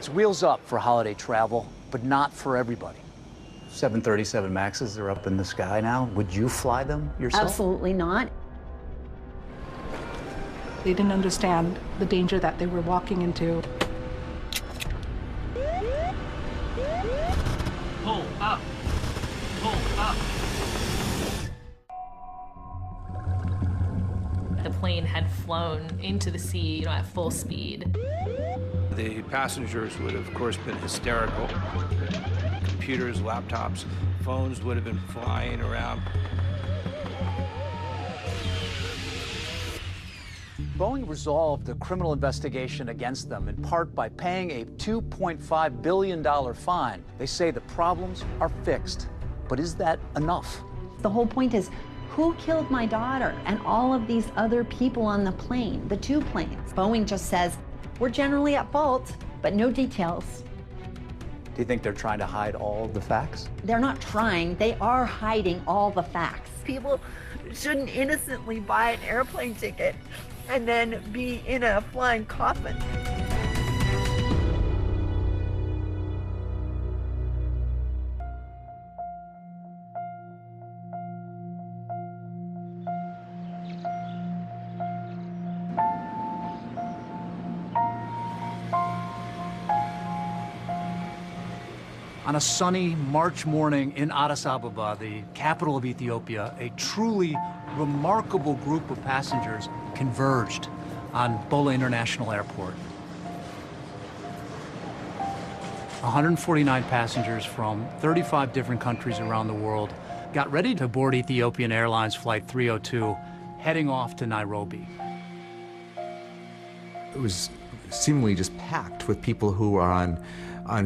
It's wheels up for holiday travel, but not for everybody. 737 MAXs are up in the sky now. Would you fly them yourself? Absolutely not. They didn't understand the danger that they were walking into. Pull up. Pull up. The plane had flown into the sea, at full speed. The passengers would have, of course, been hysterical. Computers, laptops, phones would have been flying around. Boeing resolved the criminal investigation against them in part by paying a $2.5 billion fine. They say the problems are fixed, but is that enough? The whole point is, who killed my daughter and all of these other people on the plane, the two planes? Boeing just says, we're generally at fault, but no details. Do you think they're trying to hide all the facts? They're not trying, they are hiding all the facts. People shouldn't innocently buy an airplane ticket and then be in a flying coffin. On a sunny March morning in Addis Ababa, the capital of Ethiopia, a truly remarkable group of passengers converged on Bola International Airport. 149 passengers from 35 different countries around the world got ready to board Ethiopian Airlines Flight 302, heading off to Nairobi. It was seemingly just packed with people who are on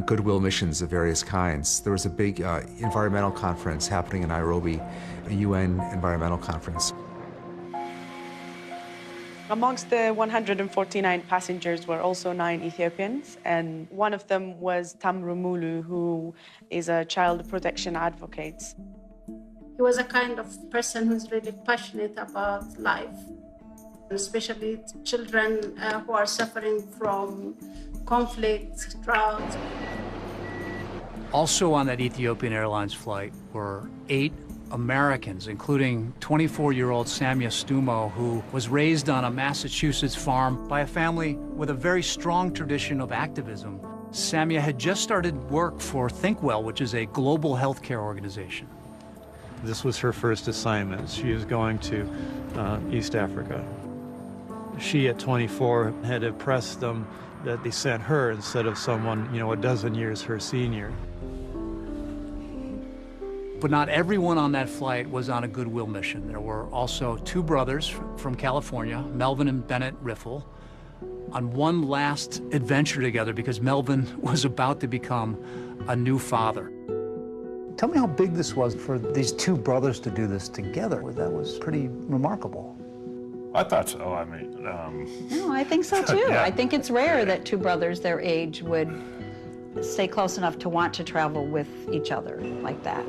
goodwill missions of various kinds. There was a big environmental conference happening in Nairobi, a UN environmental conference. Amongst the 149 passengers were also 9 Ethiopians, and one of them was Tamru Mulu, who is a child protection advocate. He was a kind of person who's really passionate about life, especially children who are suffering from conflict, drought. Also on that Ethiopian Airlines flight were 8 Americans, including 24-year-old Samia Stumo, who was raised on a Massachusetts farm by a family with a very strong tradition of activism. Samia had just started work for ThinkWell, which is a global healthcare organization. This was her first assignment. She was going to East Africa. She, at 24, had impressed them that they sent her instead of someone, a dozen years her senior. But not everyone on that flight was on a goodwill mission. There were also 2 brothers from California, Melvin and Bennett Riffle, on one last adventure together because Melvin was about to become a new father. Tell me how big this was for these 2 brothers to do this together. That was pretty remarkable. I thought so. I mean, No, I think so too. Yeah. I think it's rare that 2 brothers their age would stay close enough to want to travel with each other like that.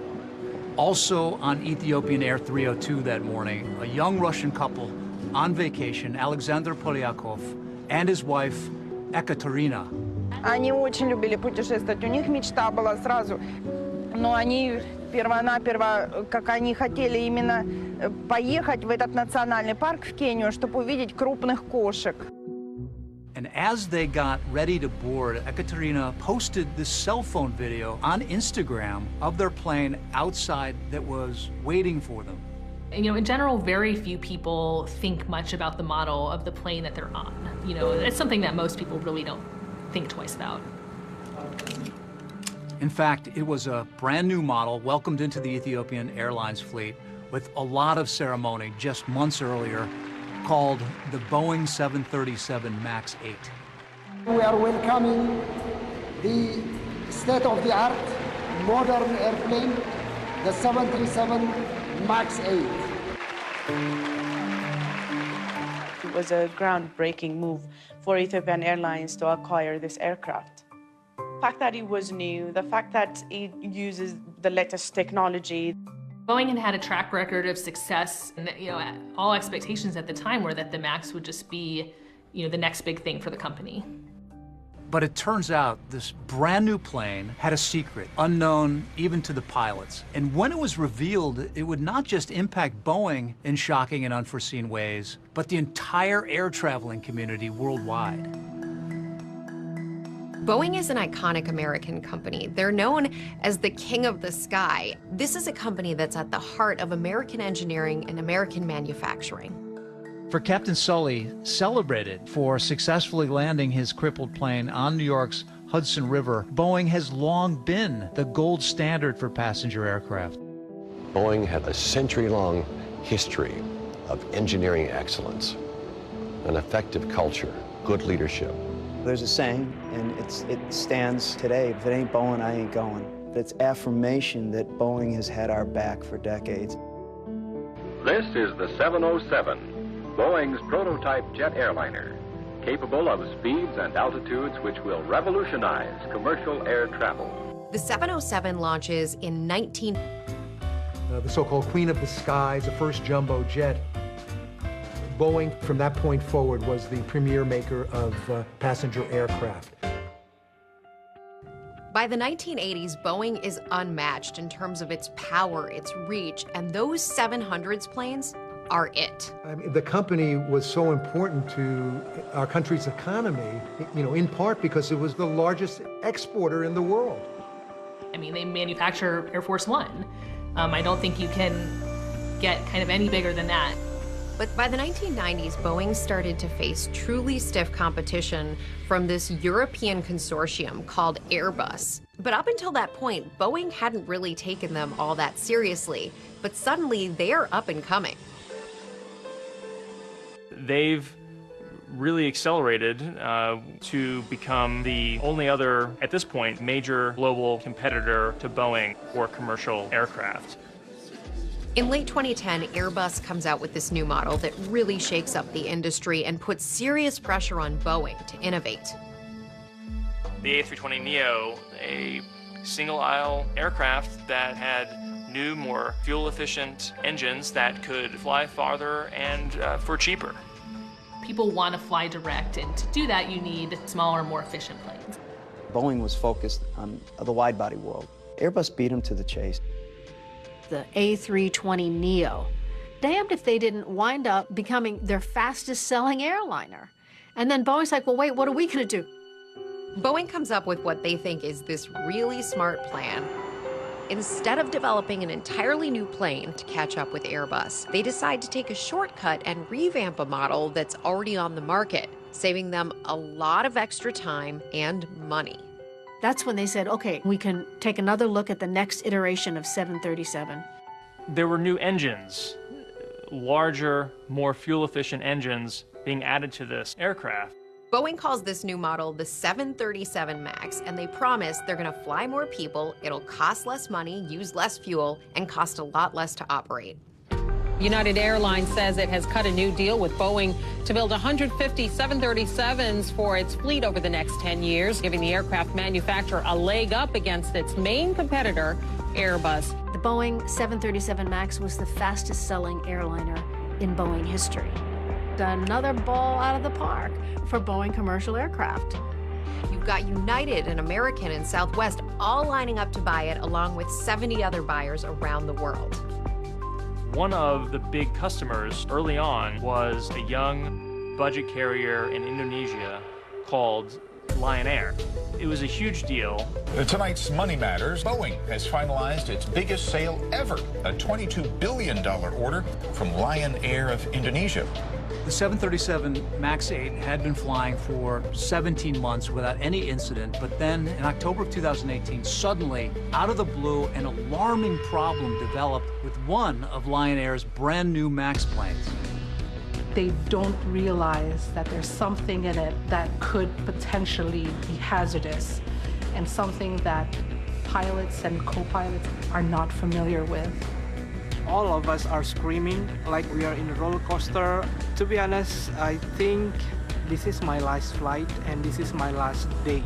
Also on Ethiopian Air 302 that morning, a young Russian couple on vacation, Alexander Polyakov and his wife, Ekaterina. Они очень любили путешествовать. У них мечта была сразу, но они перво-наперво, как они хотели именно поехать в этот национальный парк в Кению, чтобы увидеть крупных кошек. And as they got ready to board, Ekaterina posted this cell phone video on Instagram of their plane outside that was waiting for them. In general, very few people think much about the model of the plane that they're on. It's something that most people really don't think twice about. In fact, it was a brand new model welcomed into the Ethiopian Airlines fleet with a lot of ceremony just months earlier, called the Boeing 737 MAX 8. We are welcoming the state-of-the-art modern airplane, the 737 MAX 8. It was a groundbreaking move for Ethiopian Airlines to acquire this aircraft. The fact that it was new, the fact that it uses the latest technology. Boeing had a track record of success, and all expectations at the time were that the MAX would just be, the next big thing for the company. But it turns out this brand new plane had a secret, unknown even to the pilots. And when it was revealed, it would not just impact Boeing in shocking and unforeseen ways, but the entire air traveling community worldwide. Boeing is an iconic American company. They're known as the king of the sky. This is a company that's at the heart of American engineering and American manufacturing. For Captain Sully, celebrated for successfully landing his crippled plane on New York's Hudson River, Boeing has long been the gold standard for passenger aircraft. Boeing had a century-long history of engineering excellence, an effective culture, good leadership. There's a saying, and it stands today, if it ain't Boeing, I ain't going. It's affirmation that Boeing has had our back for decades. This is the 707. Boeing's prototype jet airliner, capable of speeds and altitudes which will revolutionize commercial air travel. The 707 launches in the so-called Queen of the Skies, the first jumbo jet. Boeing, from that point forward, was the premier maker of passenger aircraft. By the 1980s, Boeing is unmatched in terms of its power, its reach, and those 700s planes are it. I mean, the company was so important to our country's economy, in part because it was the largest exporter in the world. I mean, they manufacture Air Force One. I don't think you can get kind of any bigger than that. But by the 1990s, Boeing started to face truly stiff competition from this European consortium called Airbus. But up until that point, Boeing hadn't really taken them all that seriously. But suddenly, they're up and coming. They've really accelerated to become the only other, at this point, major global competitor to Boeing for commercial aircraft. In late 2010, Airbus comes out with this new model that really shakes up the industry and puts serious pressure on Boeing to innovate. The A320neo, a single-aisle aircraft that had new, more fuel-efficient engines that could fly farther and for cheaper. People want to fly direct, and to do that, you need smaller, more efficient planes. Boeing was focused on the wide-body world. Airbus beat them to the chase. The A320neo. Damned if they didn't wind up becoming their fastest-selling airliner. And then Boeing's like, well, wait, what are we going to do? Boeing comes up with what they think is this really smart plan. Instead of developing an entirely new plane to catch up with Airbus, they decide to take a shortcut and revamp a model that's already on the market, saving them a lot of extra time and money. That's when they said, okay, we can take another look at the next iteration of 737. There were new engines, larger, more fuel-efficient engines being added to this aircraft. Boeing calls this new model the 737 MAX, and they promise they're going to fly more people, it'll cost less money, use less fuel, and cost a lot less to operate. United Airlines says it has cut a new deal with Boeing to build 150 737s for its fleet over the next 10 years, giving the aircraft manufacturer a leg up against its main competitor, Airbus. The Boeing 737 MAX was the fastest-selling airliner in Boeing history. Another ball out of the park for Boeing commercial aircraft. You've got United and American and Southwest all lining up to buy it, along with 70 other buyers around the world. One of the big customers early on was a young budget carrier in Indonesia called Lion Air. It was a huge deal. Tonight's Money Matters, Boeing has finalized its biggest sale ever, a $22 billion order from Lion Air of Indonesia. The 737 MAX 8 had been flying for 17 months without any incident, but then in October of 2018, suddenly, out of the blue, an alarming problem developed with one of Lion Air's brand new MAX planes. They don't realize that there's something in it that could potentially be hazardous and something that pilots and co-pilots are not familiar with. All of us are screaming like we are in a roller coaster. To be honest, I think this is my last flight and this is my last day.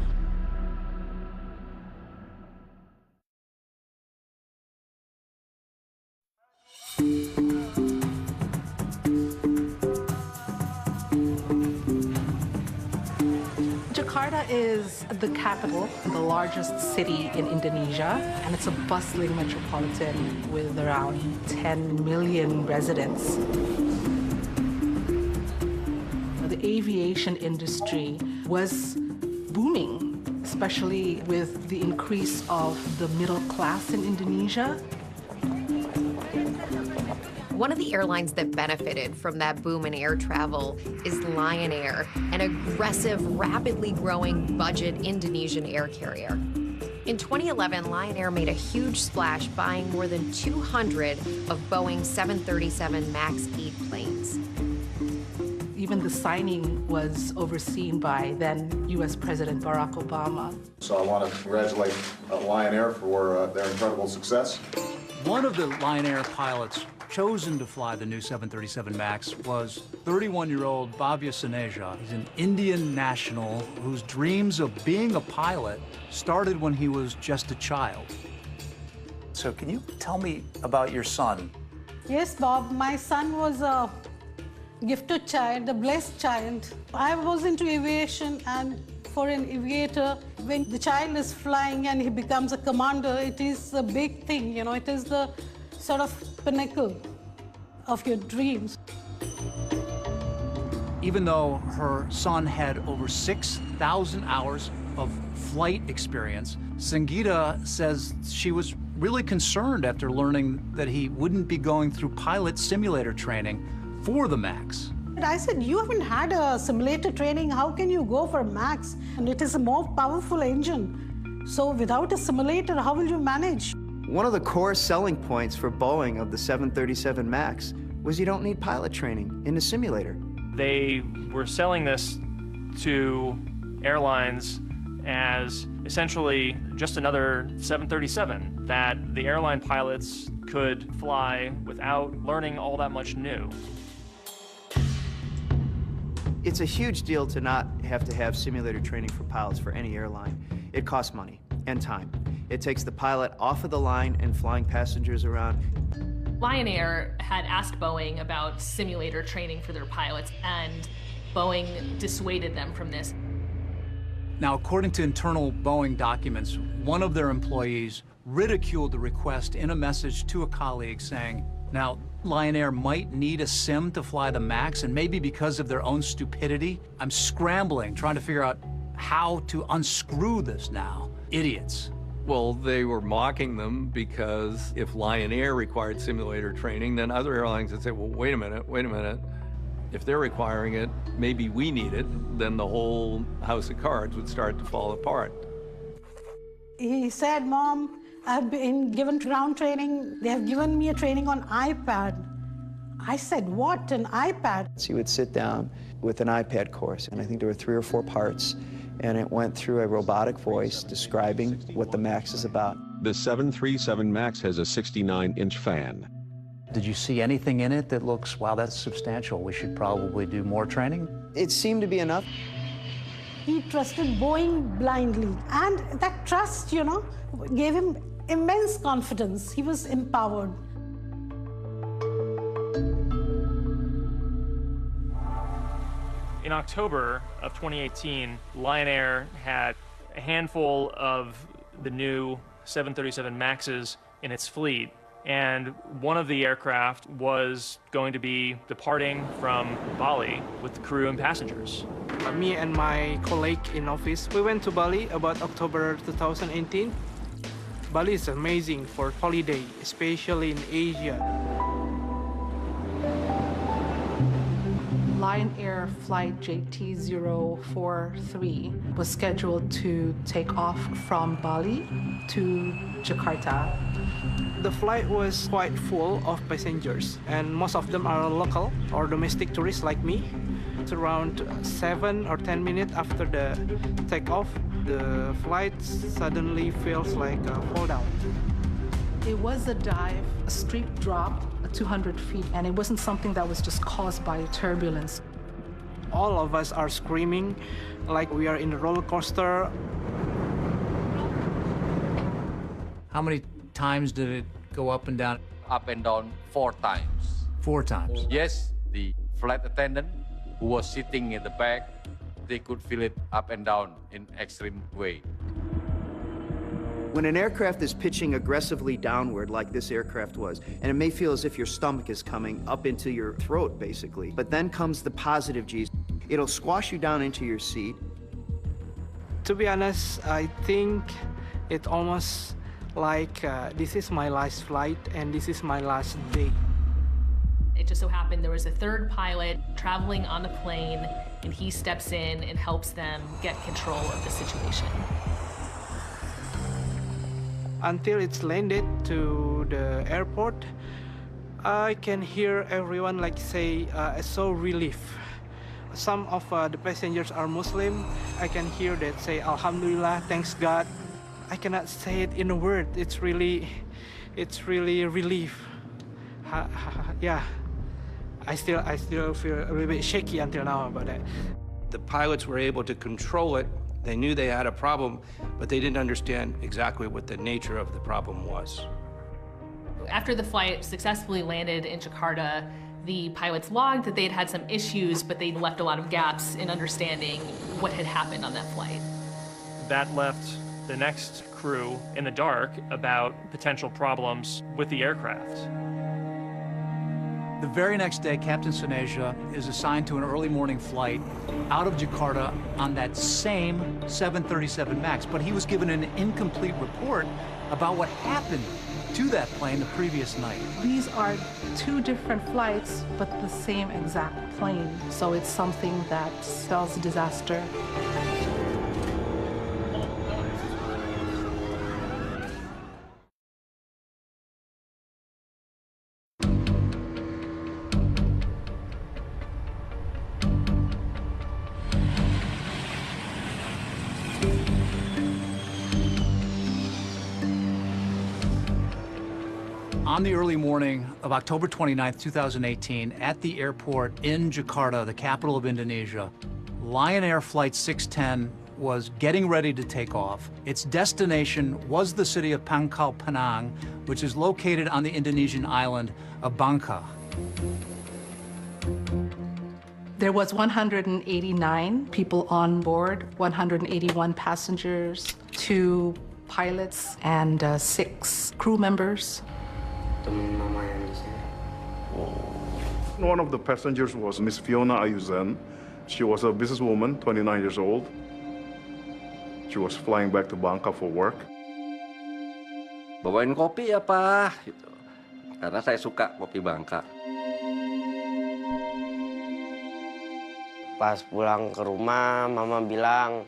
Jakarta is the capital, the largest city in Indonesia, and it's a bustling metropolitan with around 10 million residents. The aviation industry was booming, especially with the increase of the middle class in Indonesia. One of the airlines that benefited from that boom in air travel is Lion Air, an aggressive, rapidly growing budget Indonesian air carrier. In 2011, Lion Air made a huge splash buying more than 200 of Boeing 737 MAX 8 planes. Even the signing was overseen by then U.S. President Barack Obama. So I want to congratulate Lion Air for their incredible success. One of the Lion Air pilots chosen to fly the new 737 MAX was 31-year-old Bhavya Saneja. He's an Indian national whose dreams of being a pilot started when he was just a child. So can you tell me about your son? Yes, Bob, my son was a gifted child, a blessed child. I was into aviation, and for an aviator, when the child is flying and he becomes a commander, it is a big thing, you know, it is the sort of pinnacle of your dreams. Even though her son had over 6,000 hours of flight experience, Sangeeta says she was really concerned after learning that he wouldn't be going through pilot simulator training for the MAX. I said, you haven't had a simulator training, how can you go for MAX? And it is a more powerful engine. So without a simulator, how will you manage? One of the core selling points for Boeing of the 737 MAX was you don't need pilot training in a simulator. They were selling this to airlines as essentially just another 737 that the airline pilots could fly without learning all that much new. It's a huge deal to not have to have simulator training for pilots for any airline. It costs money and time. It takes the pilot off of the line and flying passengers around. Lion Air had asked Boeing about simulator training for their pilots, and Boeing dissuaded them from this. Now, according to internal Boeing documents, one of their employees ridiculed the request in a message to a colleague saying, now, Lion Air might need a sim to fly the MAX, and maybe because of their own stupidity, I'm scrambling, trying to figure out how to unscrew this now. Idiots. Well, they were mocking them because if Lion Air required simulator training, then other airlines would say, well, wait a minute. If they're requiring it, maybe we need it. Then the whole house of cards would start to fall apart. He said, Mom, I've been given ground training. They have given me a training on iPad. I said, what, an iPad? So he would sit down with an iPad course, and I think there were 3 or 4 parts, and it went through a robotic voice describing what the MAX is about. The 737 MAX has a 69-inch fan. Did you see anything in it that looks, wow, that's substantial, we should probably do more training? It seemed to be enough. He trusted Boeing blindly, and that trust, you know, gave him immense confidence. He was empowered. In October of 2018, Lion Air had a handful of the new 737 MAXes in its fleet, and one of the aircraft was going to be departing from Bali with the crew and passengers. Me and my colleague in office, we went to Bali about October 2018. Bali is amazing for holiday, especially in Asia. Lion Air flight JT043 was scheduled to take off from Bali to Jakarta. The flight was quite full of passengers, and most of them are local or domestic tourists like me. It's around 7 or 10 minutes after the takeoff, the flight suddenly feels like a fall down. It was a dive, a steep drop, 200 feet, and it wasn't something that was just caused by turbulence. All of us are screaming like we are in a roller coaster. How many times did it go up and down? Up and down 4 times. 4 times? Yes, the flight attendant who was sitting in the back they could feel it up and down in extreme way. When an aircraft is pitching aggressively downward like this aircraft was, and it may feel as if your stomach is coming up into your throat, basically, but then comes the positive G's. It'll squash you down into your seat. To be honest, I think it's almost like this is my last flight and this is my last day. It just so happened there was a third pilot traveling on the plane, and he steps in and helps them get control of the situation. Until it's landed to the airport, I can hear everyone like say, so relief. Some of the passengers are Muslim. I can hear that say, Alhamdulillah, thanks God. I cannot say it in a word. It's really relief. Yeah, I still feel a little bit shaky until now about that. The pilots were able to control it. They knew they had a problem, but they didn't understand exactly what the nature of the problem was. After the flight successfully landed in Jakarta, the pilots logged that they'd had some issues, but they'd left a lot of gaps in understanding what had happened on that flight. That left the next crew in the dark about potential problems with the aircraft. The very next day, Captain Soneja is assigned to an early morning flight out of Jakarta on that same 737 MAX, but he was given an incomplete report about what happened to that plane the previous night. These are two different flights, but the same exact plane. So it's something that spells disaster. On the early morning of October 29th, 2018, at the airport in Jakarta, the capital of Indonesia, Lion Air Flight 610 was getting ready to take off. Its destination was the city of Pangkal Pinang, which is located on the Indonesian island of Bangka. There was 189 people on board, 181 passengers, 2 pilots, and 6 crew members. One of the passengers was Miss Fiona Ayuzen. She was a businesswoman, 29 years old. She was flying back to Bangka for work. Bawain kopi ya, Pak, gitu. Karena saya suka kopi Bangka. Pas pulang ke rumah, Mama bilang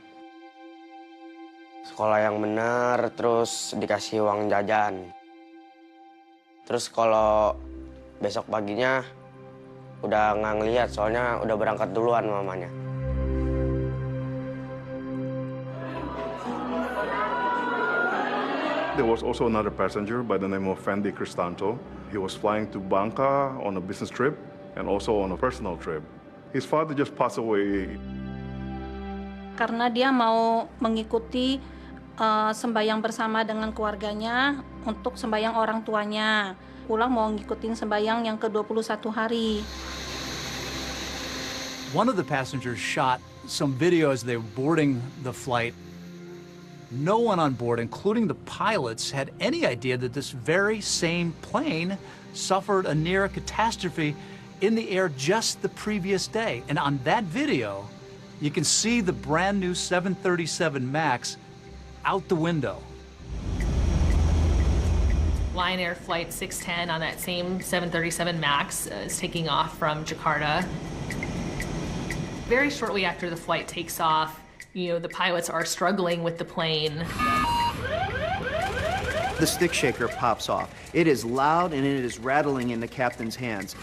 sekolah yang benar, terus dikasih uang jajan. Terus kalau besok paginya udah nggak ngeliat, soalnya udah berangkat duluan mamanya. There was also another passenger by the name of Fendi Cristanto. He was flying to Bangka on a business trip and also on a personal trip. His father just passed away. Karena dia mau mengikuti sembayang bersama dengan keluarganya untuk sembayang orang tuanya. Pulang mau ngikutin sembayang yang ke-21 hari. One of the passengers shot some video as they were boarding the flight. No one on board, including the pilots, had any idea that this very same plane suffered a near catastrophe in the air just the previous day. And on that video, you can see the brand new 737 MAX out the window. Lion Air Flight 610 on that same 737 MAX is taking off from Jakarta. Very shortly after the flight takes off, the pilots are struggling with the plane. The stick shaker pops off. It is loud and it is rattling in the captain's hands.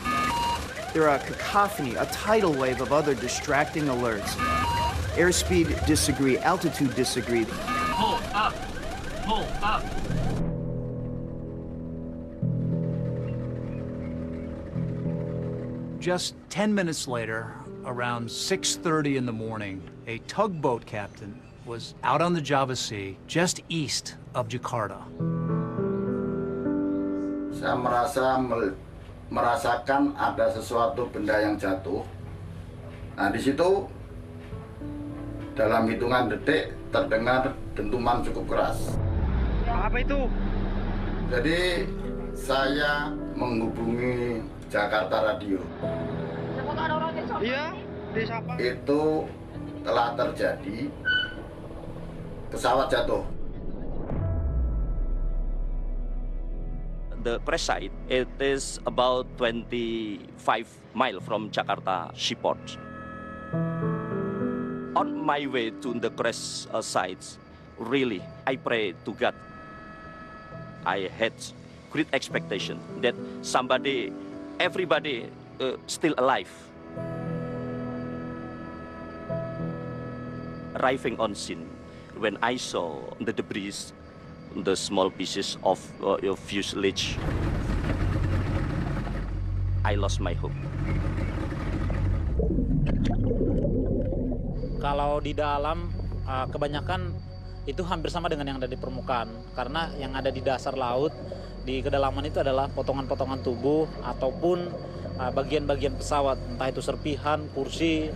There are a cacophony, a tidal wave of other distracting alerts. Airspeed disagree, altitude disagree. Pull up, pull up. Just 10 minutes later, around 6:30 in the morning, a tugboat captain was out on the Java Sea, just east of Jakarta. Saya merasakan ada sesuatu benda yang jatuh. Nah, di situ Dalam hitungan detik terdengar dentuman cukup keras. Apa itu? Jadi saya menghubungi Jakarta Radio. Iya, desa apa? Itu telah terjadi pesawat jatuh. The crash site, it is about 25 miles from Jakarta Seaport. On my way to the crash site, really, I pray to God. I had great expectation that everybody still alive. Arriving on scene, when I saw the debris, the small pieces of fuselage, I lost my hope. Kalau di dalam, kebanyakan itu hampir sama dengan yang ada di permukaan. Karena yang ada di dasar laut, di kedalaman itu adalah potongan-potongan tubuh ataupun bagian-bagian pesawat, entah itu serpihan, kursi.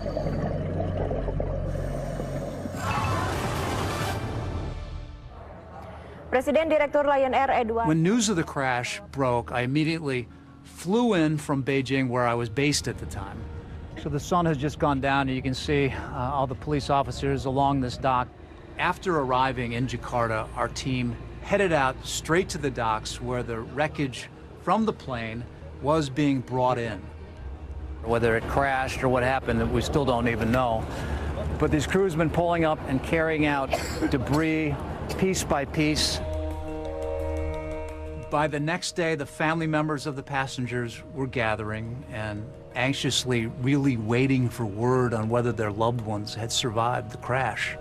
Presiden Direktur Lion Air Edward. When news of the crash broke, I immediately flew in from Beijing, where I was based at the time. So the sun has just gone down, and you can see all the police officers along this dock. After arriving in Jakarta, our team headed out straight to the docks where the wreckage from the plane was being brought in. Whether it crashed or what happened, we still don't even know. But these crews have been pulling up and carrying out debris piece by piece. By the next day, the family members of the passengers were gathering and anxiously really waiting for word on whether their loved ones had survived the crash.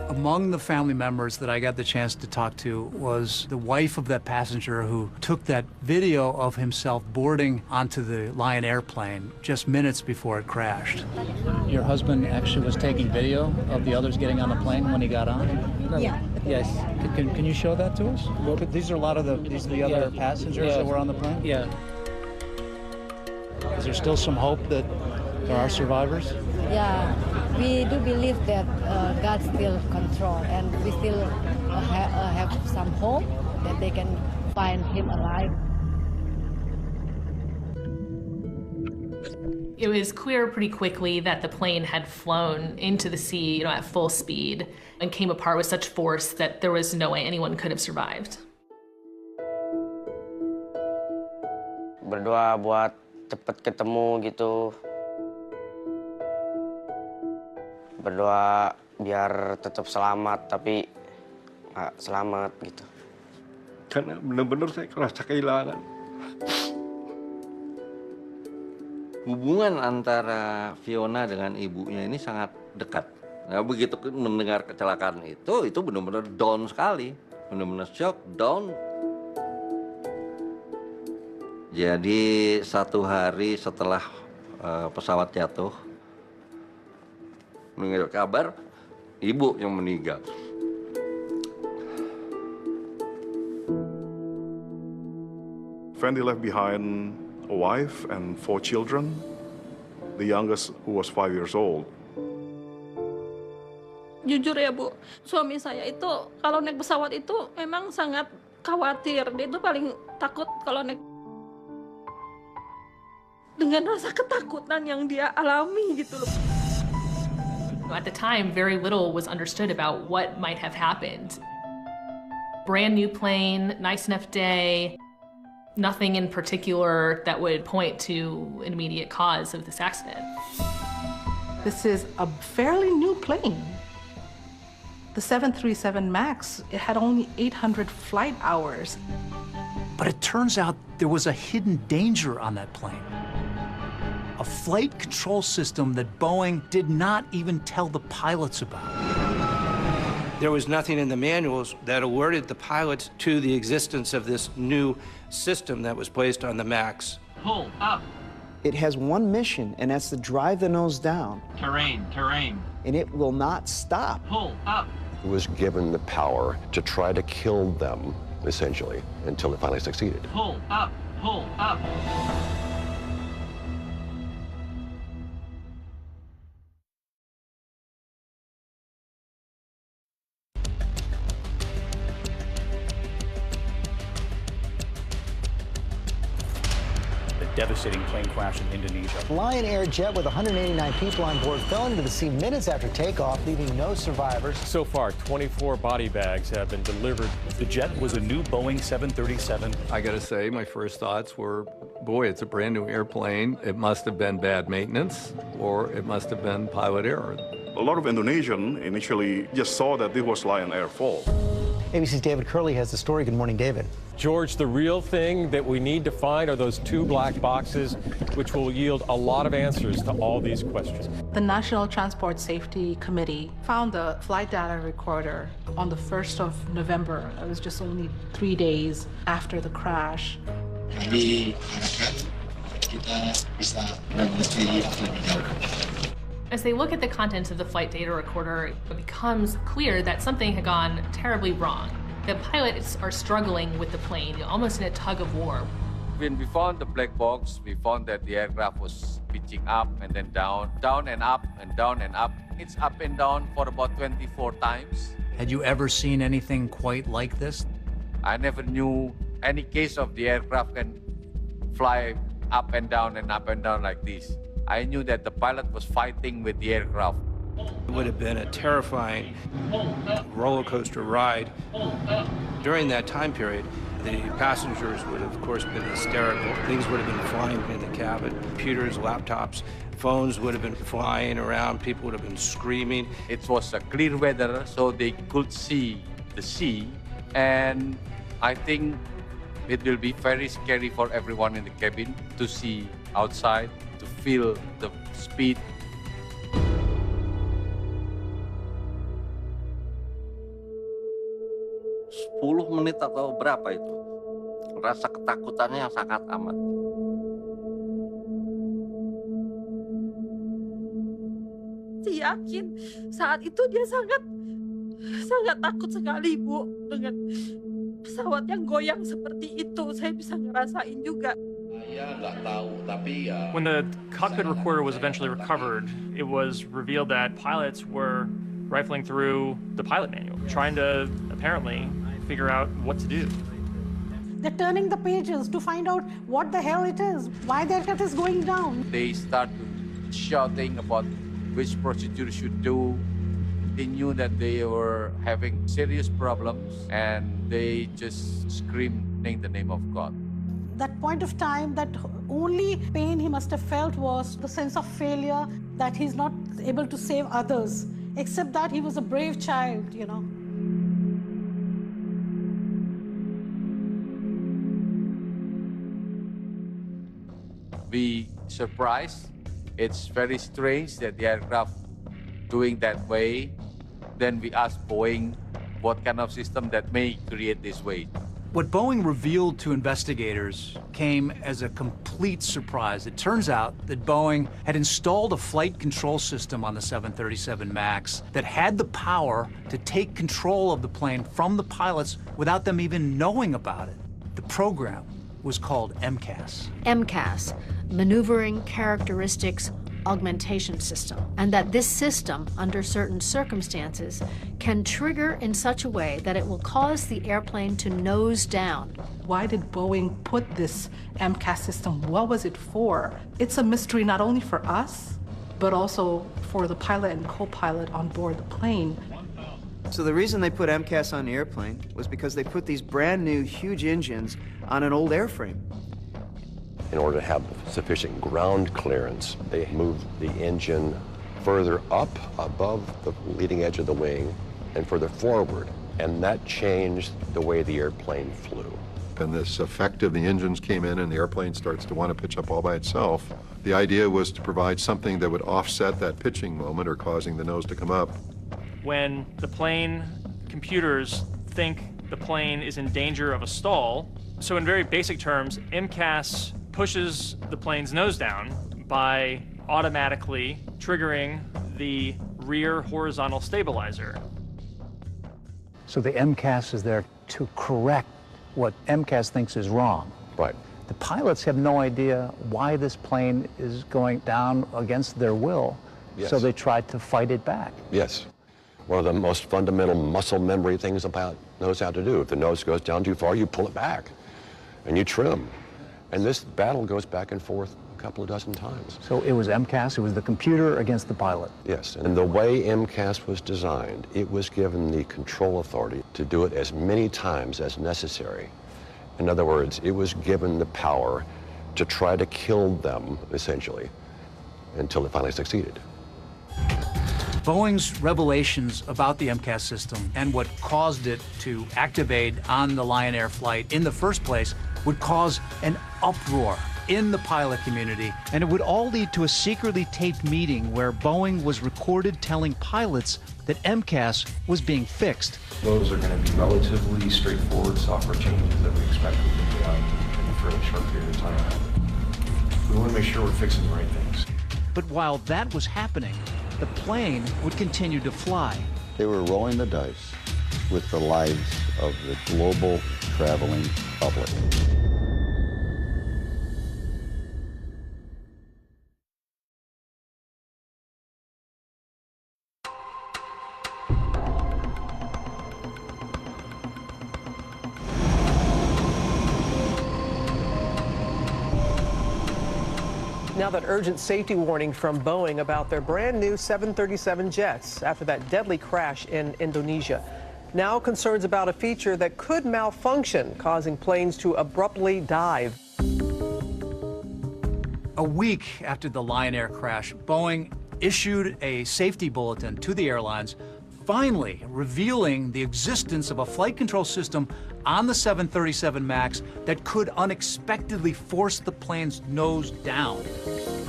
Among the family members that I got the chance to talk to was the wife of that passenger who took that video of himself boarding onto the Lion airplane just minutes before it crashed. Your husband actually was taking video of the others getting on the plane when he got on? Yeah. Yes. Can you show that to us? These are a lot of the other passengers that were on the plane? Yeah. Is there still some hope that there are survivors? Yeah, we do believe that God still control, and we still have some hope that they can find him alive. It was clear pretty quickly that the plane had flown into the sea, at full speed, and came apart with such force that there was no way anyone could have survived. Berdoa buat cepet ketemu gitu. Berdoa biar tetap selamat, tapi nggak selamat gitu. Karena benar-benar saya merasa kehilangan. Hubungan antara Fiona dengan ibunya ini sangat dekat. Nah, begitu mendengar kecelakaan itu benar-benar down sekali. Benar-benar shock, down. Jadi 1 hari setelah pesawat jatuh, mendengar kabar ibu yang meninggal. Fendi left behind a wife and 4 children, the youngest who was 5 years old. Jujur ya Bu, suami saya itu kalau naik pesawat itu memang sangat khawatir. Dia itu paling takut kalau naik. Dengan rasa ketakutan yang dia alami gitu loh. At the time, very little was understood about what might have happened. Brand new plane, nice enough day, nothing in particular that would point to an immediate cause of this accident. This is a fairly new plane. The 737 MAX, it had only 800 flight hours. But it turns out there was a hidden danger on that plane. A flight control system that Boeing did not even tell the pilots about. There was nothing in the manuals that alerted the pilots to the existence of this new system that was placed on the MAX. Pull up. It has one mission, and that's to drive the nose down. Terrain. And it will not stop. Pull up. Was given the power to try to kill them, essentially, until it finally succeeded. Pull up. devastating plane crash in Indonesia. Lion Air jet with 189 people on board fell into the sea minutes after takeoff, leaving no survivors. So far, 24 body bags have been delivered. The jet was a new Boeing 737. I gotta say, my first thoughts were, boy, it's a brand new airplane. It must have been bad maintenance, or it must have been pilot error. A lot of Indonesians initially just saw that this was Lion Air fault. ABC's David Curley has the story. Good morning, David. George, the real thing that we need to find are those 2 black boxes, which will yield a lot of answers to all these questions. The National Transport Safety Committee found the flight data recorder on the 1st of November. It was just only 3 days after the crash. As they look at the contents of the flight data recorder, it becomes clear that something had gone terribly wrong. The pilots are struggling with the plane, almost in a tug of war. When we found the black box, we found that the aircraft was pitching up and then down, down and up and down and up. It's up and down for about 24 times. Had you ever seen anything quite like this? I never knew any case of the aircraft can fly up and down like this. I knew that the pilot was fighting with the aircraft. It would have been a terrifying roller coaster ride. During that time period, the passengers would have, of course, been hysterical. Things would have been flying in the cabin. Computers, laptops, phones would have been flying around. People would have been screaming. It was a clear weather, so they could see the sea. And I think it will be very scary for everyone in the cabin to see outside, to feel the speed. Sepuluh menit atau berapa itu? Rasa ketakutannya sangat amat. Saya yakin saat itu dia sangat takut sekali, Bu, dengan pesawat yang goyang seperti itu. Saya bisa ngerasain juga. When the cockpit recorder was eventually recovered, it was revealed that pilots were rifling through the pilot manual, trying to apparently figure out what to do. They're turning the pages to find out what the hell it is, why the aircraft is going down. They start shouting about which procedure should do. They knew that they were having serious problems and they just screaming the name of God. That point of time, that only pain he must have felt was the sense of failure, that he's not able to save others, except that he was a brave child, you know. We surprised. It's very strange that the aircraft doing that way. Then we asked Boeing what kind of system that may create this way. What Boeing revealed to investigators came as a complete surprise. It turns out that Boeing had installed a flight control system on the 737 MAX that had the power to take control of the plane from the pilots without them even knowing about it. The program was called MCAS. MCAS, Maneuvering Characteristics Augmentation System, and that this system, under certain circumstances, can trigger in such a way that it will cause the airplane to nose down. Why did Boeing put this MCAS system? What was it for? It's a mystery not only for us, but also for the pilot and co-pilot on board the plane. So the reason they put MCAS on the airplane was because they put these brand new huge engines on an old airframe. In order to have sufficient ground clearance, they moved the engine further up above the leading edge of the wing and further forward, and that changed the way the airplane flew. And this effect of the engines came in and the airplane starts to want to pitch up all by itself. The idea was to provide something that would offset that pitching moment or causing the nose to come up. When the plane computers think the plane is in danger of a stall, so in very basic terms, MCAS pushes the plane's nose down by automatically triggering the rear horizontal stabilizer. So the MCAS is there to correct what MCAS thinks is wrong. Right. The pilots have no idea why this plane is going down against their will, Yes. so they try to fight it back. Yes. One of the most fundamental muscle memory things a pilot knows how to do. If the nose goes down too far, you pull it back and you trim. And this battle goes back and forth a couple of dozen times. So it was MCAS, it was the computer against the pilot. Yes, and the way MCAS was designed, it was given the control authority to do it as many times as necessary. In other words, it was given the power to try to kill them, essentially, until it finally succeeded. Boeing's revelations about the MCAS system and what caused it to activate on the Lion Air flight in the first place would cause an uproar in the pilot community. And it would all lead to a secretly taped meeting where Boeing was recorded telling pilots that MCAS was being fixed. Those are going to be relatively straightforward software changes that we expect we can do in a fairly short period of time. We want to make sure we're fixing the right things. But while that was happening, the plane would continue to fly. They were rolling the dice with the lives of the global traveling public. Now that urgent safety warning from Boeing about their brand new 737 jets after that deadly crash in Indonesia. Now concerns about a feature that could malfunction, causing planes to abruptly dive. A week after the Lion Air crash, Boeing issued a safety bulletin to the airlines, finally revealing the existence of a flight control system on the 737 MAX that could unexpectedly force the plane's nose down.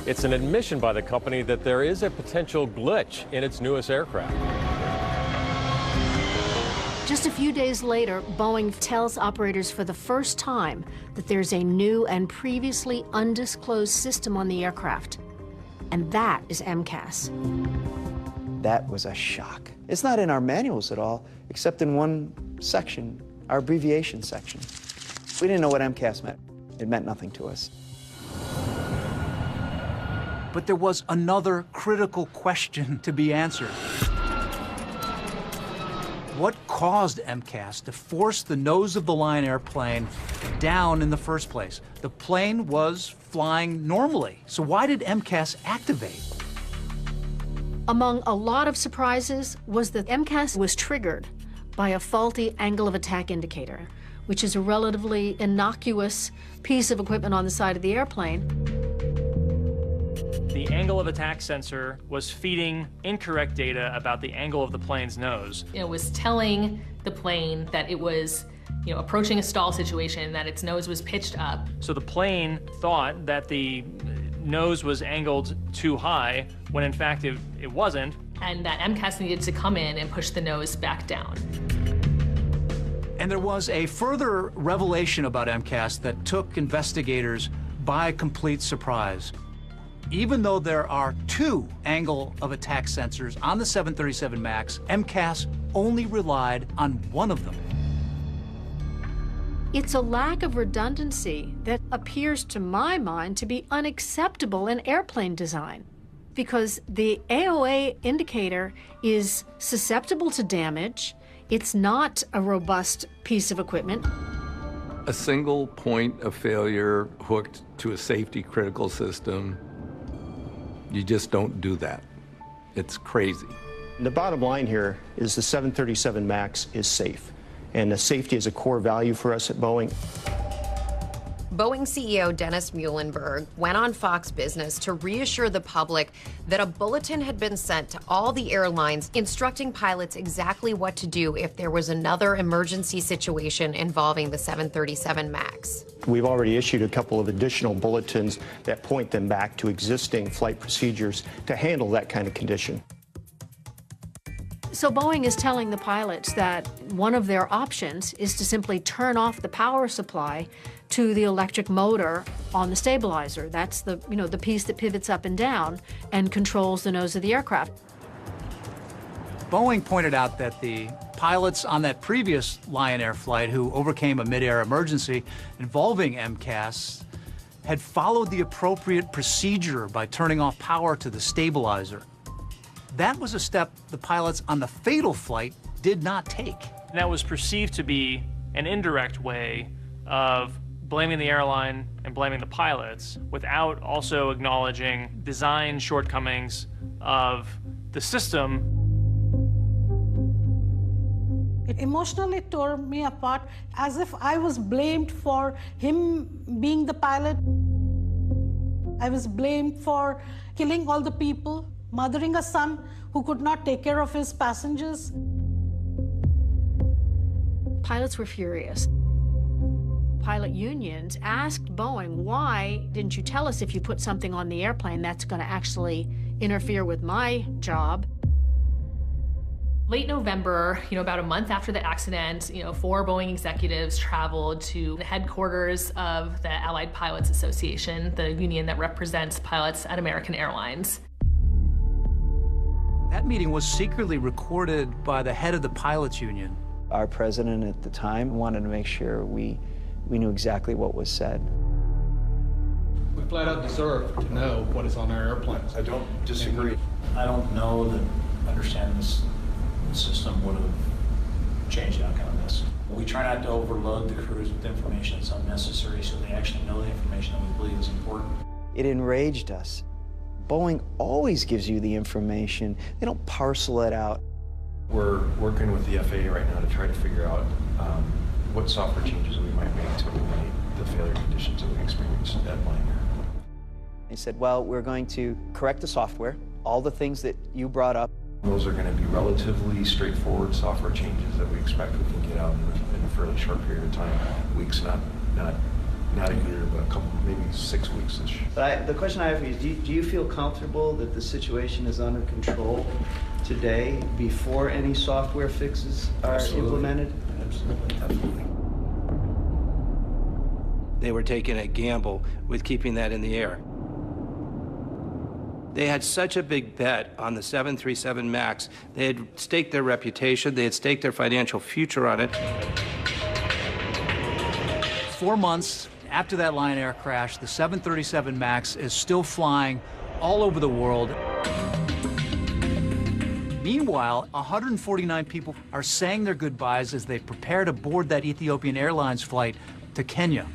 It's an admission by the company that there is a potential glitch in its newest aircraft. Just a few days later, Boeing tells operators for the first time that there's a new and previously undisclosed system on the aircraft, and that is MCAS. That was a shock. It's not in our manuals at all, except in one section, our abbreviation section. We didn't know what MCAS meant. It meant nothing to us. But there was another critical question to be answered. What caused MCAS to force the nose of the Lion Air plane down in the first place? The plane was flying normally, so why did MCAS activate? Among a lot of surprises was that MCAS was triggered by a faulty angle of attack indicator, which is a relatively innocuous piece of equipment on the side of the airplane. The angle of attack sensor was feeding incorrect data about the angle of the plane's nose. It was telling the plane that it was, approaching a stall situation, that its nose was pitched up. So the plane thought that the nose was angled too high, when in fact it wasn't. And that MCAS needed to come in and push the nose back down. And there was a further revelation about MCAS that took investigators by complete surprise. Even though there are 2 angle of attack sensors on the 737 MAX, MCAS only relied on one of them. It's a lack of redundancy that appears to my mind to be unacceptable in airplane design, because the AOA indicator is susceptible to damage. It's not a robust piece of equipment. A single point of failure hooked to a safety critical system, you just don't do that. It's crazy. The bottom line here is the 737 MAX is safe, and the safety is a core value for us at Boeing. Boeing CEO Dennis Muilenburg went on Fox Business to reassure the public that a bulletin had been sent to all the airlines instructing pilots exactly what to do if there was another emergency situation involving the 737 MAX. We've already issued a couple of additional bulletins that point them back to existing flight procedures to handle that kind of condition. So Boeing is telling the pilots that one of their options is to simply turn off the power supply to the electric motor on the stabilizer. That's the piece that pivots up and down and controls the nose of the aircraft. Boeing pointed out that the pilots on that previous Lion Air flight who overcame a mid-air emergency involving MCAS had followed the appropriate procedure by turning off power to the stabilizer. That was a step the pilots on the fatal flight did not take. That was perceived to be an indirect way of blaming the airline and blaming the pilots without also acknowledging design shortcomings of the system. It emotionally tore me apart, as if I was blamed for him being the pilot. I was blamed for killing all the people, mothering a son who could not take care of his passengers. Pilots were furious. Pilot unions asked Boeing, why didn't you tell us if you put something on the airplane that's going to actually interfere with my job? Late November, about a month after the accident, 4 Boeing executives traveled to the headquarters of the Allied Pilots Association, the union that represents pilots at American Airlines. That meeting was secretly recorded by the head of the pilots union. Our president at the time wanted to make sure we knew exactly what was said. We flat out deserve to know what is on our airplanes. I don't disagree. I don't know that understanding this system would have changed the outcome of this. We try not to overload the crews with information that's unnecessary so they actually know the information that we believe is important. It enraged us. Boeing always gives you the information. They don't parcel it out. We're working with the FAA right now to try to figure out what software changes we might make to eliminate the failure conditions that we experienced at Liner. They said, well, we're going to correct the software, all the things that you brought up. Those are going to be relatively straightforward software changes that we expect we can get out in a fairly short period of time. Weeks, not a year, but a couple, maybe 6 weeks-ish. But the question I have for you is, do you feel comfortable that the situation is under control today before any software fixes are implemented? Absolutely. They were taking a gamble with keeping that in the air. They had such a big bet on the 737 MAX. They had staked their reputation, they had staked their financial future on it. 4 months after that Lion Air crash, the 737 MAX is still flying all over the world. Meanwhile, 149 people are saying their goodbyes as they prepare to board that Ethiopian Airlines flight to Kenya.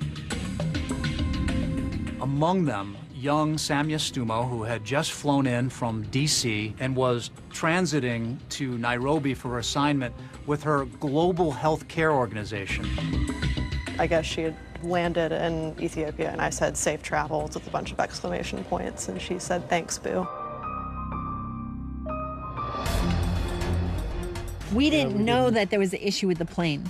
Among them, young Samia Stumo, who had just flown in from D.C. and was transiting to Nairobi for her assignment with her global health care organization. I guess she had landed in Ethiopia, and I said, safe travels with a bunch of exclamation points, and she said, thanks, boo. We didn't know that there was an issue with the plane.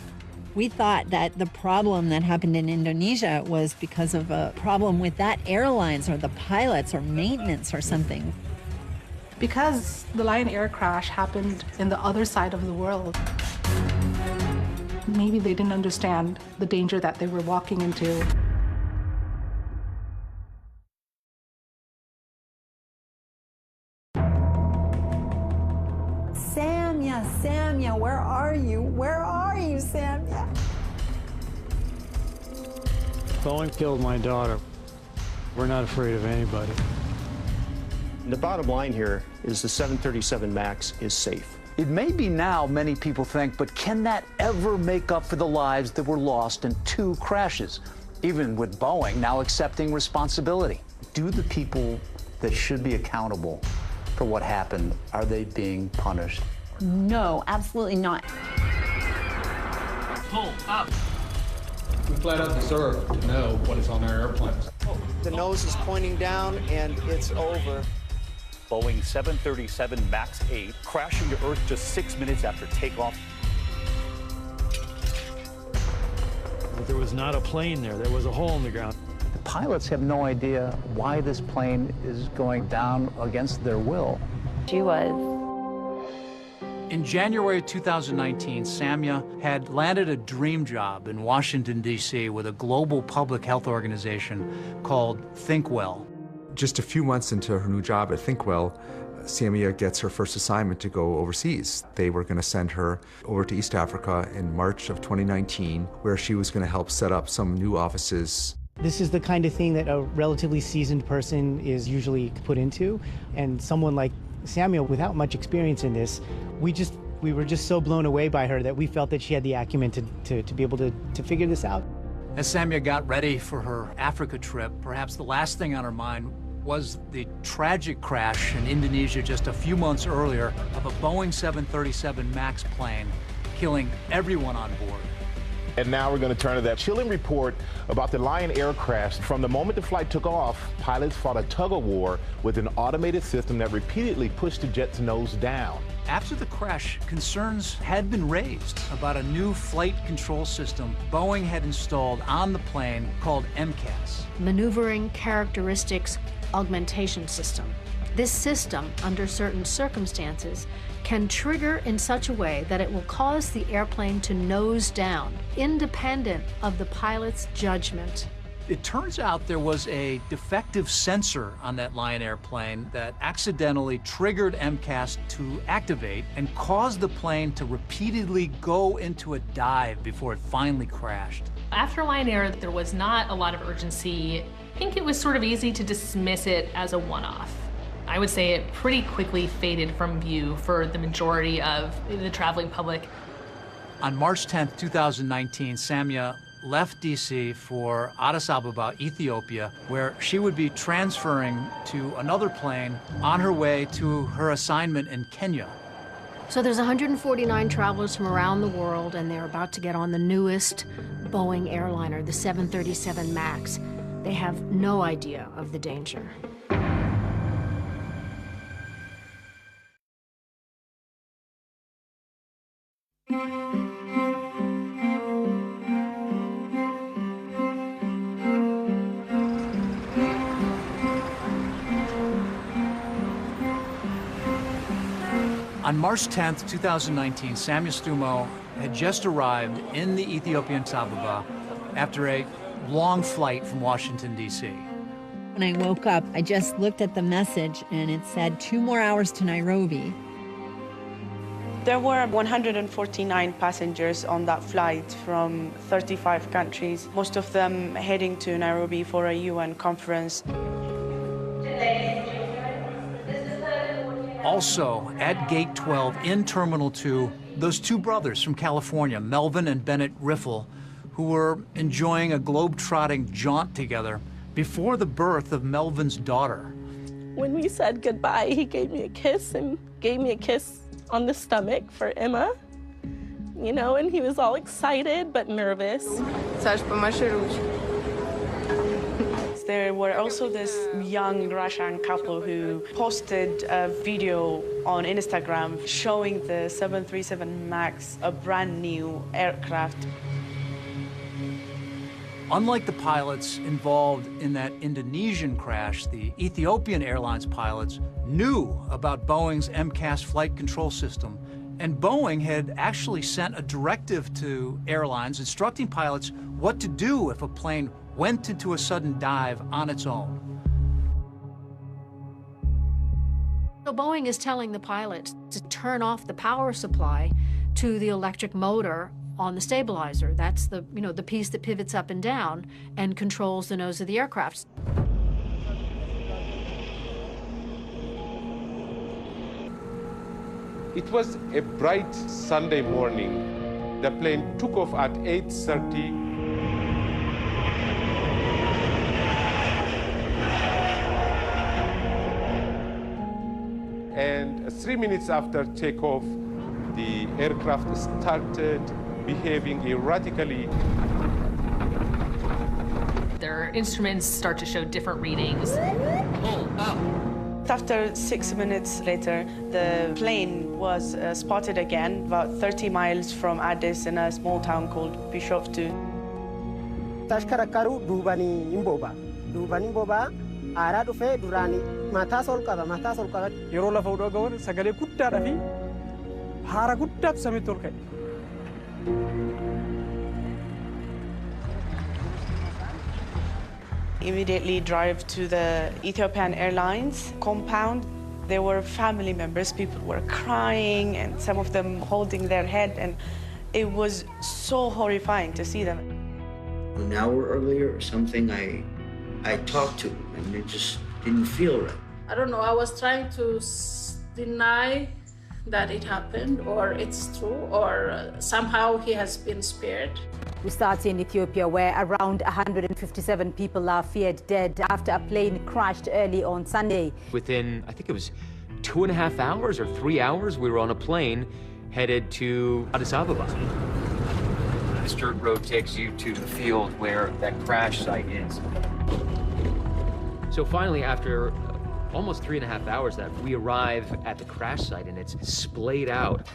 We thought that the problem that happened in Indonesia was because of a problem with that airlines or the pilots or maintenance or something. Because the Lion Air crash happened in the other side of the world, maybe they didn't understand the danger that they were walking into. Samia, where are you? Where are you, Samia? Boeing killed my daughter. We're not afraid of anybody. The bottom line here is the 737 MAX is safe. It may be now, many people think, but can that ever make up for the lives that were lost in 2 crashes, even with Boeing now accepting responsibility? Do the people that should be accountable for what happened, are they being punished? No, absolutely not. Pull up. We flat out deserve to know what is on our airplanes. The nose is pointing down, and it's over. Boeing 737 MAX 8 crashing to Earth just 6 minutes after takeoff. But there was not a plane there. There was a hole in the ground. The pilots have no idea why this plane is going down against their will. She was. In January 2019, Samia had landed a dream job in Washington, D.C. with a global public health organization called ThinkWell. Just a few months into her new job at ThinkWell, Samia gets her first assignment to go overseas. They were going to send her over to East Africa in March of 2019, where she was going to help set up some new offices. This is the kind of thing that a relatively seasoned person is usually put into, and someone like Samia, without much experience in this, we were just so blown away by her that we felt that she had the acumen to be able to figure this out. As Samia got ready for her Africa trip, perhaps the last thing on her mind was the tragic crash in Indonesia just a few months earlier of a Boeing 737 MAX plane, killing everyone on board. And now we're going to turn to that chilling report about the Lion aircraft. From the moment the flight took off, pilots fought a tug-of-war with an automated system that repeatedly pushed the jet's nose down. After the crash, concerns had been raised about a new flight control system Boeing had installed on the plane called MCAS. Maneuvering Characteristics Augmentation System. This system, under certain circumstances, can trigger in such a way that it will cause the airplane to nose down, independent of the pilot's judgment. It turns out there was a defective sensor on that Lion airplane that accidentally triggered MCAS to activate and caused the plane to repeatedly go into a dive before it finally crashed. After Lion Air, there was not a lot of urgency. I think it was sort of easy to dismiss it as a one-off. I would say it pretty quickly faded from view for the majority of the traveling public. On March 10th, 2019, Samia left D.C. for Addis Ababa, Ethiopia, where she would be transferring to another plane on her way to her assignment in Kenya. So there's 149 travelers from around the world, and they're about to get on the newest Boeing airliner, the 737 MAX. They have no idea of the danger. On March 10th, 2019, Samia Stumo had just arrived in the Ethiopian Addis Ababa after a long flight from Washington, D.C. When I woke up, I just looked at the message and it said 2 more hours to Nairobi. There were 149 passengers on that flight from 35 countries, most of them heading to Nairobi for a UN conference. Also, at Gate 12 in Terminal 2, those 2 brothers from California, Melvin and Bennett Riffle, who were enjoying a globe-trotting jaunt together before the birth of Melvin's daughter. When we said goodbye, he gave me a kiss and gave me a kiss on the stomach for Emma, you know, and he was all excited but nervous. There were also this young Russian couple who posted a video on Instagram showing the 737 MAX, a brand new aircraft. Unlike the pilots involved in that Indonesian crash, the Ethiopian Airlines pilots knew about Boeing's MCAS flight control system, and Boeing had actually sent a directive to airlines instructing pilots what to do if a plane went into a sudden dive on its own. So Boeing is telling the pilots to turn off the power supply to the electric motor on the stabilizer. That's the, you know, the piece that pivots up and down and controls the nose of the aircraft. It was a bright Sunday morning. The plane took off at 8:30. And 3 minutes after takeoff, the aircraft started behaving erratically. Their instruments start to show different readings. After 6 minutes later, the plane was spotted again, about 30 miles from Addis in a small town called Bishoftu. Tashkarakaru dubani imboba. Dubani imboba ara dhufe durani mataa sol qaba mataa sol qaba. Yeroo lafa udoo ga'uun sagalee guddaadhaa fi haara guddaatu samiitti ol ka'e. Immediately drive to the Ethiopian Airlines compound. There were family members, people were crying and some of them holding their head, and it was so horrifying to see them. An hour earlier or something, I talked to him and it just didn't feel right. I don't know, I was trying to deny that it happened, or it's true, or somehow he has been spared. We start in Ethiopia, where around 157 people are feared dead after a plane crashed early on Sunday. Within, I think it was 2.5 hours or 3 hours, we were on a plane headed to Addis Ababa. This dirt road takes you to the field where that crash site is. So finally, after almost 3.5 hours, that we arrive at the crash site, and it's splayed out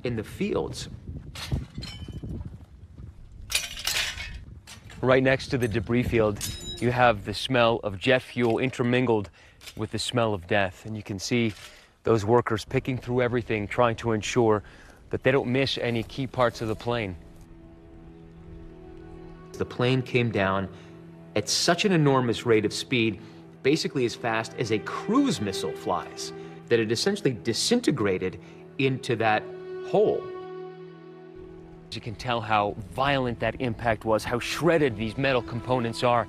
in the fields. Right next to the debris field, you have the smell of jet fuel intermingled with the smell of death. And you can see those workers picking through everything, trying to ensure that they don't miss any key parts of the plane. The plane came down at such an enormous rate of speed, basically as fast as a cruise missile flies, that it essentially disintegrated into that hole. You can tell how violent that impact was, how shredded these metal components are.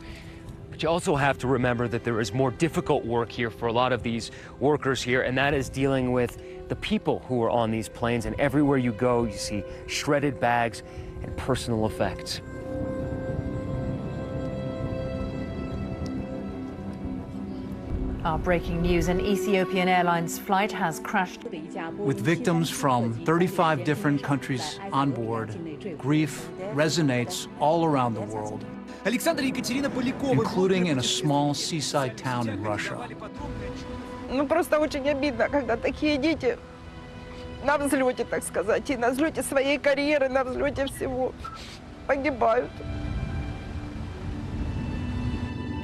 But you also have to remember that there is more difficult work here for a lot of these workers here, and that is dealing with the people who are on these planes. And everywhere you go, you see shredded bags and personal effects. Breaking news, an Ethiopian Airlines flight has crashed. With victims from 35 different countries on board, grief resonates all around the world, including in a small seaside town in Russia. Ну, просто очень обидно, когда такие дети на взлете, так сказать, и на взлете своей карьеры, на взлете всего погибают.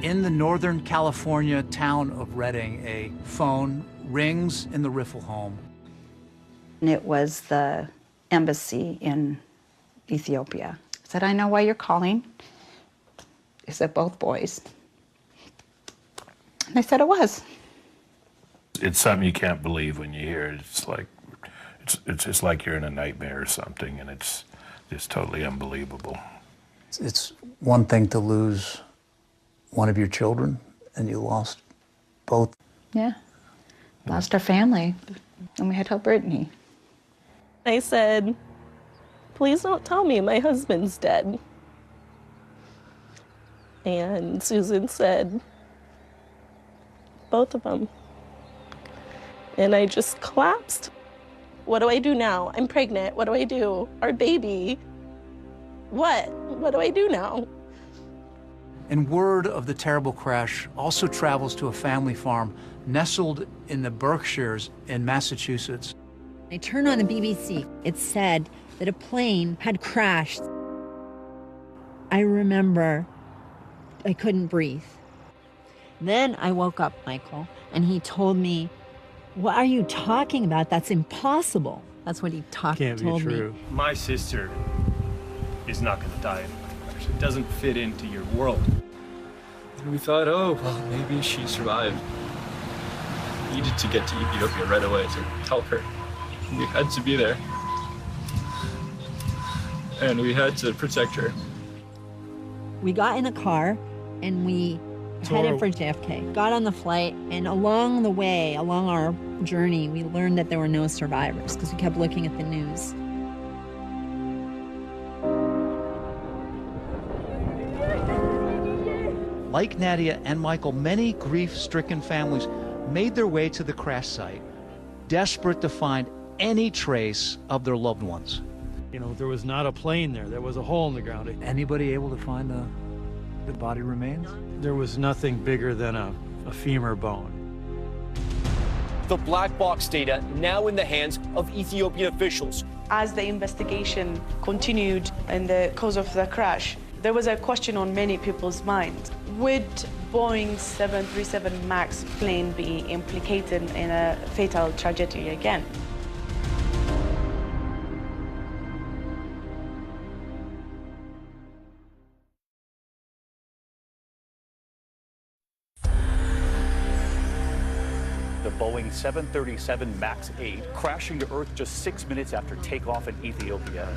In the Northern California town of Redding, a phone rings in the Riffle home. It was the embassy in Ethiopia. I said, I know why you're calling. They said, both boys. And I said it was. It's something you can't believe when you hear it. It's like, it's like you're in a nightmare or something, and it's just totally unbelievable. It's one thing to lose one of your children, and you lost both. Yeah. Lost our family, and we had to help Brittany. I said, please don't tell me my husband's dead. And Susan said, both of them. And I just collapsed. What do I do now? I'm pregnant. What do I do? Our baby. What? What do I do now? And word of the terrible crash also travels to a family farm nestled in the Berkshires in Massachusetts. I turned on the BBC. It said that a plane had crashed. I remember I couldn't breathe. Then I woke up Michael, and he told me, what are you talking about? That's impossible. That's what he told me. My sister is not going to die in a crash. It doesn't fit into your world. And we thought, oh, well, maybe she survived. We needed to get to Ethiopia right away to help her. We had to be there. And we had to protect her. We got in a car and we headed for JFK, got on the flight, and along the way, along our journey, we learned that there were no survivors because we kept looking at the news. Like Nadia and Michael, many grief-stricken families made their way to the crash site, desperate to find any trace of their loved ones. You know, there was not a plane there. There was a hole in the ground. Anybody able to find the body remains? There was nothing bigger than a femur bone. The black box data now in the hands of Ethiopian officials. As the investigation continued in the cause of the crash, there was a question on many people's minds. Would Boeing 737 MAX plane be implicated in a fatal tragedy again? The Boeing 737 MAX 8 crashing to Earth just 6 minutes after takeoff in Ethiopia.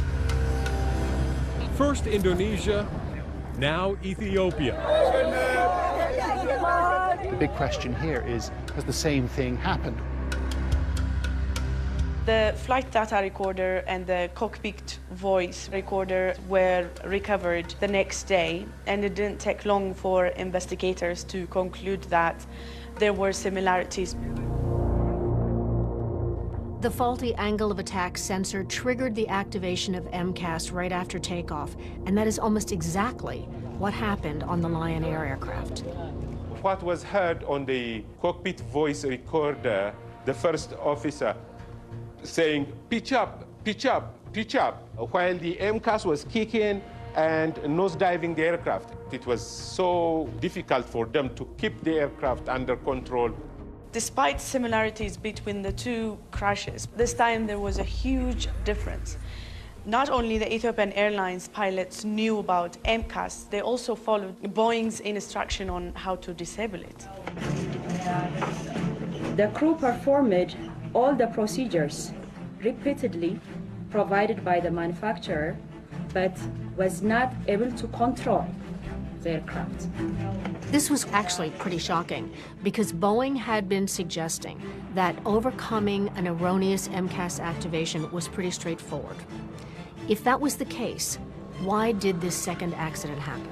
First Indonesia, now Ethiopia. The big question here is, has the same thing happened? The flight data recorder and the cockpit voice recorder were recovered the next day, and it didn't take long for investigators to conclude that there were similarities. The faulty angle of attack sensor triggered the activation of MCAS right after takeoff, and that is almost exactly what happened on the Lion Air aircraft. What was heard on the cockpit voice recorder, the first officer saying, pitch up, pitch up, pitch up, while the MCAS was kicking and nosediving the aircraft. It was so difficult for them to keep the aircraft under control. Despite similarities between the two crashes, this time there was a huge difference. Not only the Ethiopian Airlines pilots knew about MCAS, they also followed Boeing's instruction on how to disable it. The crew performed all the procedures repeatedly provided by the manufacturer, but was not able to control the aircraft. This was actually pretty shocking because Boeing had been suggesting that overcoming an erroneous MCAS activation was pretty straightforward. If that was the case, why did this second accident happen?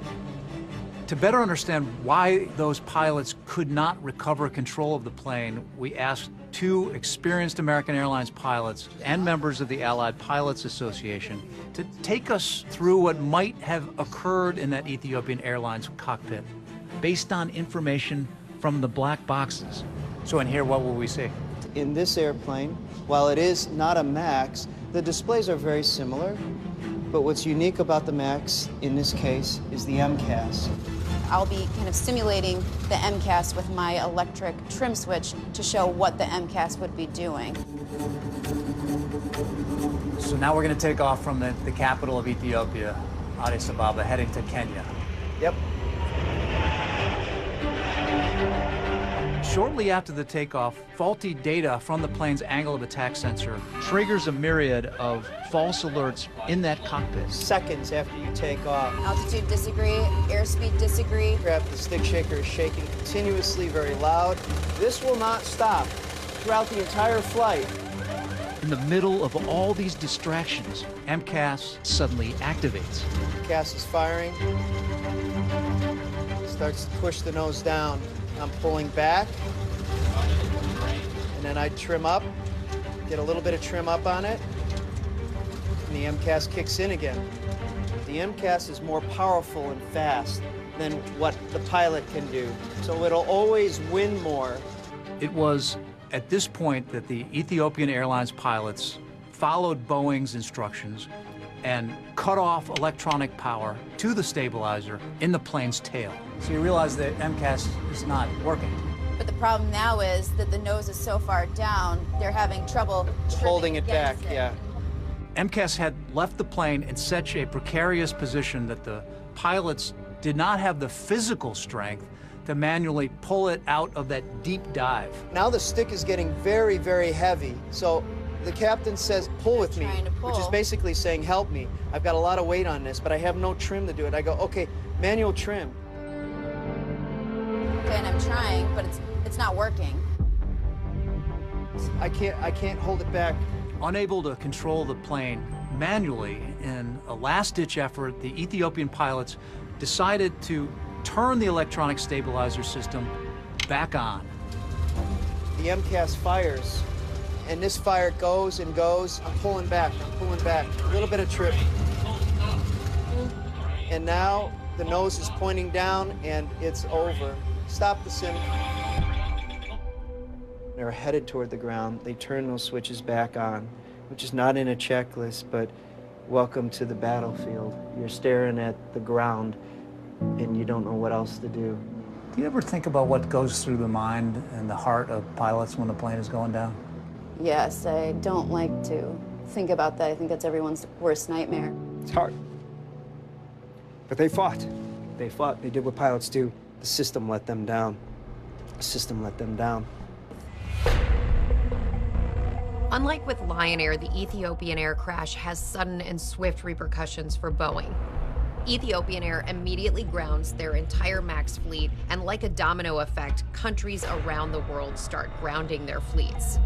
To better understand why those pilots could not recover control of the plane, we asked two experienced American Airlines pilots and members of the Allied Pilots Association to take us through what might have occurred in that Ethiopian Airlines cockpit based on information from the black boxes. So in here, what will we see? In this airplane, while it is not a MAX, the displays are very similar, but what's unique about the MAX in this case is the MCAS. I'll be kind of simulating the MCAS with my electric trim switch to show what the MCAS would be doing. So now we're going to take off from the capital of Ethiopia, Addis Ababa, heading to Kenya. Yep. Shortly after the takeoff, faulty data from the plane's angle of attack sensor triggers a myriad of false alerts in that cockpit. Seconds after you take off. Altitude disagree, airspeed disagree. The stick shaker is shaking continuously, very loud. This will not stop throughout the entire flight. In the middle of all these distractions, MCAS suddenly activates. MCAS is firing. Starts to push the nose down. I'm pulling back, and then I trim up, get a little bit of trim up on it, and the MCAS kicks in again. The MCAS is more powerful and fast than what the pilot can do, so it'll always win more. It was at this point that the Ethiopian Airlines pilots followed Boeing's instructions and cut off electronic power to the stabilizer in the plane's tail. So you realize that MCAS is not working. But the problem now is that the nose is so far down, they're having trouble holding it back, yeah. MCAS had left the plane in such a precarious position that the pilots did not have the physical strength to manually pull it out of that deep dive. Now the stick is getting very, very heavy. So the captain says, pull with me, which is basically saying, help me. I've got a lot of weight on this, but I have no trim to do it. I go, okay, manual trim. Okay, and I'm trying, but it's not working. I can't hold it back. Unable to control the plane manually, in a last-ditch effort, the Ethiopian pilots decided to turn the electronic stabilizer system back on. The MCAS fires, and this fire goes and goes. I'm pulling back, a little bit of trip. And now the nose is pointing down and it's over. Stop the sim. They're headed toward the ground. They turn those switches back on, which is not in a checklist, but welcome to the battlefield. You're staring at the ground and you don't know what else to do. Do you ever think about what goes through the mind and the heart of pilots when the plane is going down? Yes, I don't like to think about that. I think that's everyone's worst nightmare. It's hard. But they fought. They fought. They did what pilots do. The system let them down. The system let them down. Unlike with Lion Air, the Ethiopian Air crash has sudden and swift repercussions for Boeing. Ethiopian Air immediately grounds their entire MAX fleet, and like a domino effect, countries around the world start grounding their fleets.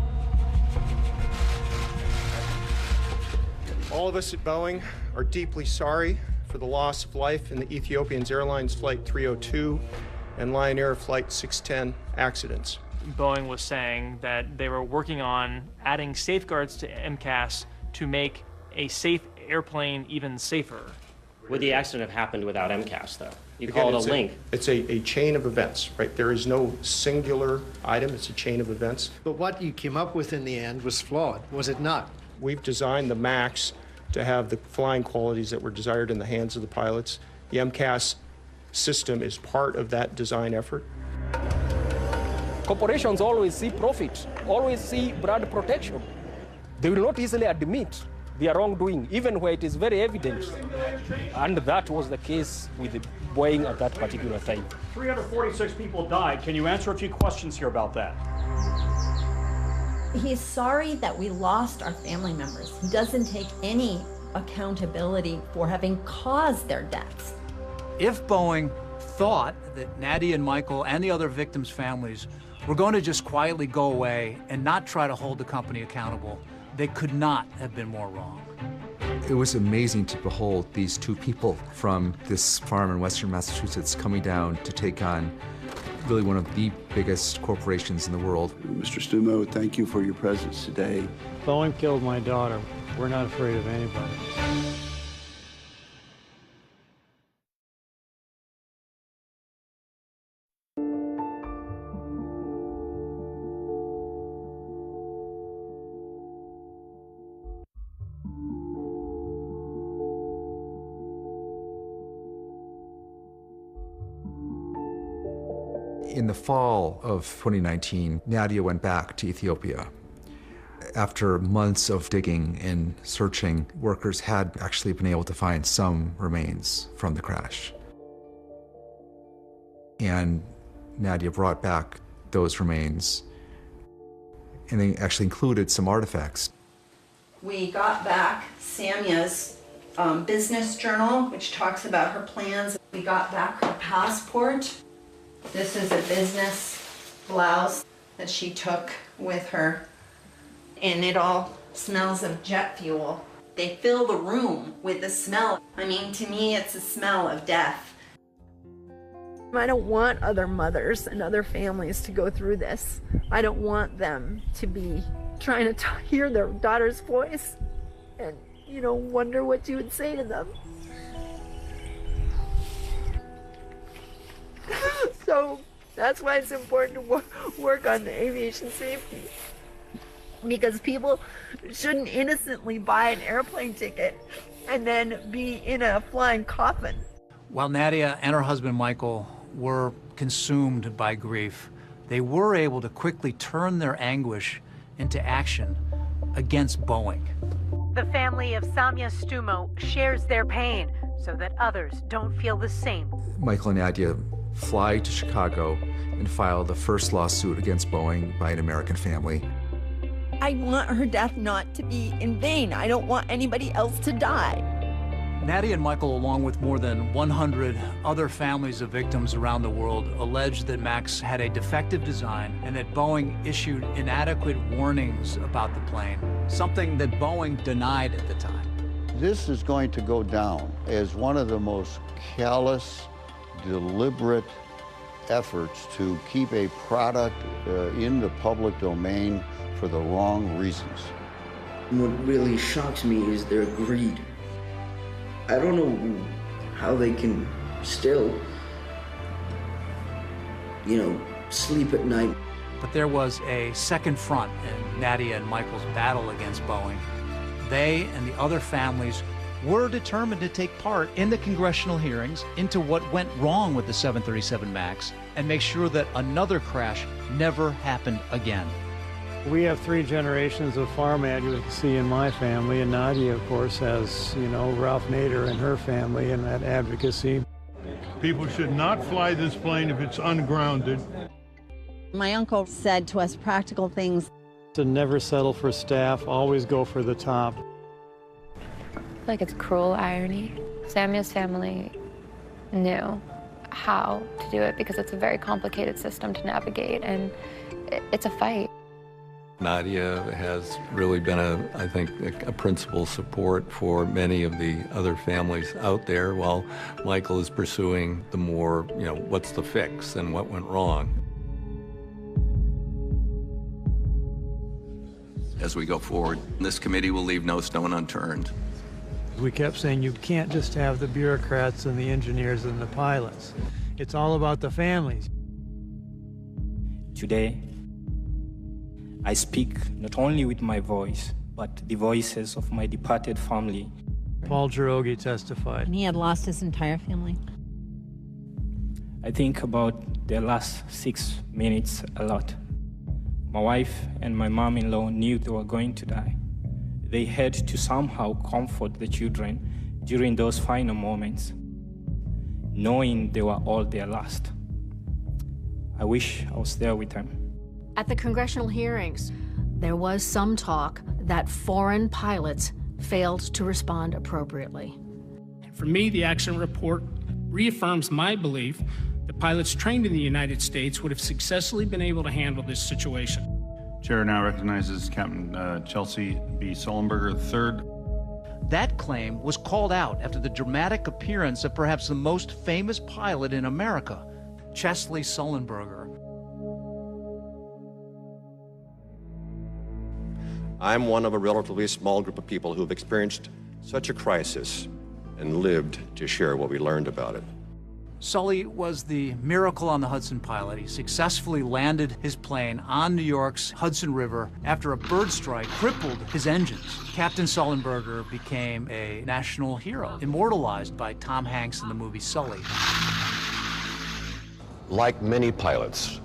All of us at Boeing are deeply sorry for the loss of life in the Ethiopian Airlines Flight 302 and Lion Air Flight 610 accidents. Boeing was saying that they were working on adding safeguards to MCAS to make a safe airplane even safer. Would the accident have happened without MCAS, though? You Again, call it a link. It's a chain of events, right? There is no singular item, it's a chain of events. But what you came up with in the end was flawed, was it not? We've designed the MAX to have the flying qualities that were desired in the hands of the pilots. The MCAS system is part of that design effort. Corporations always see profit, always see brand protection. They will not easily admit their wrongdoing, even where it is very evident. And that was the case with Boeing at that particular time. 346 people died. Can you answer a few questions here about that? He's sorry that we lost our family members. He doesn't take any accountability for having caused their deaths. If Boeing thought that Nadia and Michael and the other victims' families were going to just quietly go away and not try to hold the company accountable, they could not have been more wrong. It was amazing to behold these two people from this farm in western Massachusetts coming down to take on really one of the biggest corporations in the world. Mr. Stumo, thank you for your presence today. Boeing killed my daughter. We're not afraid of anybody. In the fall of 2019, Nadia went back to Ethiopia. After months of digging and searching, workers had actually been able to find some remains from the crash. And Nadia brought back those remains, and they actually included some artifacts. We got back Samia's business journal, which talks about her plans. We got back her passport. This is a business blouse that she took with her, and it all smells of jet fuel. They fill the room with the smell. I mean, to me, it's a smell of death. I don't want other mothers and other families to go through this. I don't want them to be trying to hear their daughter's voice and, wonder what you would say to them. So that's why it's important to work on the aviation safety. Because people shouldn't innocently buy an airplane ticket and then be in a flying coffin. While Nadia and her husband Michael were consumed by grief, they were able to quickly turn their anguish into action against Boeing. The family of Samia Stumo shares their pain so that others don't feel the same. Michael and Nadia fly to Chicago and file the first lawsuit against Boeing by an American family. I want her death not to be in vain. I don't want anybody else to die. Nadia and Michael, along with more than 100 other families of victims around the world, alleged that Max had a defective design and that Boeing issued inadequate warnings about the plane, something that Boeing denied at the time. This is going to go down as one of the most callous, deliberate efforts to keep a product in the public domain for the wrong reasons. What really shocks me is their greed. I don't know how they can still, sleep at night. But there was a second front in Nadia and Michael's battle against Boeing. They and the other families were determined to take part in the congressional hearings into what went wrong with the 737 MAX and make sure that another crash never happened again. We have 3 generations of farm advocacy in my family, and Nadia, of course, has, Ralph Nader and her family and that advocacy. People should not fly this plane if it's ungrounded. My uncle said to us practical things. To never settle for staff, always go for the top. I feel like it's cruel irony. Samia's family knew how to do it because it's a very complicated system to navigate, and it's a fight. Nadia has really been, I think, a principal support for many of the other families out there, while Michael is pursuing the more, what's the fix and what went wrong. As we go forward, this committee will leave no stone unturned. We kept saying you can't just have the bureaucrats and the engineers and the pilots. It's all about the families. Today, I speak not only with my voice, but the voices of my departed family. Paul Girogi testified. And he had lost his entire family. I think about the last 6 minutes a lot. My wife and my mom-in-law knew they were going to die. They had to somehow comfort the children during those final moments, knowing they were all their last. I wish I was there with them. At the congressional hearings, there was some talk that foreign pilots failed to respond appropriately. For me, the accident report reaffirms my belief that pilots trained in the United States would have successfully been able to handle this situation. Chair now recognizes Captain Chelsea B. Sullenberger III. That claim was called out after the dramatic appearance of perhaps the most famous pilot in America, Chesley Sullenberger. I'm one of a relatively small group of people who've experienced such a crisis and lived to share what we learned about it. Sully was the miracle on the Hudson pilot. He successfully landed his plane on New York's Hudson River after a bird strike crippled his engines. Captain Sullenberger became a national hero, immortalized by Tom Hanks in the movie Sully. Like many pilots,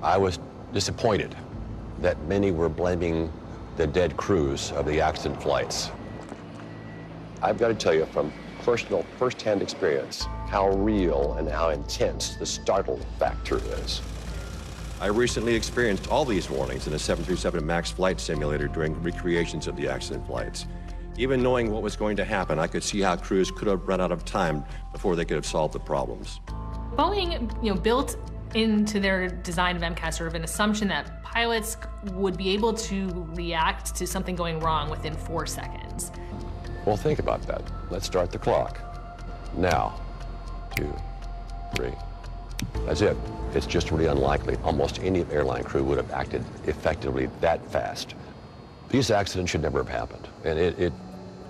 I was disappointed that many were blaming the dead crews of the accident flights. I've got to tell you from personal, first-hand experience how real and how intense the startle factor is. I recently experienced all these warnings in a 737 MAX flight simulator during recreations of the accident flights. Even knowing what was going to happen, I could see how crews could have run out of time before they could have solved the problems. Boeing, built into their design of MCAS sort of an assumption that pilots would be able to react to something going wrong within 4 seconds. Well, think about that. Let's start the clock. Now, 2, 3. That's it. It's just really unlikely almost any airline crew would have acted effectively that fast. These accidents should never have happened. And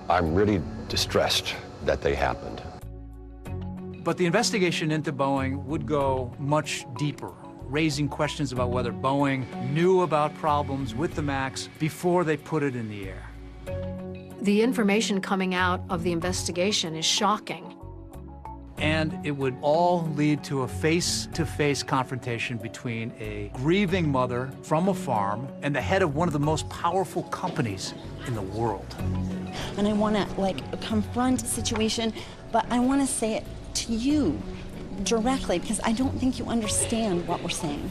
I'm really distressed that they happened. But the investigation into Boeing would go much deeper, raising questions about whether Boeing knew about problems with the MAX before they put it in the air. The information coming out of the investigation is shocking. And it would all lead to a face-to-face confrontation between a grieving mother from a farm and the head of one of the most powerful companies in the world. And I want to, confront a situation, but I want to say it to you directly because I don't think you understand what we're saying.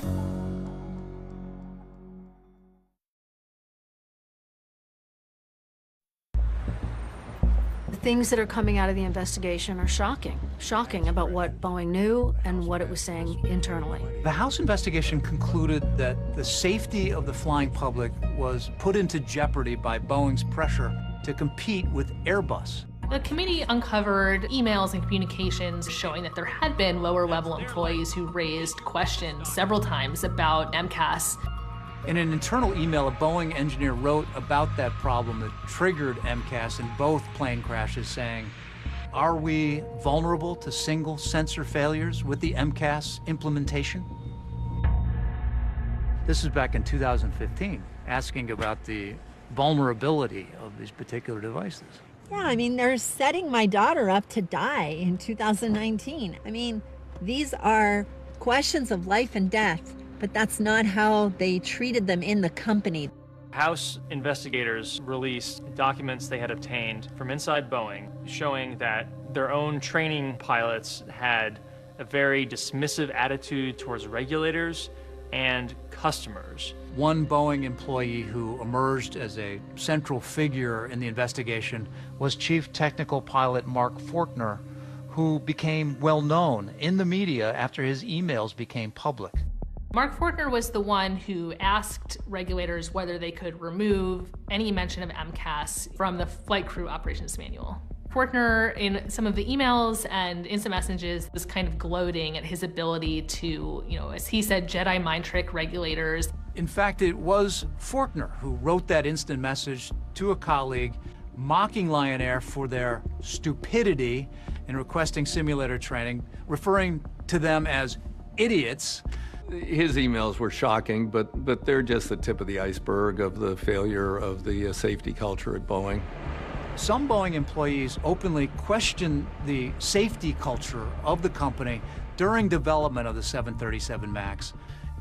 The things that are coming out of the investigation are shocking. Shocking about what Boeing knew and what it was saying internally. The House investigation concluded that the safety of the flying public was put into jeopardy by Boeing's pressure to compete with Airbus. The committee uncovered emails and communications showing that there had been lower-level employees who raised questions several times about MCAS. In an internal email, a Boeing engineer wrote about that problem that triggered MCAS in both plane crashes, saying, "Are we vulnerable to single sensor failures with the MCAS implementation?" This is back in 2015, asking about the vulnerability of these particular devices. Yeah, I mean, they're setting my daughter up to die in 2019. I mean, these are questions of life and death, but that's not how they treated them in the company. House investigators released documents they had obtained from inside Boeing showing that their own training pilots had a very dismissive attitude towards regulators and customers. One Boeing employee who emerged as a central figure in the investigation was Chief Technical Pilot Mark Forkner, who became well known in the media after his emails became public. Mark Fortner was the one who asked regulators whether they could remove any mention of MCAS from the flight crew operations manual. Fortner, in some of the emails and instant messages, was kind of gloating at his ability to, as he said, Jedi mind trick regulators. In fact, it was Fortner who wrote that instant message to a colleague mocking Lion Air for their stupidity in requesting simulator training, referring to them as idiots. His emails were shocking, but they're just the tip of the iceberg of the failure of the safety culture at Boeing. Some Boeing employees openly questioned the safety culture of the company during development of the 737 MAX.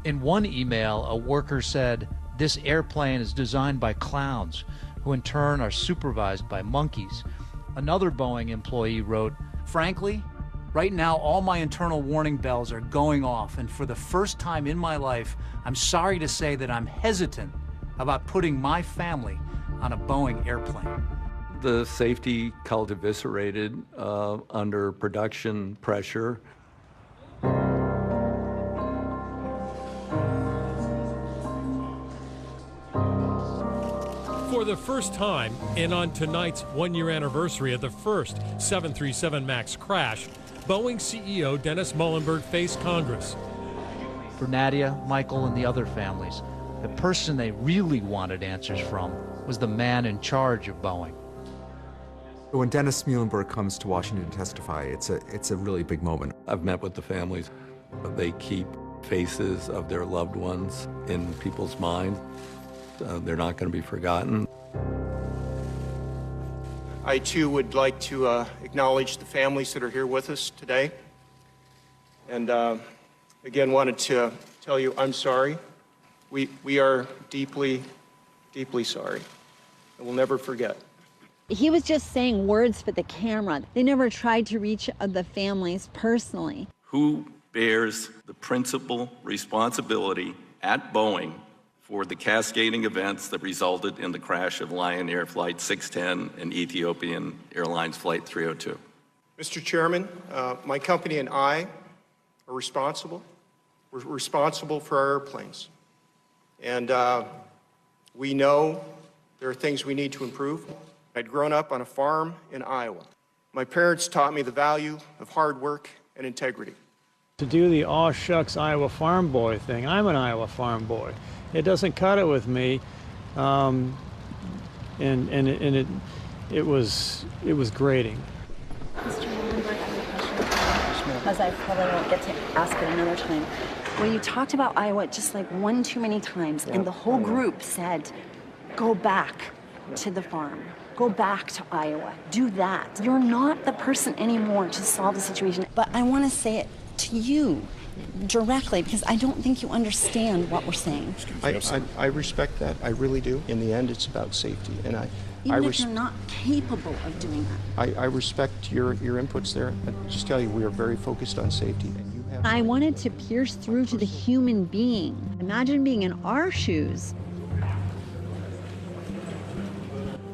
In one email, a worker said, "This airplane is designed by clowns, who in turn are supervised by monkeys." Another Boeing employee wrote, "Frankly, right now all my internal warning bells are going off, and for the first time in my life, I'm sorry to say that I'm hesitant about putting my family on a Boeing airplane." The safety cult eviscerated under production pressure. For the first time, and on tonight's one-year anniversary of the first 737 MAX crash, Boeing CEO Dennis Muilenburg faced Congress. For Nadia, Michael, and the other families, the person they really wanted answers from was the man in charge of Boeing. When Dennis Muilenburg comes to Washington to testify, it's a really big moment. I've met with the families. They keep faces of their loved ones in people's minds. They're not going to be forgotten. I, too, would like to acknowledge the families that are here with us today. And again, wanted to tell you I'm sorry. We are deeply, deeply sorry, and we'll never forget. He was just saying words for the camera. They never tried to reach the families personally. Who bears the principal responsibility at Boeing for the cascading events that resulted in the crash of Lion Air Flight 610 and Ethiopian Airlines Flight 302? Mr. Chairman, my company and I are responsible. We're responsible for our airplanes. And we know there are things we need to improve. I'd grown up on a farm in Iowa. My parents taught me the value of hard work and integrity. To do the aw shucks Iowa farm boy thing, I'm an Iowa farm boy. It doesn't cut it with me, and it was grating. Mr. Muilenburg, I have a question, because I probably won't get to ask it another time. Well, you talked about Iowa just like one too many times, and the whole group said, go back to the farm. Go back to Iowa. Do that. You're not the person anymore to solve the situation. But I want to say it to you directly, because I don't think you understand what we're saying. I respect that. I really do. In the end, it's about safety. And Even if you're not capable of doing that. I respect your inputs there. I just tell you, we are very focused on safety. And you have. I wanted to pierce through to the human being. Imagine being in our shoes.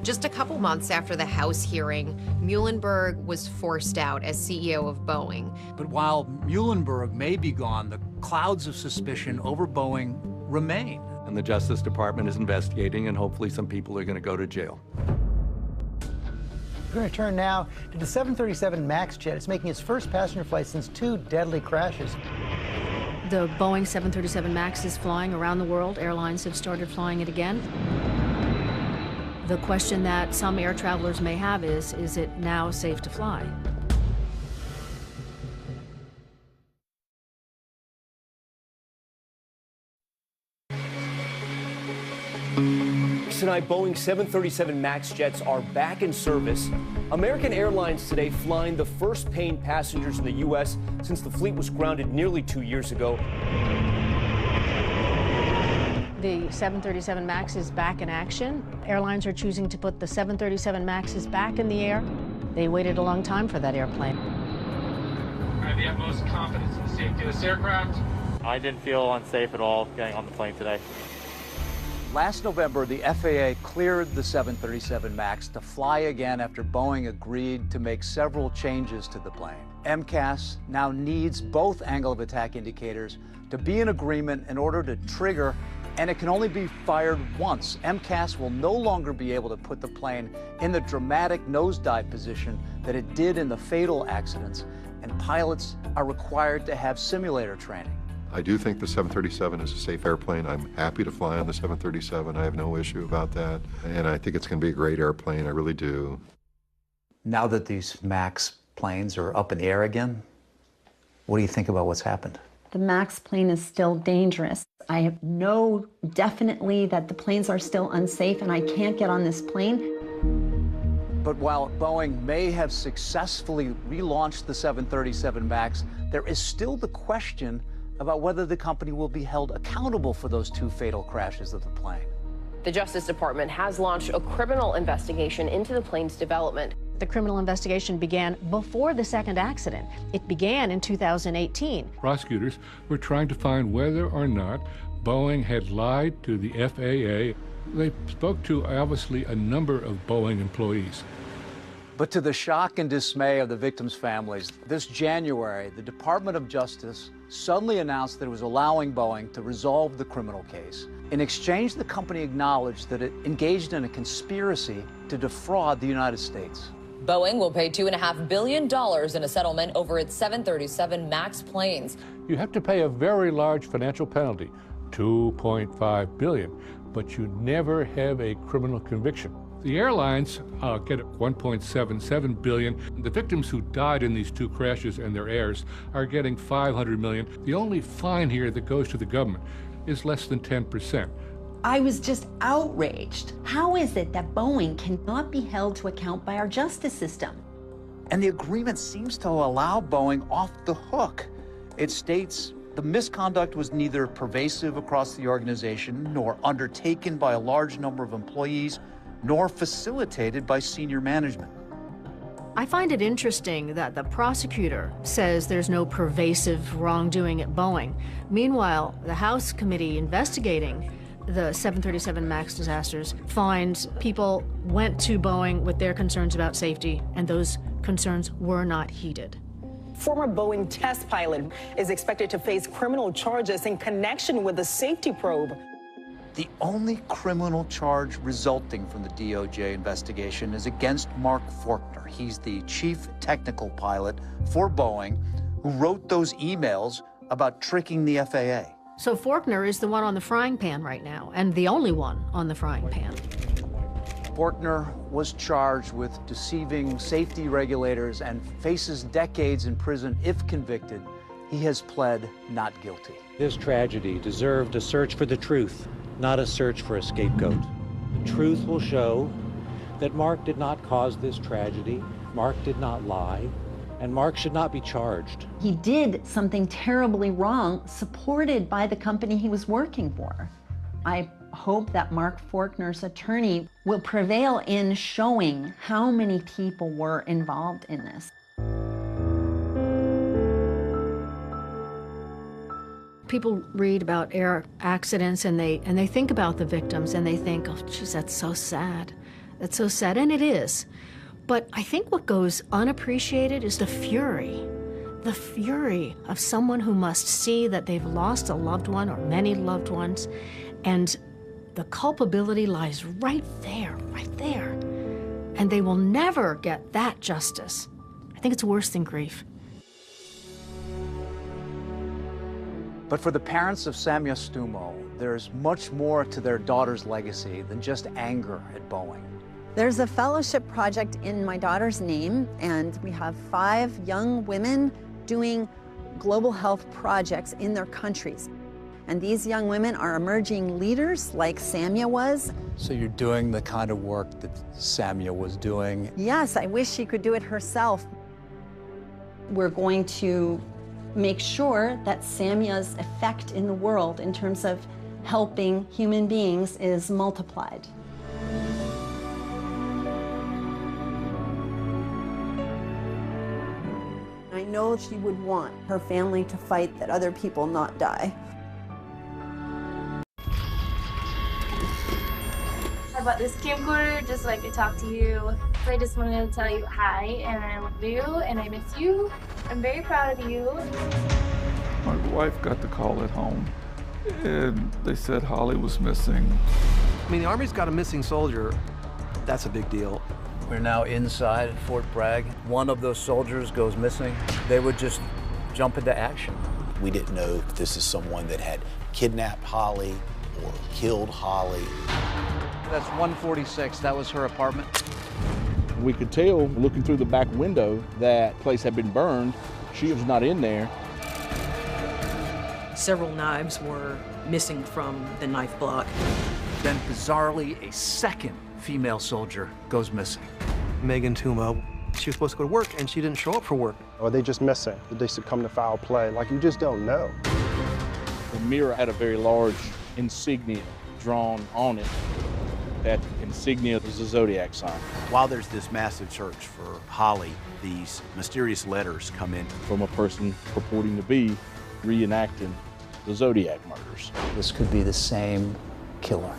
Just a couple months after the House hearing, Muilenburg was forced out as CEO of Boeing. But while Muilenburg may be gone, the clouds of suspicion over Boeing remain. And the Justice Department is investigating, and hopefully some people are going to go to jail. We're going to turn now to the 737 MAX jet. It's making its first passenger flight since 2 deadly crashes. The Boeing 737 MAX is flying around the world. Airlines have started flying it again. The question that some air travelers may have is it now safe to fly? Tonight, Boeing 737 MAX jets are back in service. American Airlines today flying the first paying passengers in the U.S. since the fleet was grounded nearly 2 years ago. The 737 MAX is back in action. Airlines are choosing to put the 737 MAXs back in the air. They waited a long time for that airplane. I have the utmost confidence in the safety of this aircraft. I didn't feel unsafe at all getting on the plane today. Last November, the FAA cleared the 737 MAX to fly again after Boeing agreed to make several changes to the plane. MCAS now needs both angle of attack indicators to be in agreement in order to trigger, and it can only be fired once. MCAS will no longer be able to put the plane in the dramatic nosedive position that it did in the fatal accidents, and pilots are required to have simulator training. I do think the 737 is a safe airplane. I'm happy to fly on the 737. I have no issue about that. And I think it's going to be a great airplane. I really do. Now that these MAX planes are up in the air again, what do you think about what's happened? The MAX plane is still dangerous. I know definitely that the planes are still unsafe and I can't get on this plane. But while Boeing may have successfully relaunched the 737 MAX, there is still the question about whether the company will be held accountable for those two fatal crashes of the plane. The Justice Department has launched a criminal investigation into the plane's development. The criminal investigation began before the second accident. It began in 2018. Prosecutors were trying to find whether or not Boeing had lied to the FAA. They spoke to, obviously, a number of Boeing employees. But to the shock and dismay of the victims' families, this January, the Department of Justice suddenly announced that it was allowing Boeing to resolve the criminal case. In exchange, the company acknowledged that it engaged in a conspiracy to defraud the United States. Boeing will pay $2.5 billion in a settlement over its 737 MAX planes. You have to pay a very large financial penalty, $2.5 billion, but you never have a criminal conviction. The airlines get $1.77 billion. The victims who died in these two crashes and their heirs are getting $500 million. The only fine here that goes to the government is less than 10%. I was just outraged. How is it that Boeing cannot be held to account by our justice system? And the agreement seems to allow Boeing off the hook. It states the misconduct was neither pervasive across the organization nor undertaken by a large number of employees nor facilitated by senior management. I find it interesting that the prosecutor says there's no pervasive wrongdoing at Boeing. Meanwhile, the House committee investigating the 737 MAX disasters finds people went to Boeing with their concerns about safety, and those concerns were not heeded. Former Boeing test pilot is expected to face criminal charges in connection with the safety probe. The only criminal charge resulting from the DOJ investigation is against Mark Forkner. He's the chief technical pilot for Boeing who wrote those emails about tricking the FAA. So Forkner is the one on the frying pan right now, and the only one on the frying pan. Forkner was charged with deceiving safety regulators and faces decades in prison if convicted. He has pled not guilty. This tragedy deserved a search for the truth, not a search for a scapegoat. The truth will show that Mark did not cause this tragedy, Mark did not lie, and Mark should not be charged. He did something terribly wrong, supported by the company he was working for. I hope that Mark Forkner's attorney will prevail in showing how many people were involved in this. People read about air accidents and they think about the victims and they think, oh, geez, that's so sad. That's so sad, and it is. But I think what goes unappreciated is the fury of someone who must see that they've lost a loved one or many loved ones, and the culpability lies right there, and they will never get that justice. I think it's worse than grief. But for the parents of Samia Stumo, there's much more to their daughter's legacy than just anger at Boeing. There's a fellowship project in my daughter's name, and we have 5 young women doing global health projects in their countries. And these young women are emerging leaders like Samia was. So you're doing the kind of work that Samia was doing? Yes, I wish she could do it herself. We're going to make sure that Samia's effect in the world in terms of helping human beings is multiplied. I know she would want her family to fight that other people not die. about this camcorder just so I could talk to you. So I just wanted to tell you hi, and I love you, and I miss you. I'm very proud of you. My wife got the call at home, and they said Holly was missing. I mean, the Army's got a missing soldier. That's a big deal. We're now inside Fort Bragg. One of those soldiers goes missing. They would just jump into action. We didn't know if this is someone that had kidnapped Holly or killed Holly. That's 146. That was her apartment. We could tell, looking through the back window, that place had been burned. She was not in there. Several knives were missing from the knife block. Then, bizarrely, a second female soldier goes missing. Megan Tuma, she was supposed to go to work, and she didn't show up for work. Are they just missing? Did they succumb to foul play? Like, you just don't know. The mirror had a very large insignia drawn on it. That insignia was a zodiac sign. While there's this massive search for Holly, these mysterious letters come in from a person purporting to be reenacting the Zodiac murders. This could be the same killer.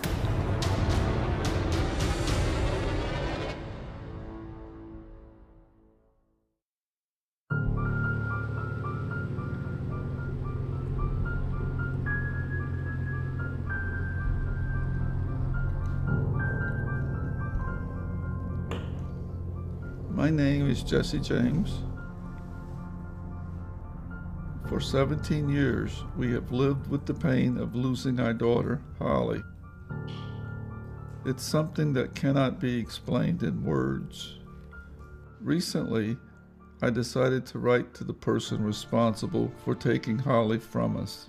My name is Jesse James. For 17 years, we have lived with the pain of losing our daughter, Holly. It's something that cannot be explained in words. Recently, I decided to write to the person responsible for taking Holly from us.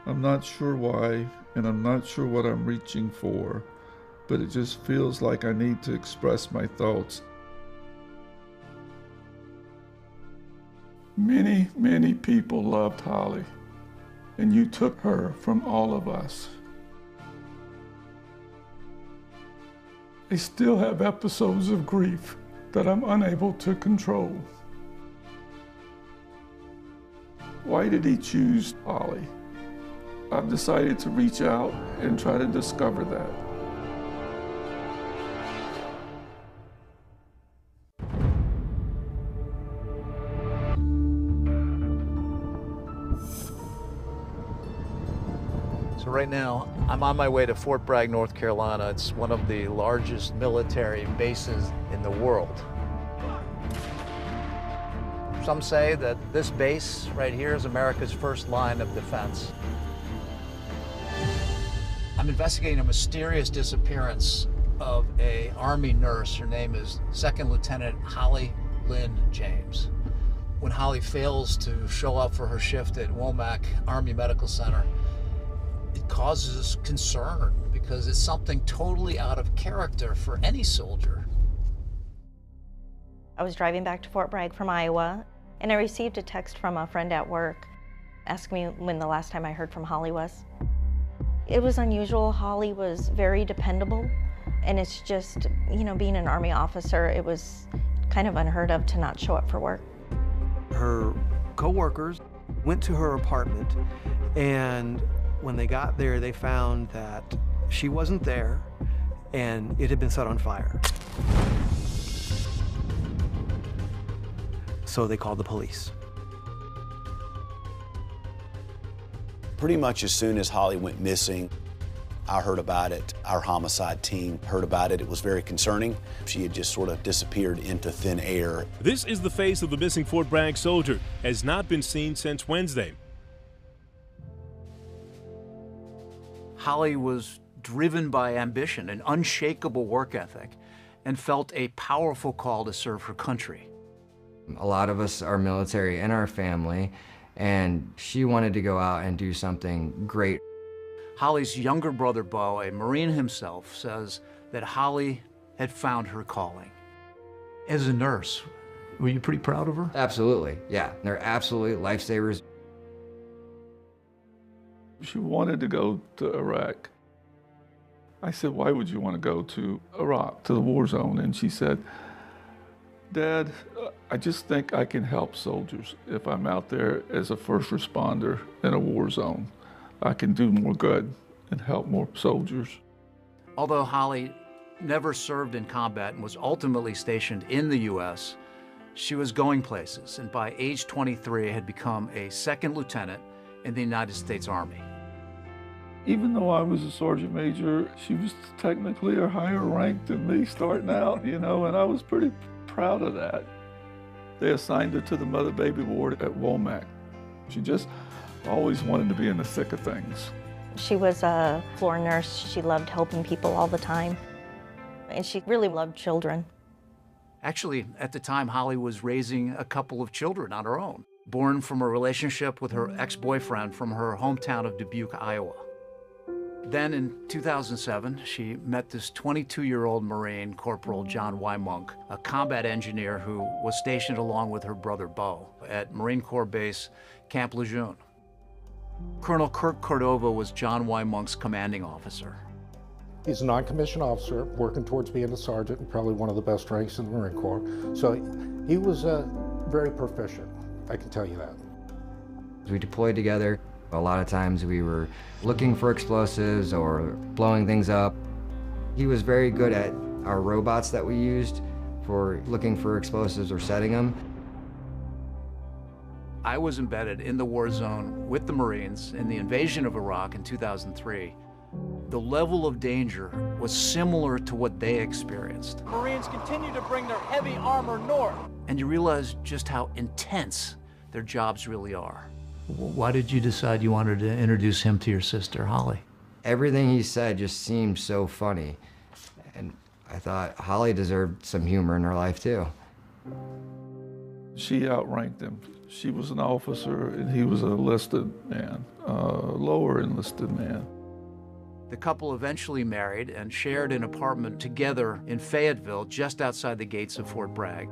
I'm not sure why, and I'm not sure what I'm reaching for, but it just feels like I need to express my thoughts. Many, many people loved Holly, and you took her from all of us. I still have episodes of grief that I'm unable to control. Why did he choose Holly? I've decided to reach out and try to discover that. So right now, I'm on my way to Fort Bragg, North Carolina. It's one of the largest military bases in the world. Some say that this base right here is America's first line of defense. I'm investigating a mysterious disappearance of an Army nurse. Her name is Second Lieutenant Holly Lynn James. When Holly fails to show up for her shift at Womack Army Medical Center, it causes concern because it's something totally out of character for any soldier. I was driving back to Fort Bragg from Iowa, and I received a text from a friend at work asking me when the last time I heard from Holly was. It was unusual. Holly was very dependable, and it's just, you know, being an Army officer, it was kind of unheard of to not show up for work. Her co-workers went to her apartment, and when they got there, they found that she wasn't there, and it had been set on fire. So they called the police. Pretty much as soon as Holly went missing, I heard about it. Our homicide team heard about it. It was very concerning. She had just sort of disappeared into thin air. This is the face of the missing Fort Bragg soldier. Has not been seen since Wednesday. Holly was driven by ambition, an unshakable work ethic, and felt a powerful call to serve her country. A lot of us are military in our family, and she wanted to go out and do something great. Holly's younger brother, Bo, a Marine himself, says that Holly had found her calling. As a nurse, were you pretty proud of her? Absolutely, yeah. They're absolutely lifesavers. She wanted to go to Iraq. I said, why would you want to go to Iraq, to the war zone? And she said, Dad, I just think I can help soldiers if I'm out there as a first responder in a war zone. I can do more good and help more soldiers. Although Holly never served in combat and was ultimately stationed in the U.S., she was going places, and by age 23 had become a second lieutenant in the United States Army. Even though I was a sergeant major, she was technically a higher rank than me starting out, you know, and I was pretty proud of that. They assigned her to the mother-baby ward at Womack. She just always wanted to be in the thick of things. She was a floor nurse. She loved helping people all the time. And she really loved children. Actually, at the time, Holly was raising a couple of children on her own, born from a relationship with her ex-boyfriend from her hometown of Dubuque, Iowa. Then in 2007, she met this 22-year-old Marine, Corporal John Y. Monk, a combat engineer who was stationed along with her brother Bo at Marine Corps Base Camp Lejeune. Colonel Kirk Cordova was John Y. Monk's commanding officer. He's a non-commissioned officer working towards being a sergeant and probably one of the best ranks in the Marine Corps. So he was very proficient, I can tell you that. We deployed together. A lot of times we were looking for explosives or blowing things up. He was very good at our robots that we used for looking for explosives or setting them. I was embedded in the war zone with the Marines in the invasion of Iraq in 2003. The level of danger was similar to what they experienced. Marines continue to bring their heavy armor north. And you realize just how intense their jobs really are. Why did you decide you wanted to introduce him to your sister, Holly? Everything he said just seemed so funny. And I thought Holly deserved some humor in her life too. She outranked him. She was an officer and he was an enlisted man, lower enlisted man. The couple eventually married and shared an apartment together in Fayetteville, just outside the gates of Fort Bragg.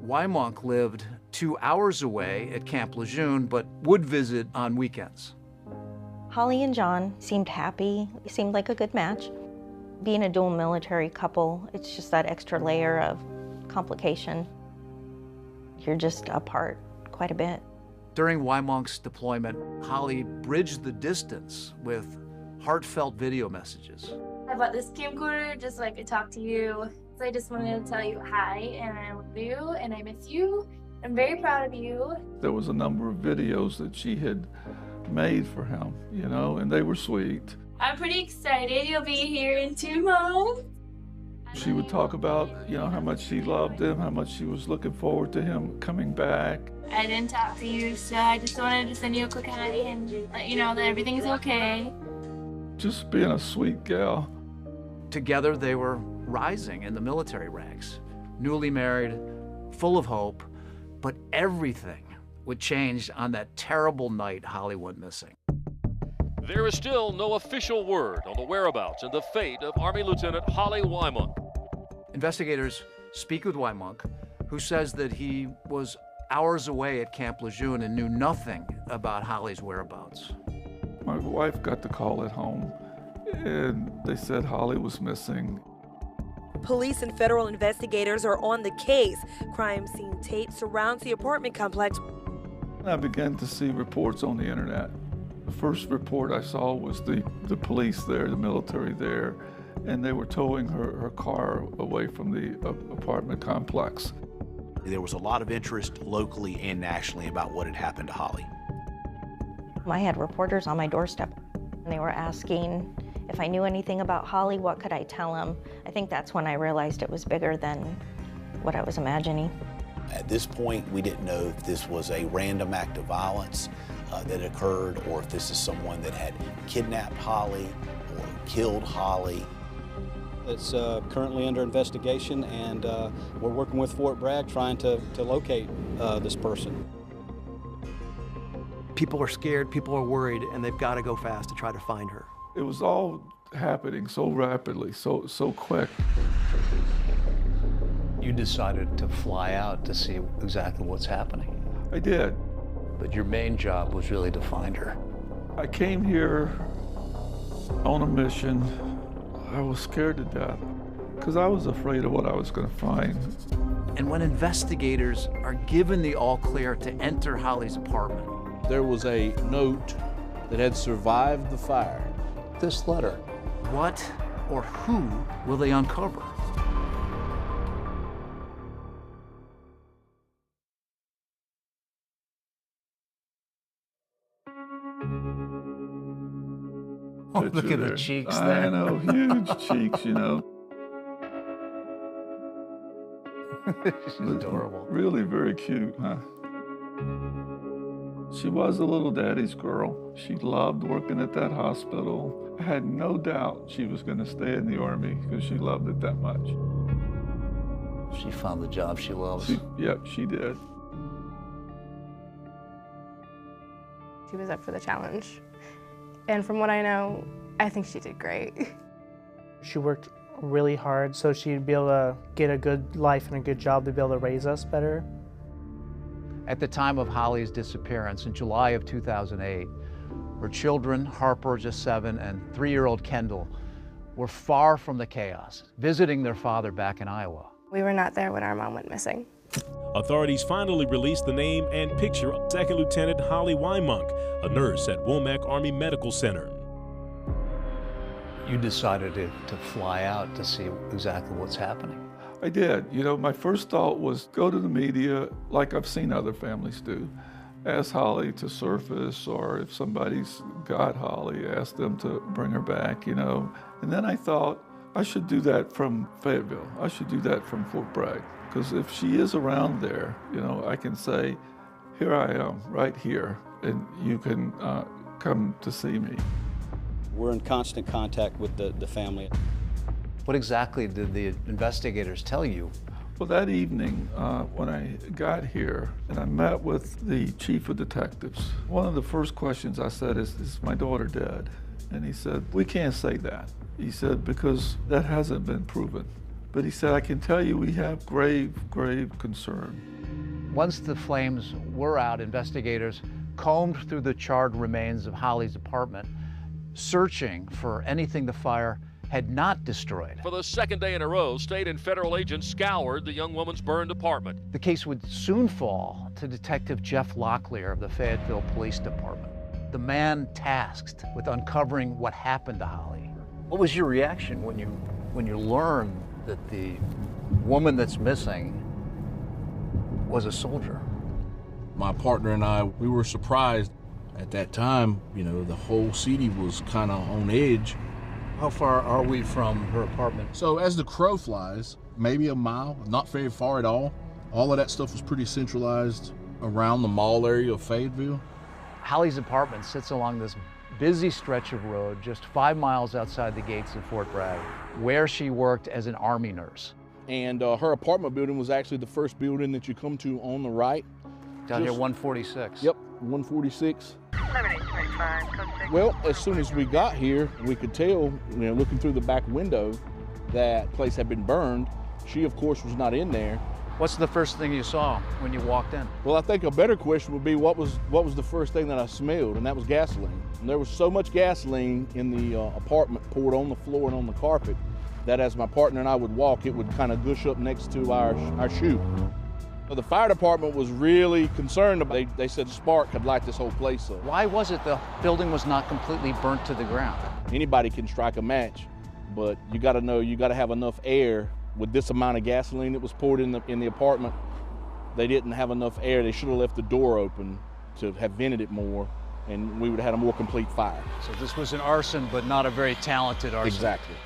Wymonk lived 2 hours away at Camp Lejeune, but would visit on weekends. Holly and John seemed happy. It seemed like a good match. Being a dual military couple, it's just that extra layer of complication. You're just apart quite a bit. During Wymonk's deployment, Holly bridged the distance with heartfelt video messages. I bought this camcorder just so I could talk to you. So I just wanted to tell you hi, and I love you, and I miss you. I'm very proud of you. There was a number of videos that she had made for him, you know, and they were sweet. I'm pretty excited. You'll be here in 2 months. She would talk about, you know, how much she loved him, how much she was looking forward to him coming back. I didn't talk to you, so I just wanted to send you a quick hi and let you know that everything's okay. Just being a sweet gal. Together, they were rising in the military ranks, newly married, full of hope, but everything would change on that terrible night Holly went missing. There is still no official word on the whereabouts and the fate of Army Lieutenant Holly Wymonk. Investigators speak with Wymonk, who says that he was hours away at Camp Lejeune and knew nothing about Holly's whereabouts. My wife got the call at home, and they said Holly was missing. Police and federal investigators are on the case. Crime scene tape surrounds the apartment complex. I began to see reports on the internet. The first report I saw was the police there, the military there, and they were towing her car away from the apartment complex. There was a lot of interest locally and nationally about what had happened to Holly. I had reporters on my doorstep, and they were asking if I knew anything about Holly, what could I tell them? I think that's when I realized it was bigger than what I was imagining. At this point, we didn't know if this was a random act of violence that occurred, or if this is someone that had kidnapped Holly or killed Holly. It's currently under investigation, and we're working with Fort Bragg trying to locate this person. People are scared, people are worried, and they've got to go fast to try to find her. It was all happening so rapidly, so quick. You decided to fly out to see exactly what's happening. I did. But your main job was really to find her. I came here on a mission. I was scared to death because I was afraid of what I was going to find. And when investigators are given the all clear to enter Holly's apartment, there was a note that had survived the fire. This letter. What or who will they uncover? Oh, look at the cheeks there. I know, huge cheeks, you know. She's adorable. Really very cute, huh? She was a little daddy's girl. She loved working at that hospital. I had no doubt she was going to stay in the Army because she loved it that much. She found the job she loves. Yep, she did. She was up for the challenge. And from what I know, I think she did great. She worked really hard so she'd be able to get a good life and a good job to be able to raise us better. At the time of Holly's disappearance in July of 2008, her children, Harper, just 7, and 3-year-old Kendall, were far from the chaos, visiting their father back in Iowa. We were not there when our mom went missing. Authorities finally released the name and picture of 2nd Lieutenant Holly Wymunk, a nurse at Womack Army Medical Center. You decided to fly out to see exactly what's happening. I did. You know, my first thought was go to the media like I've seen other families do. Ask Holly to surface, or if somebody's got Holly, ask them to bring her back, you know. And then I thought I should do that from Fayetteville. I should do that from Fort Bragg. Because if she is around there, you know, I can say, here I am, right here, and you can come to see me. We're in constant contact with the family. What exactly did the investigators tell you? Well, that evening when I got here and I met with the chief of detectives, one of the first questions I said is my daughter dead? And he said, we can't say that. He said, because that hasn't been proven. But he said, I can tell you we have grave, grave concern. Once the flames were out, investigators combed through the charred remains of Holly's apartment, searching for anything the fire had not destroyed. For the second day in a row, state and federal agents scoured the young woman's burned apartment. The case would soon fall to Detective Jeff Locklear of the Fayetteville Police Department, the man tasked with uncovering what happened to Holly. What was your reaction when you learned that the woman that's missing was a soldier? My partner and I, we were surprised. At that time, you know, the whole city was kind of on edge. How far are we from her apartment? So as the crow flies, maybe a mile, not very far at all. All of that stuff was pretty centralized around the mall area of Fayetteville. Holly's apartment sits along this busy stretch of road just 5 miles outside the gates of Fort Bragg, where she worked as an Army nurse. And her apartment building was actually the first building that you come to on the right. Down here, 146. Yep, 146. Well, as soon as we got here, we could tell, you know, looking through the back window, that place had been burned. She, of course, was not in there. What's the first thing you saw when you walked in? Well, I think a better question would be what was the first thing that I smelled, and that was gasoline. And there was so much gasoline in the apartment poured on the floor and on the carpet that as my partner and I would walk, it would kind of gush up next to our shoe. The fire department was really concerned about it. They said a spark could light this whole place up. Why was it the building was not completely burnt to the ground? Anybody can strike a match, but you got to know, you got to have enough air. With this amount of gasoline that was poured in the apartment, they didn't have enough air. They should have left the door open to have vented it more, and we would have had a more complete fire. So this was an arson, but not a very talented arson. Exactly.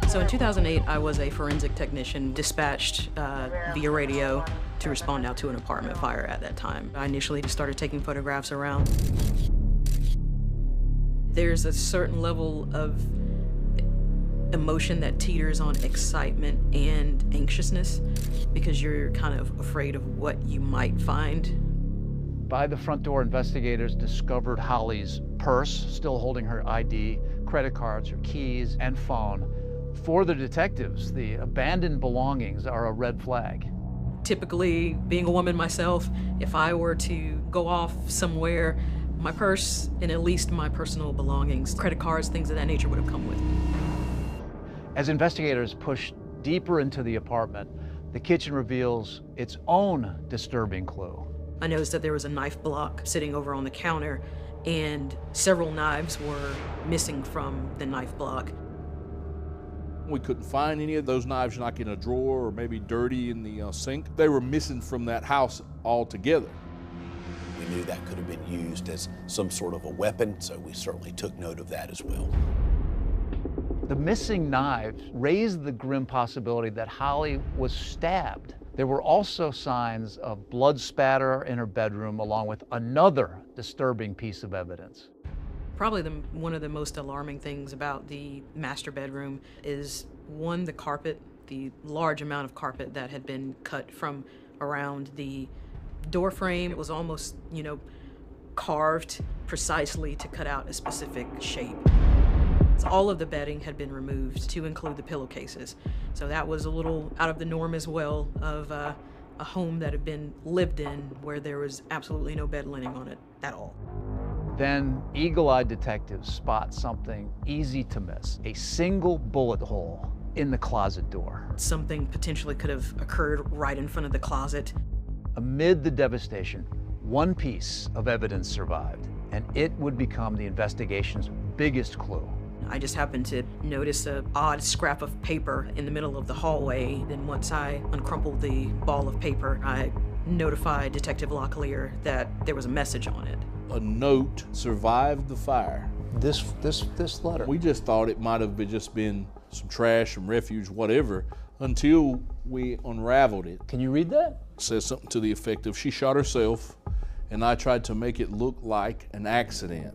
So in 2008, I was a forensic technician dispatched via radio to respond out to an apartment fire at that time. I initially just started taking photographs around. There's a certain level of emotion that teeters on excitement and anxiousness because you're kind of afraid of what you might find. By the front door, investigators discovered Holly's purse, still holding her ID, credit cards, her keys, and phone. For the detectives, the abandoned belongings are a red flag. Typically, being a woman myself, if I were to go off somewhere, my purse and at least my personal belongings, credit cards, things of that nature would have come with me. As investigators push deeper into the apartment, the kitchen reveals its own disturbing clue. I noticed that there was a knife block sitting over on the counter, and several knives were missing from the knife block. We couldn't find any of those knives, like in a drawer or maybe dirty in the sink. They were missing from that house altogether. We knew that could have been used as some sort of a weapon, so we certainly took note of that as well. The missing knives raised the grim possibility that Holly was stabbed. There were also signs of blood spatter in her bedroom, along with another disturbing piece of evidence. Probably one of the most alarming things about the master bedroom is, one, the carpet, the large amount of carpet that had been cut from around the door frame. It was almost, carved precisely to cut out a specific shape. So all of the bedding had been removed to include the pillowcases. So that was a little out of the norm as well, of a home that had been lived in where there was absolutely no bed linen on it at all. Then eagle-eyed detectives spot something easy to miss: a single bullet hole in the closet door. Something potentially could have occurred right in front of the closet. Amid the devastation, one piece of evidence survived, and it would become the investigation's biggest clue. I just happened to notice an odd scrap of paper in the middle of the hallway. Then once I uncrumpled the ball of paper, I notified Detective Locklear that there was a message on it. A note survived the fire. This letter. We just thought it might have just been some trash, some refuse, whatever, until we unraveled it. Can you read that? It says something to the effect of, she shot herself, and I tried to make it look like an accident.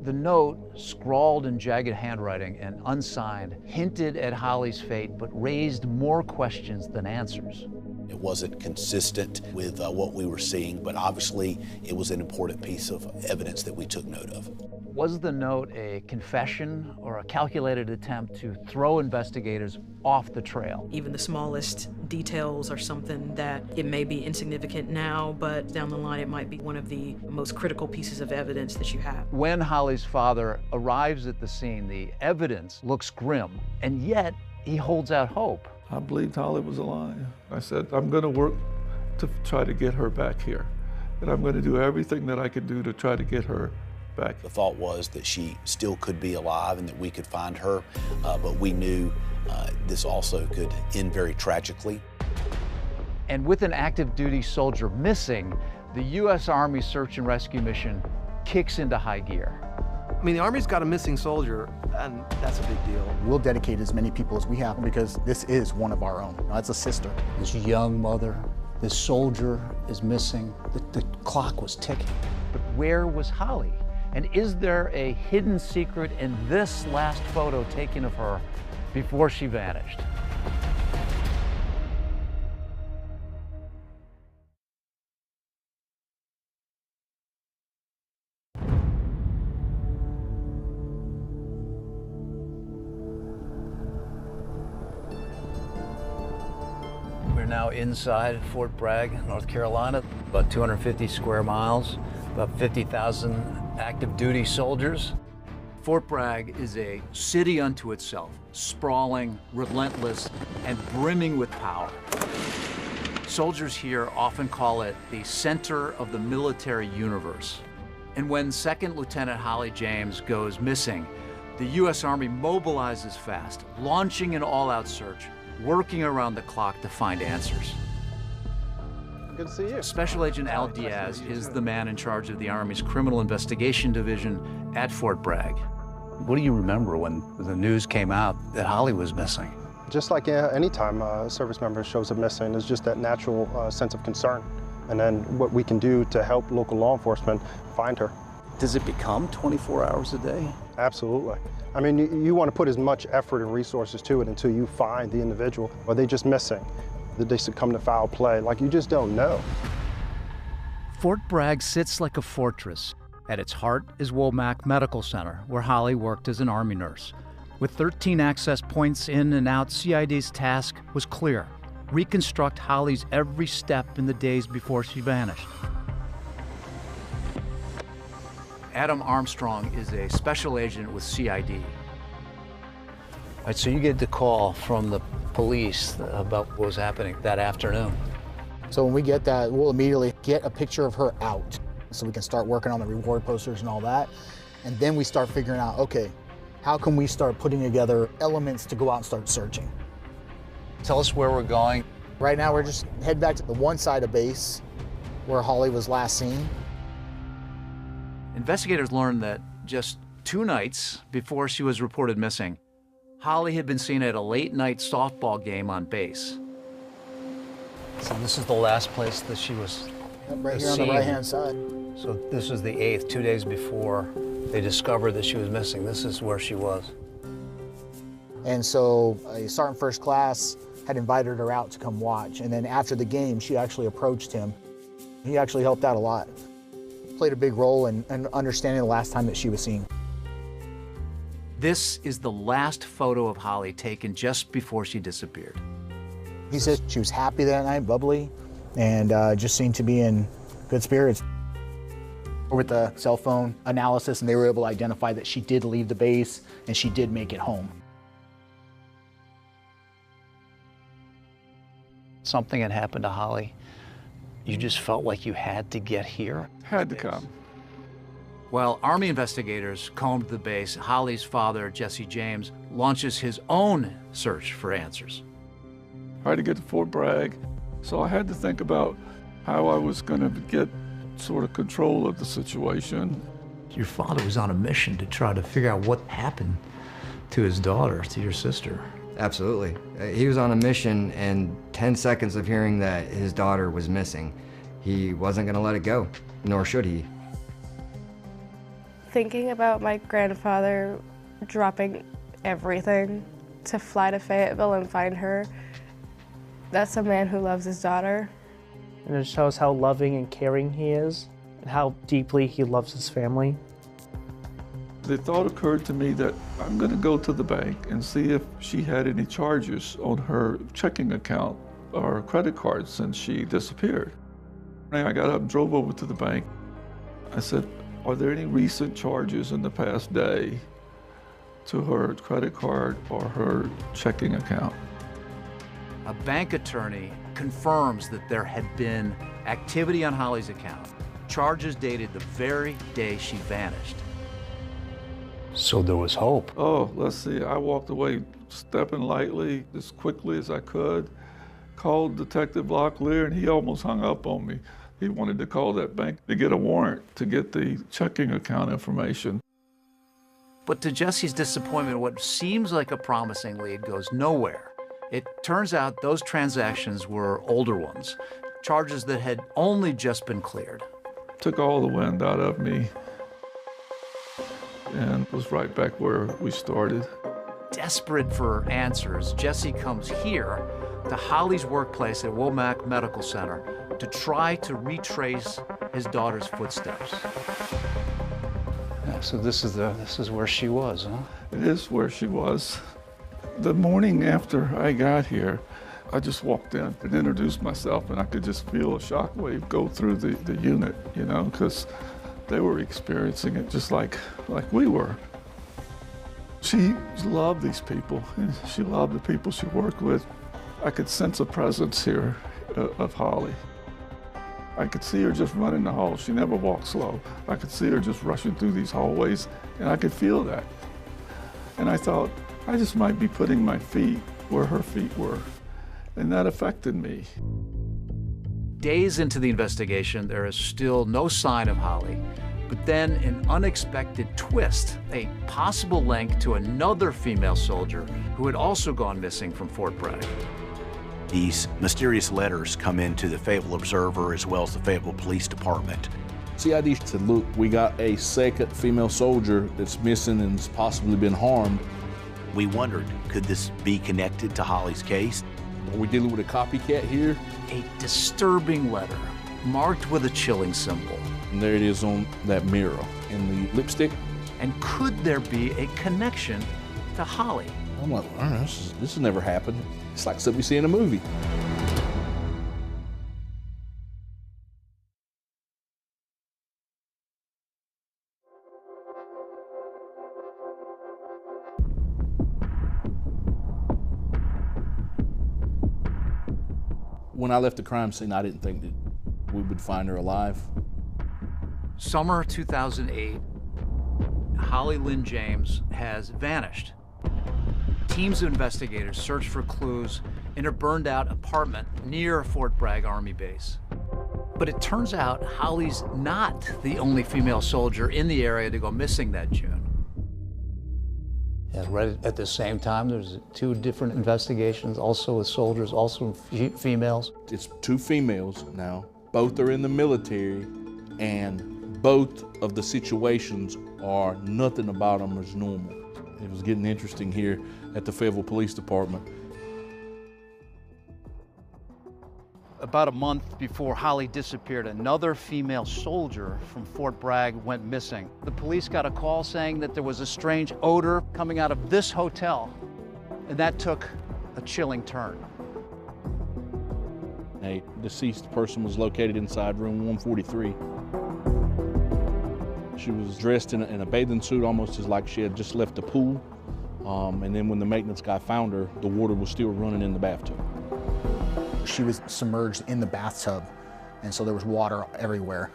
The note, scrawled in jagged handwriting and unsigned, hinted at Holly's fate, but raised more questions than answers. It wasn't consistent with what we were seeing, but obviously it was an important piece of evidence that we took note of. Was the note a confession or a calculated attempt to throw investigators off the trail? Even the smallest details are something that it may be insignificant now, but down the line it might be one of the most critical pieces of evidence that you have. When Holly's father arrives at the scene, the evidence looks grim, and yet he holds out hope. I believed Holly was alive. I said, I'm going to work to try to get her back here. And I'm going to do everything that I can do to try to get her back. The thought was that she still could be alive and that we could find her, but we knew this also could end very tragically. And with an active duty soldier missing, the U.S. Army search and rescue mission kicks into high gear. I mean, the Army's got a missing soldier, and that's a big deal. We'll dedicate as many people as we have because this is one of our own. It's a sister. This young mother, this soldier is missing. The clock was ticking. But where was Holly? And is there a hidden secret in this last photo taken of her before she vanished? We're now inside Fort Bragg, North Carolina, about 250 square miles, about 50,000 active duty soldiers. Fort Bragg is a city unto itself, sprawling, relentless, and brimming with power. Soldiers here often call it the center of the military universe. And when 2nd Lieutenant Holly James goes missing, the U.S. Army mobilizes fast, launching an all-out search, working around the clock to find answers. Good to see you. Special Agent Al Diaz is the man in charge of the Army's Criminal Investigation Division at Fort Bragg. What do you remember when the news came out that Holly was missing? Just like any time a service member shows up missing, there's just that natural sense of concern. And then what we can do to help local law enforcement find her. Does it become 24 hours a day? Absolutely. I mean, you want to put as much effort and resources to it until you find the individual. Are they just missing? Did they succumb to foul play? Like, you just don't know. Fort Bragg sits like a fortress. At its heart is Womack Medical Center, where Holly worked as an Army nurse. With 13 access points in and out, CID's task was clear: reconstruct Holly's every step in the days before she vanished. Adam Armstrong is a special agent with CID. All right, so you get the call from the police about what was happening that afternoon. So when we get that, we'll immediately get a picture of her out. so we can start working on the reward posters and all that. And then we start figuring out, okay, how can we start putting together elements to go out and start searching? Tell us where we're going. Right now, we're just heading back to the one side of base where Holly was last seen. Investigators learned that just 2 nights before she was reported missing, Holly had been seen at a late-night softball game on base. So this is the last place that she was Right here on the right-hand side. So this was the 8th, 2 days before they discovered that she was missing. This is where she was. And so a sergeant first class had invited her out to come watch. And then after the game, she actually approached him. He actually helped out a lot. Played a big role in understanding the last time that she was seen. This is the last photo of Holly taken just before she disappeared. He said she was happy that night, bubbly, and just seemed to be in good spirits. With the cell phone analysis, and they were able to identify that she did leave the base and she did make it home. Something had happened to Holly. You just felt like you had to get here? Had to come. While Army investigators combed the base, Holly's father, Jesse James, launches his own search for answers. I had to get to Fort Bragg, so I had to think about how I was going to get sort of control of the situation. Your father was on a mission to try to figure out what happened to his daughter, to your sister. Absolutely. He was on a mission, and 10 seconds of hearing that his daughter was missing, he wasn't going to let it go, nor should he. Thinking about my grandfather dropping everything to fly to Fayetteville and find her, that's a man who loves his daughter. And it shows how loving and caring he is and how deeply he loves his family. The thought occurred to me that I'm going to go to the bank and see if she had any charges on her checking account or credit card since she disappeared. I got up and drove over to the bank. I said, are there any recent charges in the past day to her credit card or her checking account? A bank attorney confirms that there had been activity on Holly's account, charges dated the very day she vanished. So there was hope. Oh, let's see. I walked away stepping lightly as quickly as I could, called Detective Locklear, and he almost hung up on me. He wanted to call that bank to get a warrant to get the checking account information. But to Jesse's disappointment, what seems like a promising lead goes nowhere. It turns out those transactions were older ones, charges that had only just been cleared. Took all the wind out of me and was right back where we started. Desperate for answers, Jesse comes here to Holly's workplace at Womack Medical Center to try to retrace his daughter's footsteps. Yeah, so this is where she was, huh? It is where she was. The morning after I got here, I just walked in and introduced myself, and I could just feel a shockwave go through the unit, you know, because they were experiencing it just like we were. She loved these people, and she loved the people she worked with. I could sense a presence here of Holly. I could see her just running the hall. She never walked slow. I could see her just rushing through these hallways, and I could feel that. And I thought, I just might be putting my feet where her feet were, and that affected me. Days into the investigation, there is still no sign of Holly, but then an unexpected twist, a possible link to another female soldier who had also gone missing from Fort Bragg. These mysterious letters come into the Fayetteville Observer as well as the Fayetteville Police Department. CID said, look, we got a second female soldier that's missing and has possibly been harmed. We wondered, could this be connected to Holly's case? Are we dealing with a copycat here? A disturbing letter, marked with a chilling symbol. And there it is on that mirror in the lipstick. And could there be a connection to Holly? I'm like, this has never happened. It's like something you see in a movie. When I left the crime scene, I didn't think that we would find her alive. Summer 2008, Holly Lynn James has vanished. Teams of investigators search for clues in a burned out apartment near Fort Bragg Army Base. But it turns out Holly's not the only female soldier in the area to go missing that June. Yeah, right at the same time, there's 2 different investigations, also with soldiers, also females. It's 2 females now. Both are in the military, and both of the situations are nothing about them is normal. It was getting interesting here at the Fayetteville Police Department. About a month before Holly disappeared, another female soldier from Fort Bragg went missing. The police got a call saying that there was a strange odor coming out of this hotel, and that took a chilling turn. A deceased person was located inside room 143. She was dressed in a bathing suit, almost as like she had just left the pool. And then when the maintenance guy found her, the water was still running in the bathtub. She was submerged in the bathtub, and so there was water everywhere.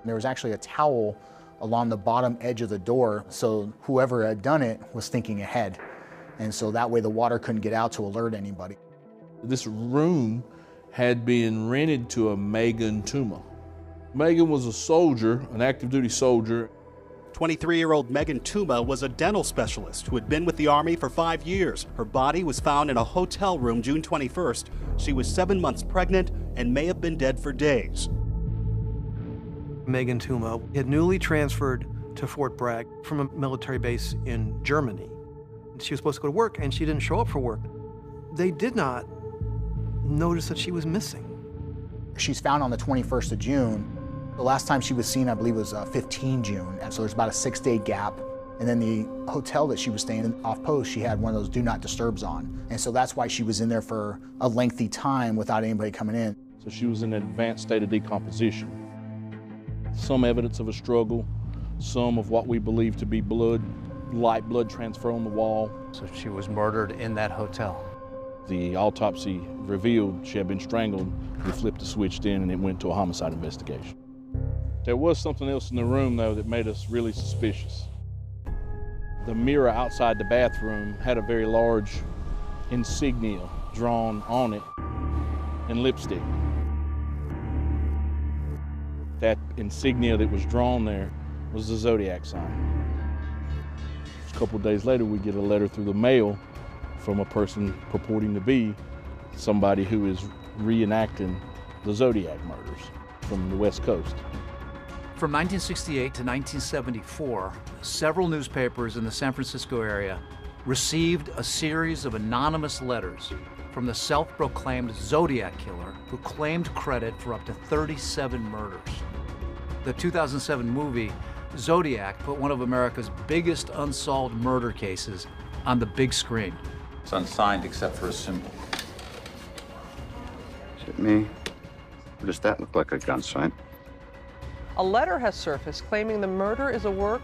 There was actually a towel along the bottom edge of the door, so whoever had done it was thinking ahead. And so that way the water couldn't get out to alert anybody. This room had been rented to a Megan Tuma. Megan was a soldier, an active duty soldier. 23-year-old Megan Tuma was a dental specialist who had been with the Army for 5 years. Her body was found in a hotel room June 21st. She was 7 months pregnant and may have been dead for days. Megan Tuma had newly transferred to Fort Bragg from a military base in Germany. She was supposed to go to work, and she didn't show up for work. They did not notice that she was missing. She's found on the 21st of June. The last time she was seen, I believe, was 15 June. And so there's about a 6-day gap. And then the hotel that she was staying in off post, she had one of those do not disturbs on. And so that's why she was in there for a lengthy time without anybody coming in. So she was in an advanced state of decomposition. Some evidence of a struggle, some of what we believe to be blood, light blood transfer on the wall. So she was murdered in that hotel. The autopsy revealed she had been strangled. We flipped the switch in and it went to a homicide investigation. There was something else in the room, though, that made us really suspicious. The mirror outside the bathroom had a very large insignia drawn on it in lipstick. That insignia that was drawn there was the zodiac sign. A couple of days later, we get a letter through the mail from a person purporting to be somebody who is reenacting the Zodiac murders from the West Coast. From 1968 to 1974, several newspapers in the San Francisco area received a series of anonymous letters from the self-proclaimed Zodiac killer who claimed credit for up to 37 murders. The 2007 movie Zodiac put one of America's biggest unsolved murder cases on the big screen. It's unsigned except for a symbol. Is it me? Or does that look like a gun sign? A letter has surfaced claiming the murder is a work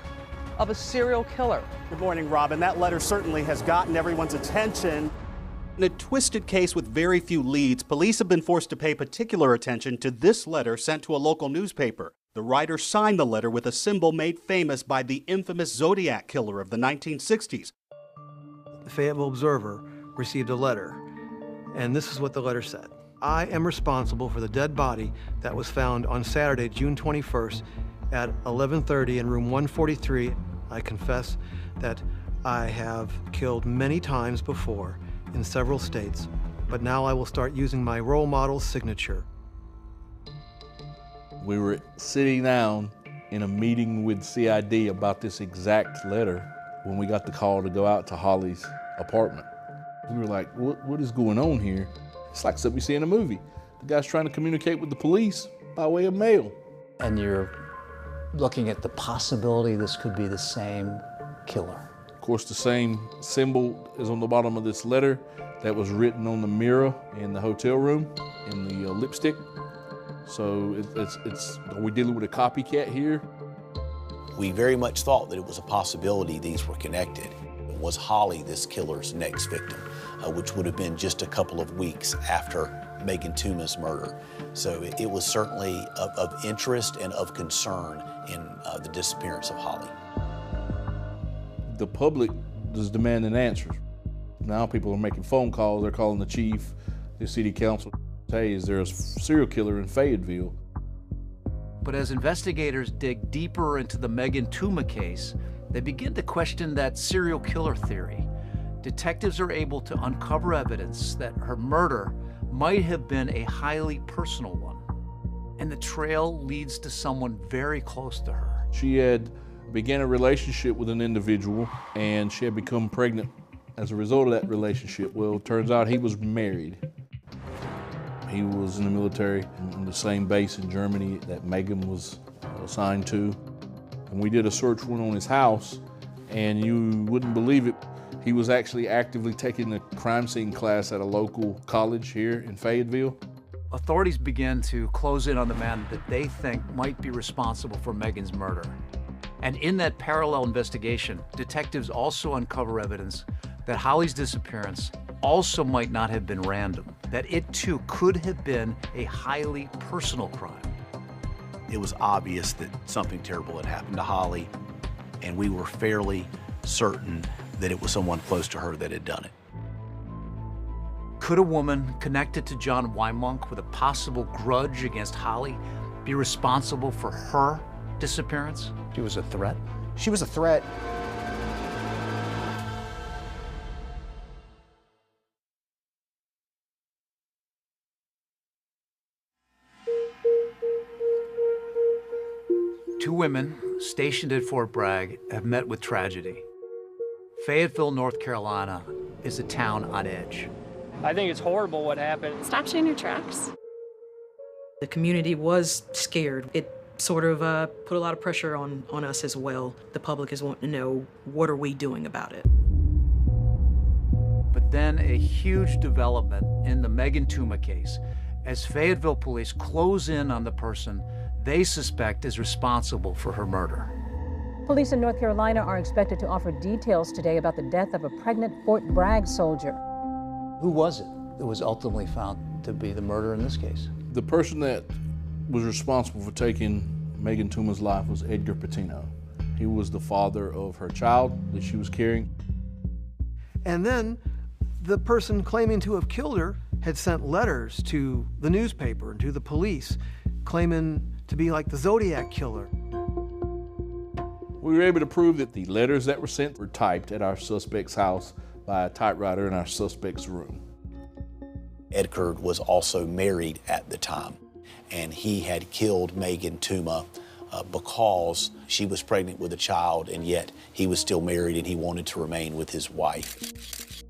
of a serial killer. Good morning, Robin. That letter certainly has gotten everyone's attention. In a twisted case with very few leads, police have been forced to pay particular attention to this letter sent to a local newspaper. The writer signed the letter with a symbol made famous by the infamous Zodiac killer of the 1960s. The Fayetteville Observer received a letter, and this is what the letter said. I am responsible for the dead body that was found on Saturday, June 21st at 11:30 in room 143. I confess that I have killed many times before in several states, but now I will start using my role model's signature. We were sitting down in a meeting with CID about this exact letter when we got the call to go out to Holly's apartment. We were like, what is going on here? It's like something you see in a movie. The guy's trying to communicate with the police by way of mail. And you're looking at the possibility this could be the same killer. Of course, the same symbol is on the bottom of this letter that was written on the mirror in the hotel room, in the lipstick. So are we dealing with a copycat here? We very much thought that it was a possibility these were connected. Was Holly this killer's next victim, which would have been just a couple of weeks after Megan Tuma's murder. So it was certainly of interest and of concern in the disappearance of Holly. The public is demanding answers. Now people are making phone calls, they're calling the chief, the city council. Hey, is there a serial killer in Fayetteville? But as investigators dig deeper into the Megan Tuma case, they begin to question that serial killer theory. Detectives are able to uncover evidence that her murder might have been a highly personal one. And the trail leads to someone very close to her. She had began a relationship with an individual and she had become pregnant as a result of that relationship. Well, it turns out he was married. He was in the military on the same base in Germany that Megan was assigned to. And we did a search warrant on his house, and you wouldn't believe it, he was actually actively taking a crime scene class at a local college here in Fayetteville. Authorities begin to close in on the man that they think might be responsible for Megan's murder. And in that parallel investigation, detectives also uncover evidence that Holly's disappearance also might not have been random, that it too could have been a highly personal crime. It was obvious that something terrible had happened to Holly, and we were fairly certain that it was someone close to her that had done it. Could a woman connected to John Wymunk with a possible grudge against Holly be responsible for her disappearance? She was a threat? She was a threat. Two women stationed at Fort Bragg have met with tragedy. Fayetteville, North Carolina is a town on edge. I think it's horrible what happened. Stop you in your tracks. The community was scared. It sort of put a lot of pressure on us as well. The public is wanting to know, what are we doing about it? But then a huge development in the Megan Tuma case as Fayetteville police close in on the person they suspect is responsible for her murder. Police in North Carolina are expected to offer details today about the death of a pregnant Fort Bragg soldier. Who was it that was ultimately found to be the murderer in this case? The person that was responsible for taking Megan Tuma's life was Edgar Patino. He was the father of her child that she was carrying. And then the person claiming to have killed her had sent letters to the newspaper and to the police, claiming to be like the Zodiac killer. We were able to prove that the letters that were sent were typed at our suspect's house by a typewriter in our suspect's room. Edgar was also married at the time, and he had killed Megan Tuma because she was pregnant with a child, and yet he was still married and he wanted to remain with his wife.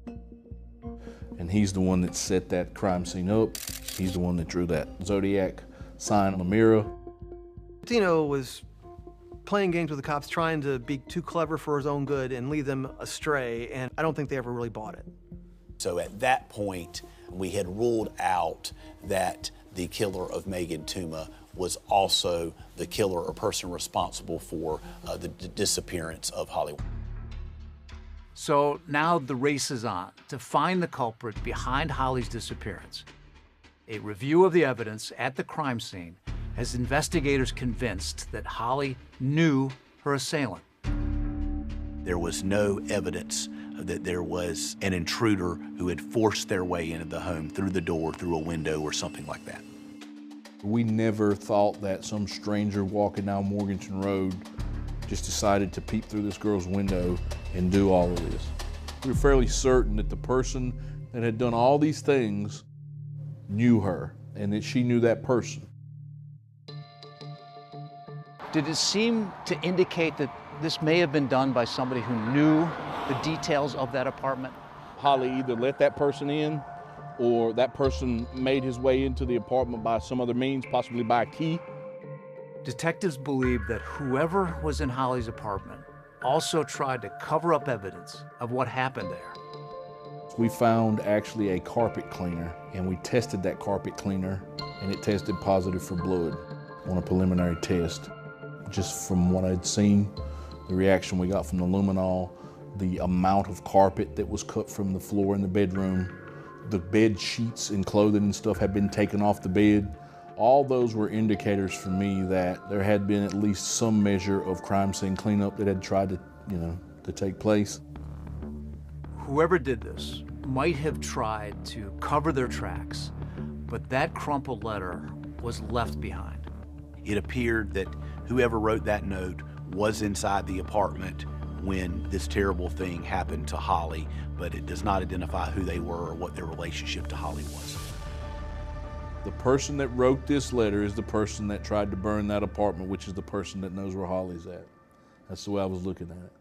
And he's the one that set that crime scene up. He's the one that drew that Zodiac sign on the mirror. Patino was playing games with the cops, trying to be too clever for his own good and lead them astray, and I don't think they ever really bought it. So at that point, we had ruled out that the killer of Megan Tuma was also the killer or person responsible for the disappearance of Holly. So now the race is on to find the culprit behind Holly's disappearance. A review of the evidence at the crime scene has investigators convinced that Holly knew her assailant. There was no evidence that there was an intruder who had forced their way into the home through the door, through a window, or something like that. We never thought that some stranger walking down Morganton Road just decided to peep through this girl's window and do all of this. We were fairly certain that the person that had done all these things knew her and that she knew that person. Did it seem to indicate that this may have been done by somebody who knew the details of that apartment? Holly either let that person in or that person made his way into the apartment by some other means, possibly by a key. Detectives believe that whoever was in Holly's apartment also tried to cover up evidence of what happened there. We found actually a carpet cleaner, and we tested that carpet cleaner, and it tested positive for blood on a preliminary test. Just from what I'd seen, the reaction we got from the luminol, the amount of carpet that was cut from the floor in the bedroom, The bed sheets and clothing and stuff had been taken off the bed. All those were indicators for me that there had been at least some measure of crime scene cleanup that had tried to, to take place. Whoever did this might have tried to cover their tracks, but that crumpled letter was left behind. It appeared that whoever wrote that note was inside the apartment when this terrible thing happened to Holly, but it does not identify who they were or what their relationship to Holly was. The person that wrote this letter is the person that tried to burn that apartment, which is the person that knows where Holly's at. That's the way I was looking at it.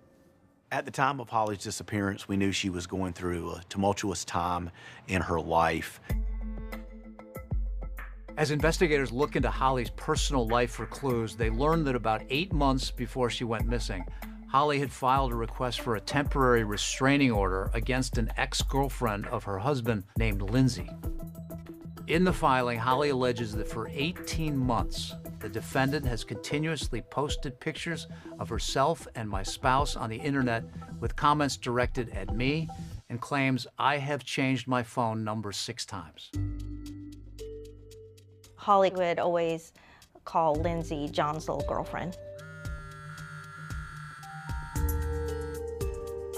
At the time of Holly's disappearance, we knew she was going through a tumultuous time in her life. As investigators look into Holly's personal life for clues, they learned that about 8 months before she went missing, Holly had filed a request for a temporary restraining order against an ex-girlfriend of her husband named Lindsay. In the filing, Holly alleges that for 18 months, the defendant has continuously posted pictures of herself and my spouse on the internet with comments directed at me and claims I have changed my phone number 6 times. Holly would always call Lindsay John's little girlfriend.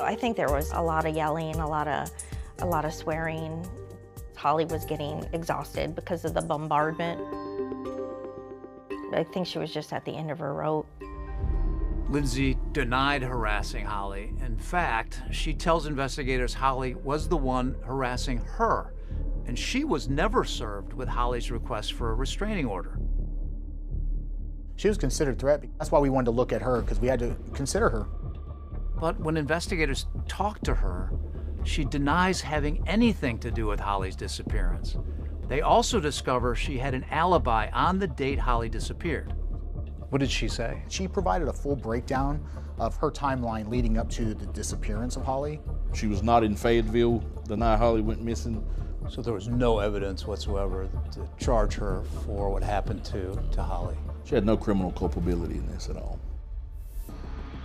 I think there was a lot of yelling, a lot of swearing. Holly was getting exhausted because of the bombardment. I think she was just at the end of her rope. Lindsay denied harassing Holly. In fact, she tells investigators Holly was the one harassing her, and she was never served with Holly's request for a restraining order. She was considered a threat. That's why we wanted to look at her, because we had to consider her. But when investigators talk to her, she denies having anything to do with Holly's disappearance. They also discover she had an alibi on the date Holly disappeared. What did she say? She provided a full breakdown of her timeline leading up to the disappearance of Holly. She was not in Fayetteville the night Holly went missing. So there was no evidence whatsoever to charge her for what happened to Holly? She had no criminal culpability in this at all.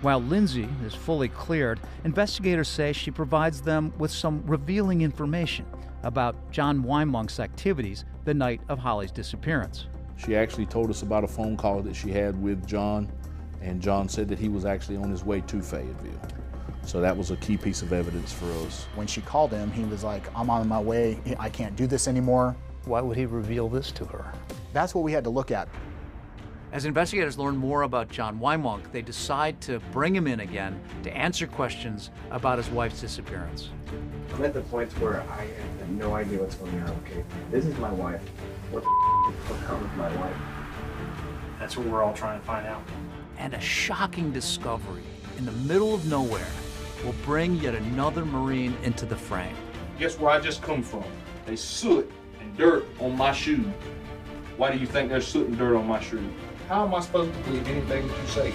While Lindsay is fully cleared, investigators say she provides them with some revealing information about John Wymonk's activities the night of Holly's disappearance. She actually told us about a phone call that she had with John, and John said that he was actually on his way to Fayetteville. So that was a key piece of evidence for us. When she called him, he was like, I'm on my way, I can't do this anymore. Why would he reveal this to her? That's what we had to look at. As investigators learn more about John Wymonk, they decide to bring him in again to answer questions about his wife's disappearance. I'm at the point where I have no idea what's going on, okay? This is my wife. What the what's wrong with my wife? That's what we're all trying to find out. And a shocking discovery in the middle of nowhere will bring yet another Marine into the frame. Guess where I just come from? There's soot and dirt on my shoe. Why do you think there's soot and dirt on my shoe? How am I supposed to believe anything that you say?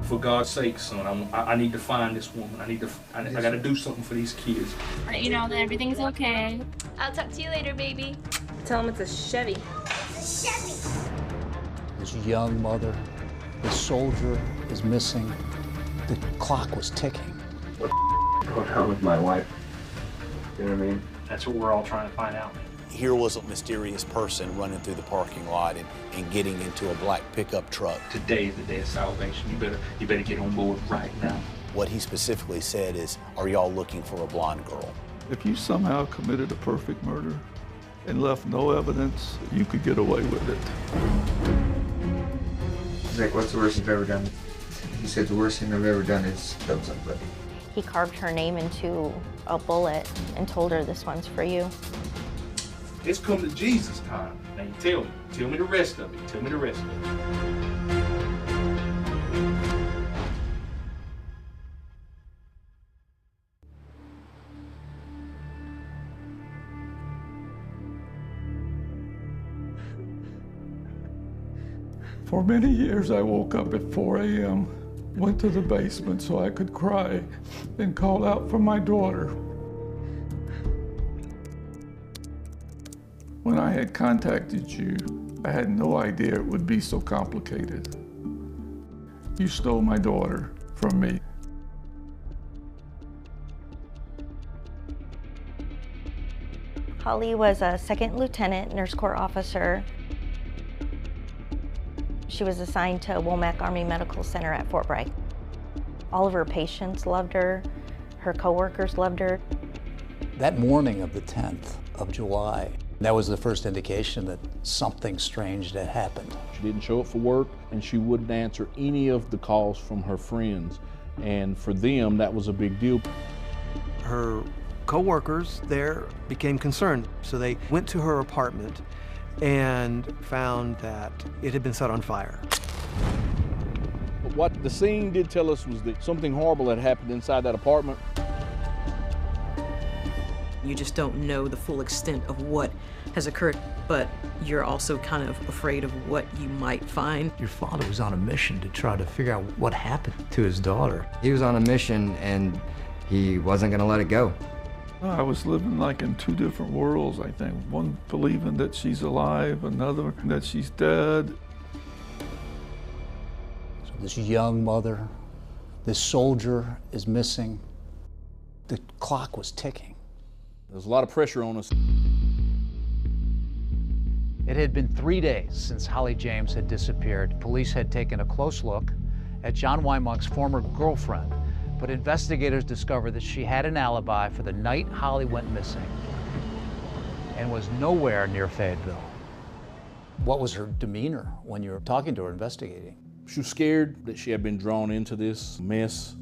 For God's sake, son, I need to find this woman. I got to do something for these kids. You know that everything's okay. I'll talk to you later, baby. Tell him it's a Chevy. It's a Chevy. His young mother, his soldier is missing. The clock was ticking. What's going on with my wife? You know what I mean? That's what we're all trying to find out. Here was a mysterious person running through the parking lot and getting into a black pickup truck. Today is the day of salvation. You better get on board right now. What he specifically said is, are y'all looking for a blonde girl? If you somehow committed a perfect murder and left no evidence, you could get away with it. Zach, what's the worst you've ever done? He said the worst thing I've ever done is kill somebody. He carved her name into a bullet and told her this one's for you. It's come to Jesus time. Now you tell me the rest of it. Tell me the rest of it. For many years, I woke up at 4 a.m., went to the basement so I could cry, and call out for my daughter. When I had contacted you, I had no idea it would be so complicated. You stole my daughter from me. Holly was a second lieutenant nurse corps officer. She was assigned to Womack Army Medical Center at Fort Bragg. All of her patients loved her. Her coworkers loved her. That morning of the 10th of July, that was the first indication that something strange had happened. She didn't show up for work, and she wouldn't answer any of the calls from her friends. And for them, that was a big deal. Her co-workers there became concerned, so they went to her apartment and found that it had been set on fire. But what the scene did tell us was that something horrible had happened inside that apartment. You just don't know the full extent of what has occurred, but you're also kind of afraid of what you might find. Your father was on a mission to try to figure out what happened to his daughter. He was on a mission and he wasn't gonna let it go. I was living like in two different worlds, I think. One believing that she's alive, another that she's dead. So this young mother, this soldier is missing. The clock was ticking. There's a lot of pressure on us. It had been 3 days since Holly James had disappeared. Police had taken a close look at John Wymonk's former girlfriend, but investigators discovered that she had an alibi for the night Holly went missing and was nowhere near Fayetteville. What was her demeanor when you were talking to her, investigating? She was scared that she had been drawn into this mess.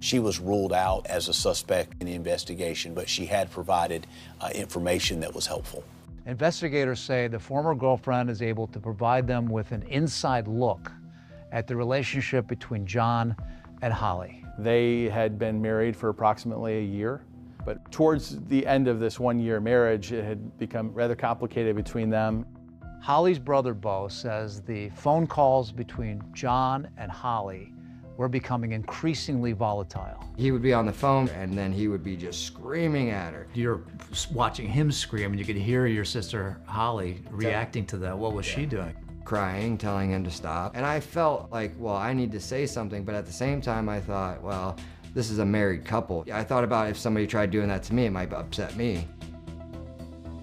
She was ruled out as a suspect in the investigation, but she had provided information that was helpful. Investigators say the former girlfriend is able to provide them with an inside look at the relationship between John and Holly. They had been married for approximately a year, but towards the end of this 1-year marriage, it had become rather complicated between them. Holly's brother, Bo, says the phone calls between John and Holly were becoming increasingly volatile. He would be on the phone and then he would be just screaming at her. You're watching him scream and you could hear your sister Holly reacting to that. What was she doing? Crying, telling him to stop. And I felt like, well, I need to say something, but at the same time I thought, well, this is a married couple. I thought about if somebody tried doing that to me, it might upset me.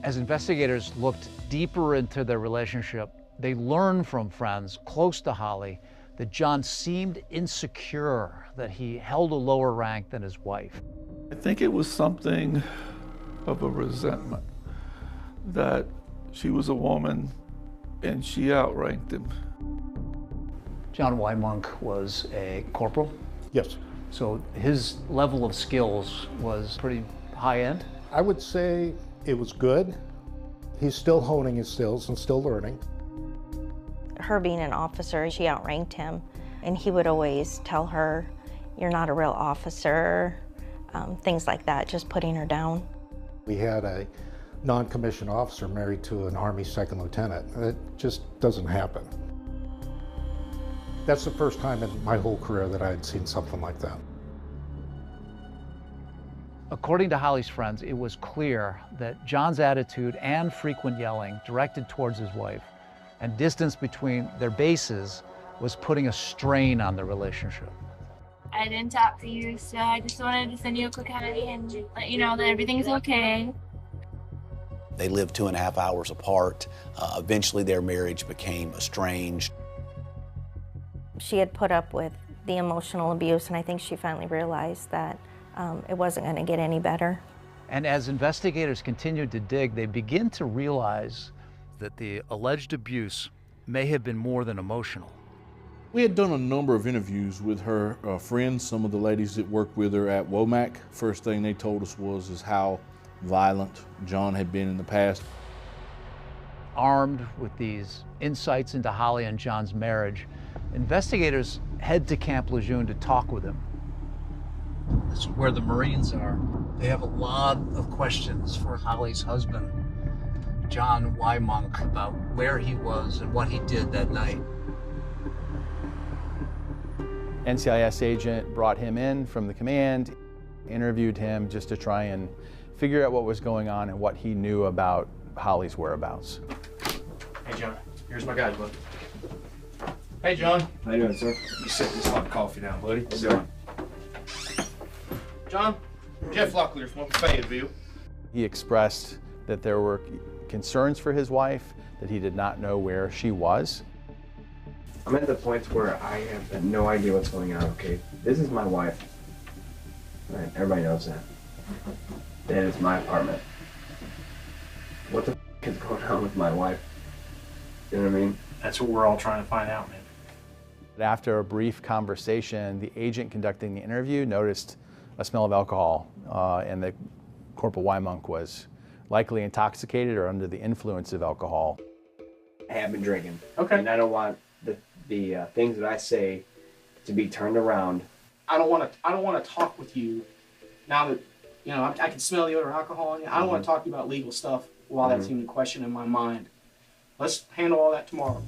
As investigators looked deeper into their relationship, they learned from friends close to Holly that John seemed insecure that he held a lower rank than his wife. I think it was something of a resentment that she was a woman and she outranked him. John Wymonk was a corporal? Yes. So his level of skills was pretty high end? I would say it was good. He's still honing his skills and still learning. Her being an officer, she outranked him, and he would always tell her, "You're not a real officer," things like that, just putting her down. We had a non-commissioned officer married to an Army second lieutenant. It just doesn't happen. That's the first time in my whole career that I had seen something like that. According to Holly's friends, it was clear that John's attitude and frequent yelling directed towards his wife and distance between their bases was putting a strain on their relationship. I didn't talk to you, so I just wanted to send you a quick hi and let you know that everything's okay. They lived 2.5 hours apart. Eventually their marriage became estranged. She had put up with the emotional abuse, and I think she finally realized that it wasn't going to get any better. And as investigators continued to dig, they begin to realize that the alleged abuse may have been more than emotional. We had done a number of interviews with her friends, some of the ladies that worked with her at Womack. First thing they told us was how violent John had been in the past. Armed with these insights into Holly and John's marriage, investigators head to Camp Lejeune to talk with him. This is where the Marines are. They have a lot of questions for Holly's husband, John Wymonk, about where he was and what he did that night. NCIS agent brought him in from the command, interviewed him just to try and figure out what was going on and what he knew about Holly's whereabouts. Hey, John. Here's my guide book. Hey, John. How you doing, sir? You set this hot coffee down, buddy. Yes, sir. John, Jeff Locklear from Fayetteville. He expressed that there were concerns for his wife, that he did not know where she was. I'm at the point where I have no idea what's going on, okay? This is my wife. Right, everybody knows that. That is my apartment. What the is going on with my wife? You know what I mean? That's what we're all trying to find out, man. After a brief conversation, the agent conducting the interview noticed a smell of alcohol, and that Corporal Wymonk was likely intoxicated or under the influence of alcohol. I have been drinking. Okay. And I don't want the things that I say to be turned around. I don't want to talk with you now that I can smell the odor of alcohol. I don't want to talk to you about legal stuff while that's even a question in my mind. Let's handle all that tomorrow.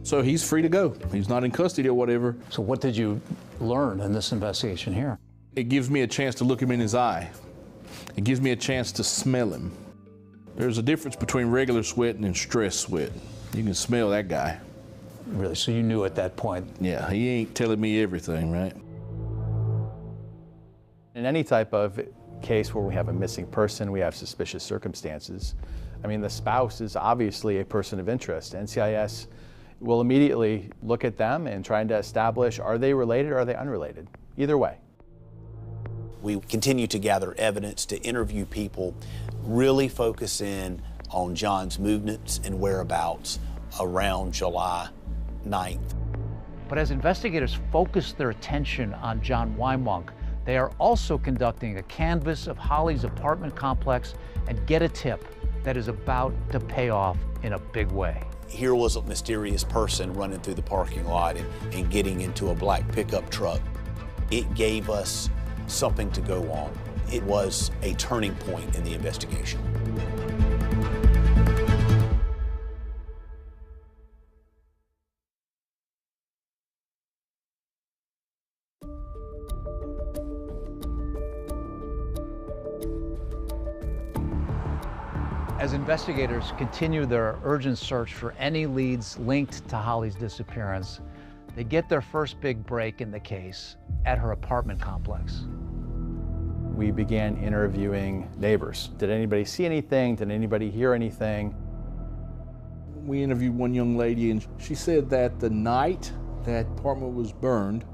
So he's free to go. He's not in custody or whatever. So what did you learn in this investigation here? It gives me a chance to look him in his eye. It gives me a chance to smell him. There's a difference between regular sweating and stress sweat. You can smell that guy. Really? So you knew at that point? Yeah, he ain't telling me everything, right? In any type of case where we have a missing person, we have suspicious circumstances, I mean, the spouse is obviously a person of interest. NCIS will immediately look at them and trying to establish, are they related or are they unrelated? Either way. We continue to gather evidence, to interview people, really focus in on John's movements and whereabouts around July 9th. But as investigators focus their attention on John Wymonk, they are also conducting a canvass of Holly's apartment complex and get a tip that is about to pay off in a big way. Here was a mysterious person running through the parking lot and getting into a black pickup truck. It gave us something to go on. It was a turning point in the investigation. As investigators continue their urgent search for any leads linked to Holly's disappearance, they get their first big break in the case at her apartment complex. We began interviewing neighbors. Did anybody see anything? Did anybody hear anything? We interviewed one young lady, and she said that the night that apartment was burned,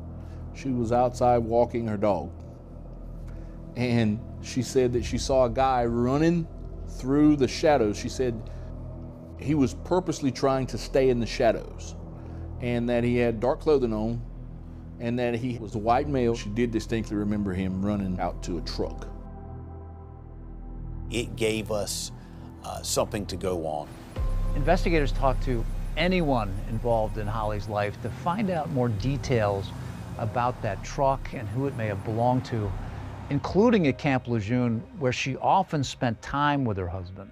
she was outside walking her dog. And she said that she saw a guy running through the shadows. She said he was purposely trying to stay in the shadows, and that he had dark clothing on, and that he was a white male. She did distinctly remember him running out to a truck. It gave us something to go on. Investigators talked to anyone involved in Holly's life to find out more details about that truck and who it may have belonged to, including at Camp Lejeune, where she often spent time with her husband.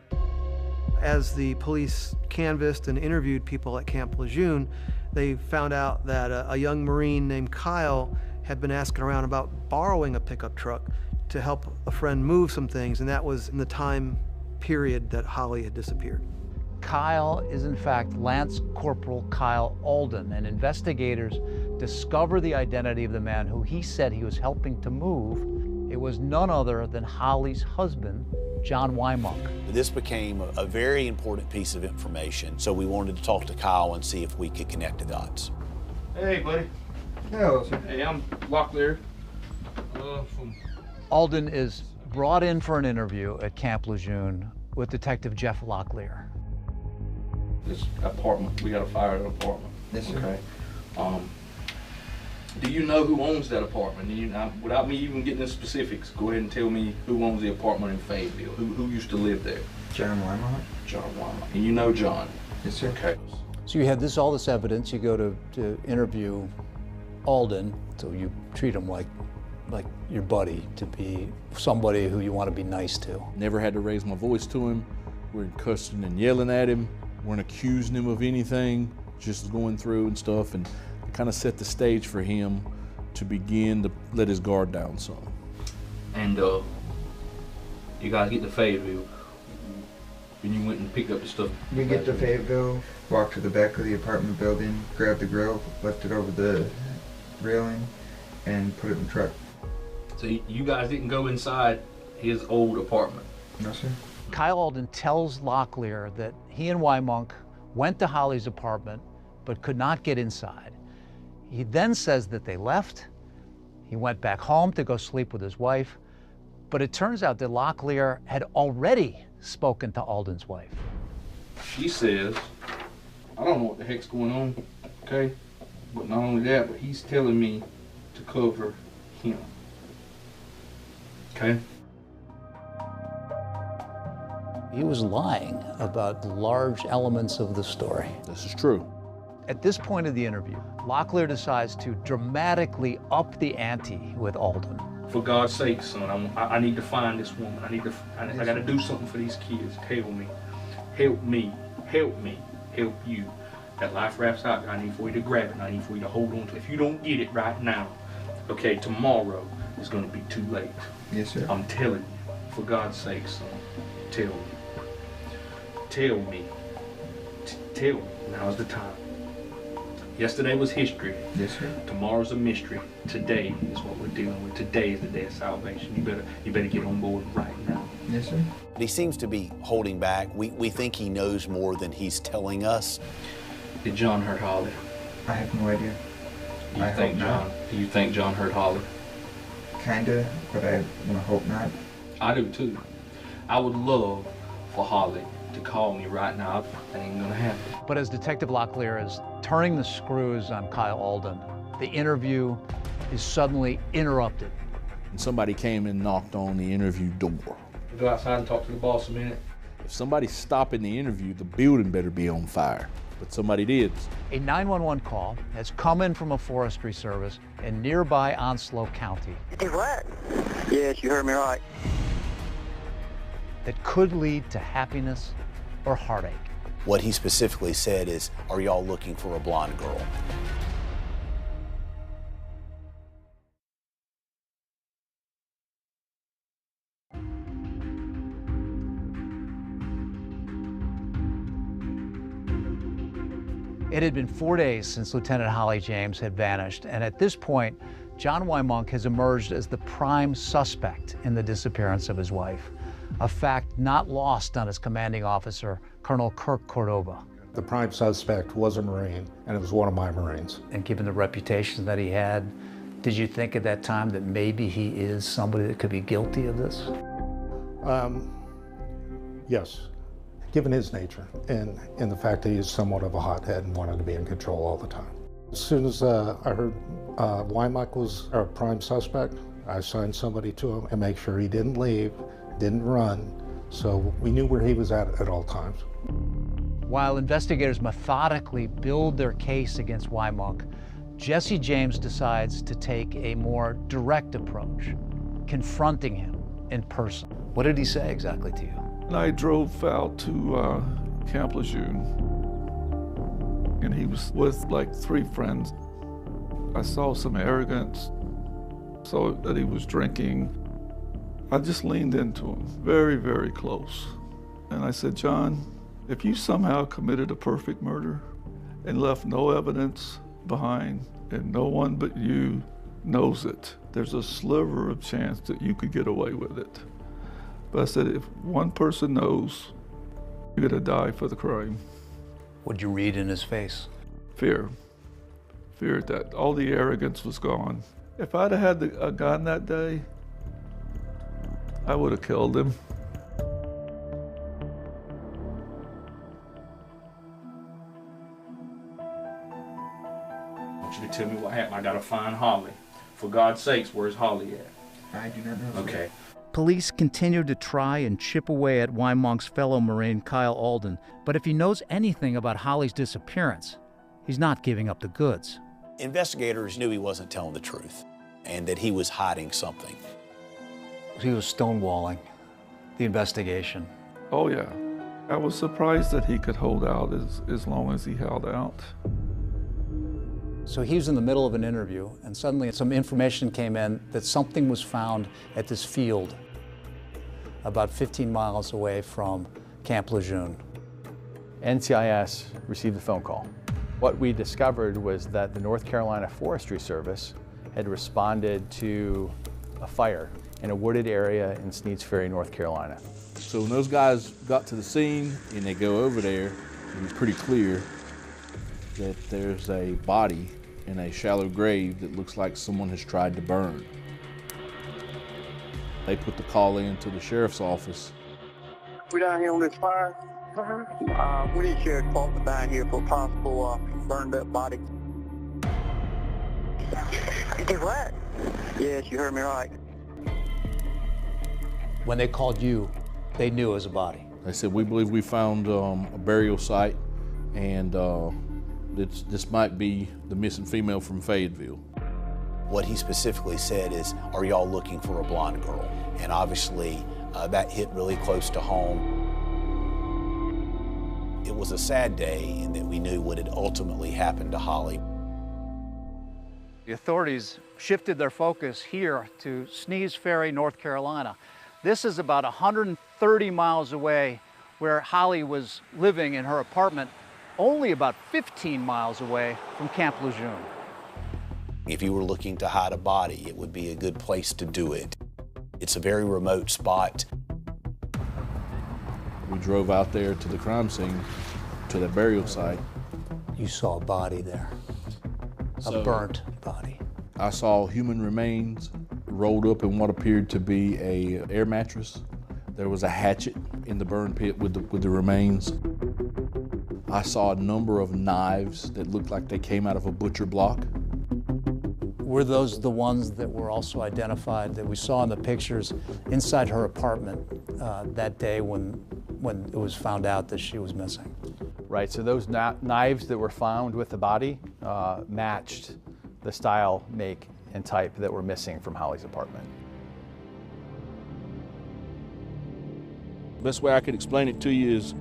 As the police canvassed and interviewed people at Camp Lejeune, they found out that a young Marine named Kyle had been asking around about borrowing a pickup truck to help a friend move some things, and that was in the time period that Holly had disappeared. Kyle is in fact Lance Corporal Kyle Alden, and investigators discover the identity of the man who he said he was helping to move. It was none other than Holly's husband, John Wymonk. This became a very important piece of information, so we wanted to talk to Kyle and see if we could connect the dots. Hey, buddy. Hello, sir. Hey, I'm Locklear. Alden is brought in for an interview at Camp Lejeune with Detective Jeff Locklear. This apartment, we got a fire at an apartment. Yes, sir. Okay. Do you know who owns that apartment? Without me even getting into specifics, go ahead and tell me who owns the apartment in Fayetteville. Who used to live there? John Wymonk. John Wymonk. And you know John? Yes, sir. Okay. So you had all this evidence. You go to interview Alden, so you treat him like your buddy, to be somebody who you want to be nice to. Never had to raise my voice to him. Weren't cussing and yelling at him. Weren't accusing him of anything. Just going through and stuff, and kind of set the stage for him to begin to let his guard down some. And you guys get to Fayetteville. when you went and picked up the stuff? We get to Fayetteville, walked to the back of the apartment building, grabbed the grill, left it over the railing, and put it in the truck. So you guys didn't go inside his old apartment? No, sir. Kyle Alden tells Locklear that he and Wymonk went to Holly's apartment but could not get inside. He then says that they left. He went back home to go sleep with his wife, but it turns out that Locklear had already spoken to Alden's wife. She says, I don't know what the heck's going on, okay? But not only that, but he's telling me to cover him, okay? He was lying about large elements of the story. This is true. At this point of the interview, Locklear decides to dramatically up the ante with Alden. For God's sake, son, I need to find this woman. I got to do something for these kids. Tell me, help me, help me, help you. That life raft's out there. I need for you to grab it. And I need for you to hold on to it. If you don't get it right now, okay, tomorrow is going to be too late. Yes, sir. I'm telling you, for God's sake, son, tell me. Tell me. Tell me. Now's the time. Yesterday was history. Yes, sir. Tomorrow's a mystery. Today is what we're dealing with. Today is the day of salvation. You better get on board right now. Yes, sir. He seems to be holding back. We think he knows more than he's telling us. Did John hurt Holly? I have no idea. Do you think John hurt Holly? Kinda, but I hope not. I do too. I would love for Holly to call me right now. That ain't gonna happen. But as Detective Locklear is turning the screws on Kyle Alden, the interview is suddenly interrupted. And somebody came and knocked on the interview door. Go outside and talk to the boss a minute. If somebody's stopping the interview, the building better be on fire. But somebody did. A 911 call has come in from a forestry service in nearby Onslow County. You what? Yes, you heard me right. That could lead to happiness or heartache. What he specifically said is, are y'all looking for a blonde girl? It had been 4 days since Lieutenant Holly James had vanished, and at this point, John Wymonk has emerged as the prime suspect in the disappearance of his wife, a fact not lost on his commanding officer, Colonel Kirk Cordova. The prime suspect was a Marine, and it was one of my Marines. And given the reputation that he had, did you think at that time that maybe he is somebody that could be guilty of this? Yes, given his nature and the fact that he is somewhat of a hothead and wanted to be in control all the time. As soon as I heard Wymonk was our prime suspect, I assigned somebody to him and make sure he didn't leave, didn't run, so we knew where he was at all times. While investigators methodically build their case against Wymonk, Jesse James decides to take a more direct approach, confronting him in person. What did he say exactly to you? And I drove out to Camp Lejeune, and he was with like 3 friends. I saw some arrogance, saw that he was drinking. I just leaned into him very, very close. And I said, John, if you somehow committed a perfect murder and left no evidence behind and no one but you knows it, there's a sliver of chance that you could get away with it. But I said, if one person knows, you're gonna die for the crime. What'd you read in his face? Fear. Fear that all the arrogance was gone. If I'd have had a gun that day, I would have killed him. I want you to tell me what happened. I gotta find Holly. For God's sakes, where's Holly at? I do not know. Okay. Police continue to try and chip away at Wymonk's fellow Marine, Kyle Alden, but if he knows anything about Holly's disappearance, he's not giving up the goods. Investigators knew he wasn't telling the truth and that he was hiding something. He was stonewalling the investigation. Oh yeah. I was surprised that he could hold out as long as he held out. So he was in the middle of an interview, and suddenly some information came in that something was found at this field about 15 miles away from Camp Lejeune. NCIS received a phone call. What we discovered was that the North Carolina Forestry Service had responded to a fire in a wooded area in Sneads Ferry, North Carolina. So when those guys got to the scene and they go over there, it was pretty clear that there's a body in a shallow grave that looks like someone has tried to burn. They put the call in to the sheriff's office. We're down here on this fire. We need Sheriff's Department down here for possible burned up body. Do what? Yes, you heard me right. When they called you, they knew it was a body. They said, we believe we found a burial site, and this might be the missing female from Fayetteville. What he specifically said is, are y'all looking for a blonde girl? And obviously, that hit really close to home. It was a sad day in that we knew what had ultimately happened to Holly. The authorities shifted their focus here to Sneads Ferry, North Carolina. This is about 130 miles away where Holly was living in her apartment, only about 15 miles away from Camp Lejeune. If you were looking to hide a body, it would be a good place to do it. It's a very remote spot. We drove out there to the crime scene, to the burial site. You saw a body there, a burnt body. I saw human remains rolled up in what appeared to be an air mattress. There was a hatchet in the burn pit with the remains. I saw a number of knives that looked like they came out of a butcher block. Were those the ones that were also identified that we saw in the pictures inside her apartment that day when it was found out that she was missing? Right, so those knives that were found with the body matched the style, make, and type that were missing from Holly's apartment. The best way I could explain it to you is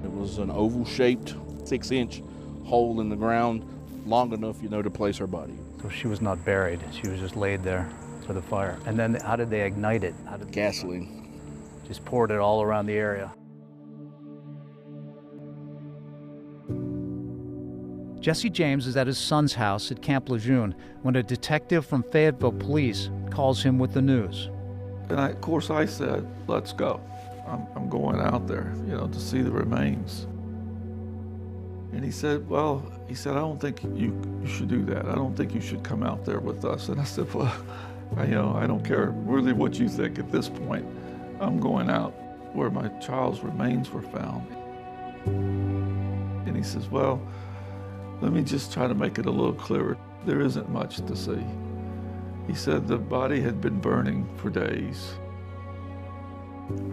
it was an oval-shaped 6-inch hole in the ground, long enough, to place her body. So she was not buried, she was just laid there for the fire. And then how did they ignite it? Gasoline. Just poured it all around the area. Jesse James is at his son's house at Camp Lejeune when a detective from Fayetteville Police calls him with the news. And of course I said, let's go. I'm going out there, to see the remains. And he said, I don't think you should do that. I don't think you should come out there with us. And I said, well, I don't care really what you think at this point. I'm going out where my child's remains were found. And he says, well, let me just try to make it a little clearer. There isn't much to see. He said the body had been burning for days.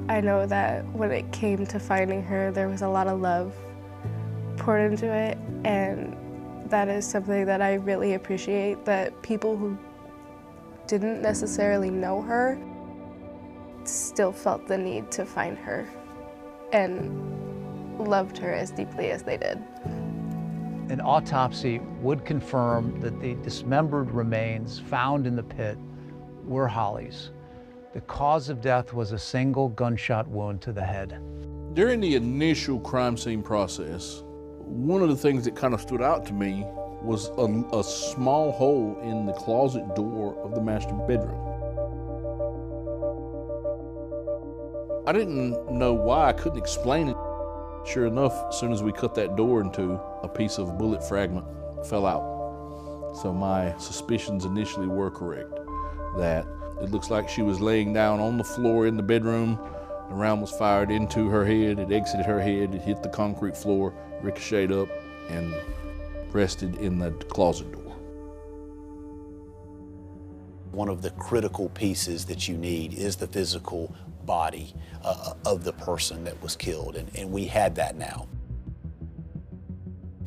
I know that when it came to finding her, there was a lot of love poured into it, and that is something that I really appreciate, that people who didn't necessarily know her still felt the need to find her and loved her as deeply as they did. An autopsy would confirm that the dismembered remains found in the pit were Holly's. The cause of death was a single gunshot wound to the head. During the initial crime scene process, one of the things that kind of stood out to me was a small hole in the closet door of the master bedroom. I didn't know why, I couldn't explain it. Sure enough, as soon as we cut that door into, a piece of bullet fragment fell out. So my suspicions initially were correct, that it looks like she was laying down on the floor in the bedroom. The round was fired into her head, it exited her head, it hit the concrete floor, ricocheted up, and rested in the closet door. One of the critical pieces that you need is the physical body of the person that was killed, and we had that now.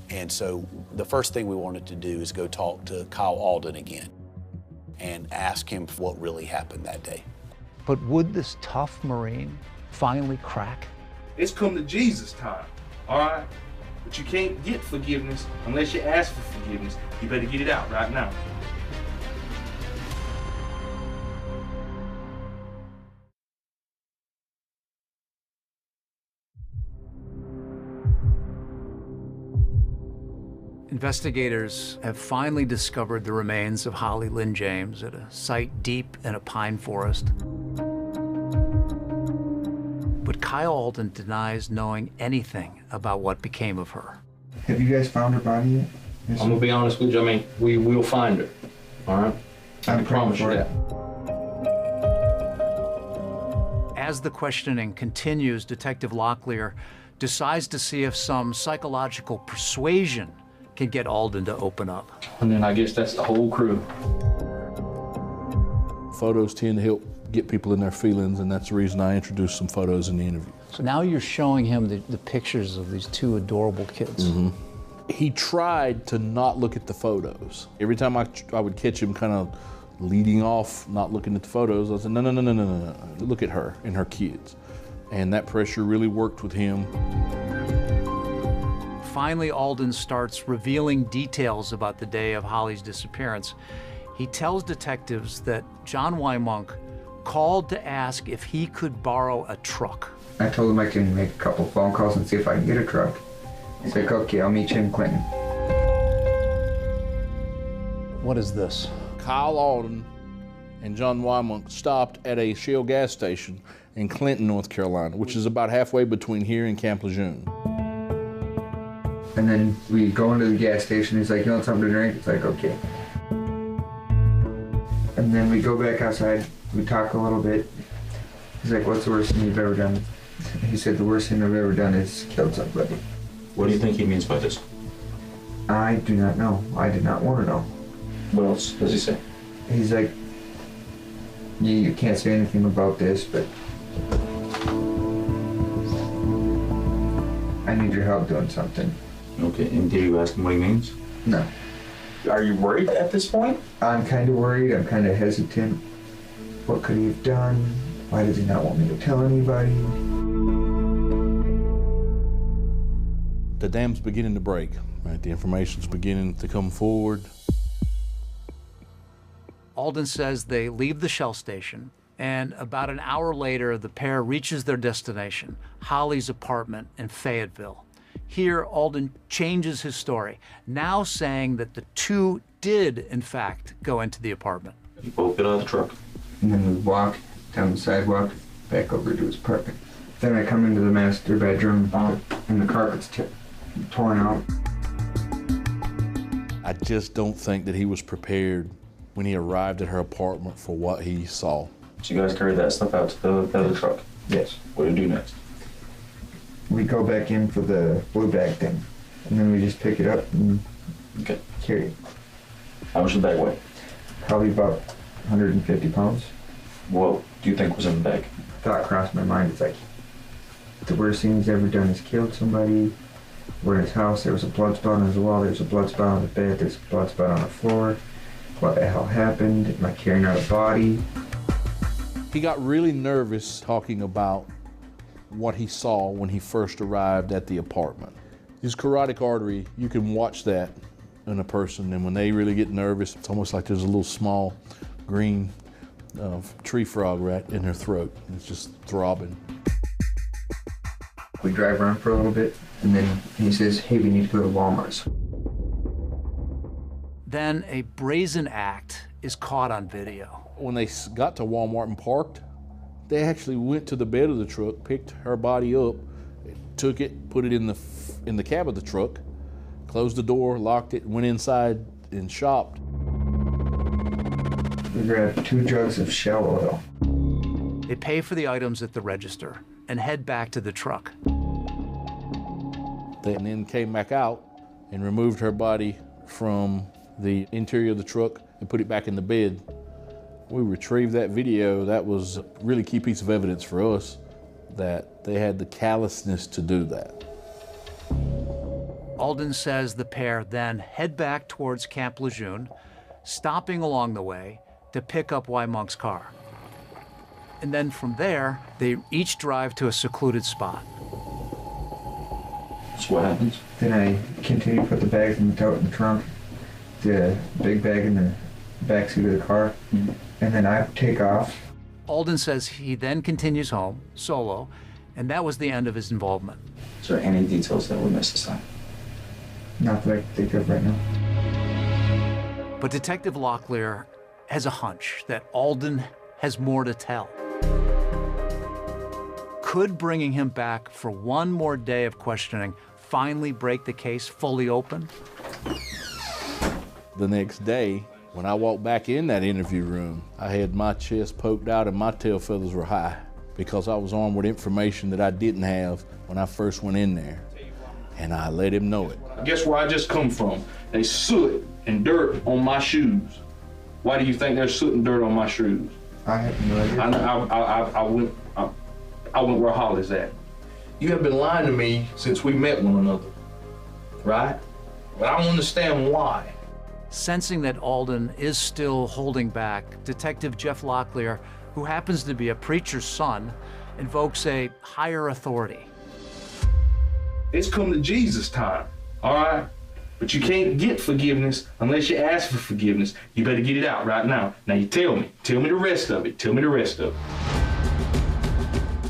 And so the first thing we wanted to do is go talk to Kyle Alden again and ask him what really happened that day. But would this tough Marine finally crack? It's come to Jesus time, all right? But you can't get forgiveness unless you ask for forgiveness. You better get it out right now. Investigators have finally discovered the remains of Holly Lynn James at a site deep in a pine forest. But Kyle Alden denies knowing anything about what became of her. Have you guys found her body yet? I'm gonna be honest with you. I mean, we will find her. All right. I promise you that. As the questioning continues, Detective Locklear decides to see if some psychological persuasion can get Alden to open up. And then I guess that's the whole crew. Photos tend to help get people in their feelings, and that's the reason I introduced some photos in the interview. So now you're showing him the pictures of these two adorable kids. Mm-hmm. He tried to not look at the photos. Every time I would catch him kind of leading off, not looking at the photos, I said, no, look at her and her kids. And that pressure really worked with him. Finally, Alden starts revealing details about the day of Holly's disappearance. He tells detectives that John Wymonk called to ask if he could borrow a truck. I told him I can make a couple phone calls and see if I can get a truck. He's like, okay, I'll meet you in Clinton. What is this? Kyle Alden and John Wymonk stopped at a Shell gas station in Clinton, North Carolina, which is about halfway between here and Camp Lejeune. And then we go into the gas station. He's like, you want something to drink? It's like, okay. And then we go back outside. We talk a little bit. He's like, what's the worst thing you've ever done? He said, the worst thing I've ever done is killed somebody. What do you think he means by this? I do not know. I did not want to know. What else does he say? He's like, you can't say anything about this, but I need your help doing something. Okay, and did you ask him what he means? No. Are you worried at this point? I'm kind of worried. I'm kind of hesitant. What could he have done? Why does he not want me to tell anybody? The dam's beginning to break, right? The information's beginning to come forward. Alden says they leave the Shell station, and about an hour later, the pair reaches their destination, Holly's apartment in Fayetteville. Here, Alden changes his story, now saying that the two did, in fact, go into the apartment. You both get out of the truck. And then we walk down the sidewalk, back over to his apartment. Then I come into the master bedroom, and the carpet's torn out. I just don't think that he was prepared when he arrived at her apartment for what he saw. So you guys carried that stuff out to the other truck? Yes. What do you do next? We go back in for the blue bag thing, and then we just pick it up and carry it. How much did the bag weigh? Probably about 150 pounds. What do you think was in the bag? Thought crossed my mind. It's like, the worst thing he's ever done is killed somebody. We're in his house. There was a blood spot on his wall. There's a blood spot on the bed. There's a blood spot on the floor. What the hell happened? Am I carrying out a body? He got really nervous talking about what he saw when he first arrived at the apartment. His carotid artery, you can watch that in a person, and when they really get nervous, it's almost like there's a little small green tree frog right in their throat. It's just throbbing. We drive around for a little bit, and then he says, hey, we need to go to Walmart's. Then a brazen act is caught on video. When they got to Walmart and parked, they actually went to the bed of the truck, picked her body up, took it, put it in the cab of the truck, closed the door, locked it, went inside and shopped. We grabbed 2 jugs of Shell oil. They pay for the items at the register and head back to the truck. They then came back out and removed her body from the interior of the truck and put it back in the bed. We retrieved that video. That was a really key piece of evidence for us that they had the callousness to do that. Alden says the pair then head back towards Camp Lejeune, stopping along the way to pick up Wymonk's car. And then from there, they each drive to a secluded spot. So what happens? Then I continue to put the bags in the tote in the trunk, the big bag in the back seat of the car, and then I take off. Alden says he then continues home, solo, and that was the end of his involvement. Is there any details that we missed this time? Not that I can think of right now. But Detective Locklear has a hunch that Alden has more to tell. Could bringing him back for one more day of questioning finally break the case fully open? The next day, when I walked back in that interview room, I had my chest poked out and my tail feathers were high because I was armed with information that I didn't have when I first went in there. And I let him know it. Guess where I just come from? There's soot and dirt on my shoes. Why do you think there's soot and dirt on my shoes? I have no idea. I went where Holly's at. You have been lying to me since we met one another, right? But I don't understand why. Sensing that Alden is still holding back, Detective Jeff Locklear, who happens to be a preacher's son, invokes a higher authority. It's come to Jesus time, all right? But you can't get forgiveness unless you ask for forgiveness. You better get it out right now. Now you tell me the rest of it. Tell me the rest of it.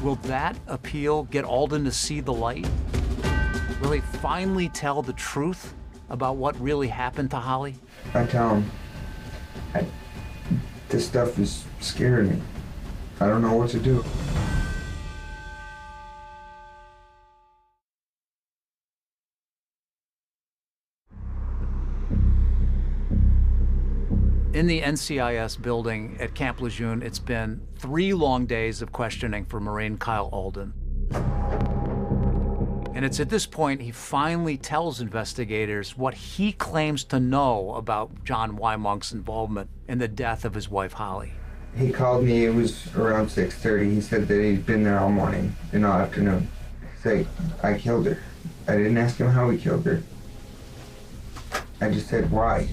Will that appeal get Alden to see the light? Will he finally tell the truth about what really happened to Holly? I tell him, this stuff is scaring me. I don't know what to do. In the NCIS building at Camp Lejeune, it's been 3 long days of questioning for Marine Kyle Alden. And it's at this point he finally tells investigators what he claims to know about John Wymonk's involvement in the death of his wife, Holly. He called me, it was around 6:30. He said that he'd been there all morning and all afternoon. He said, I killed her. I didn't ask him how he killed her. I just said, why?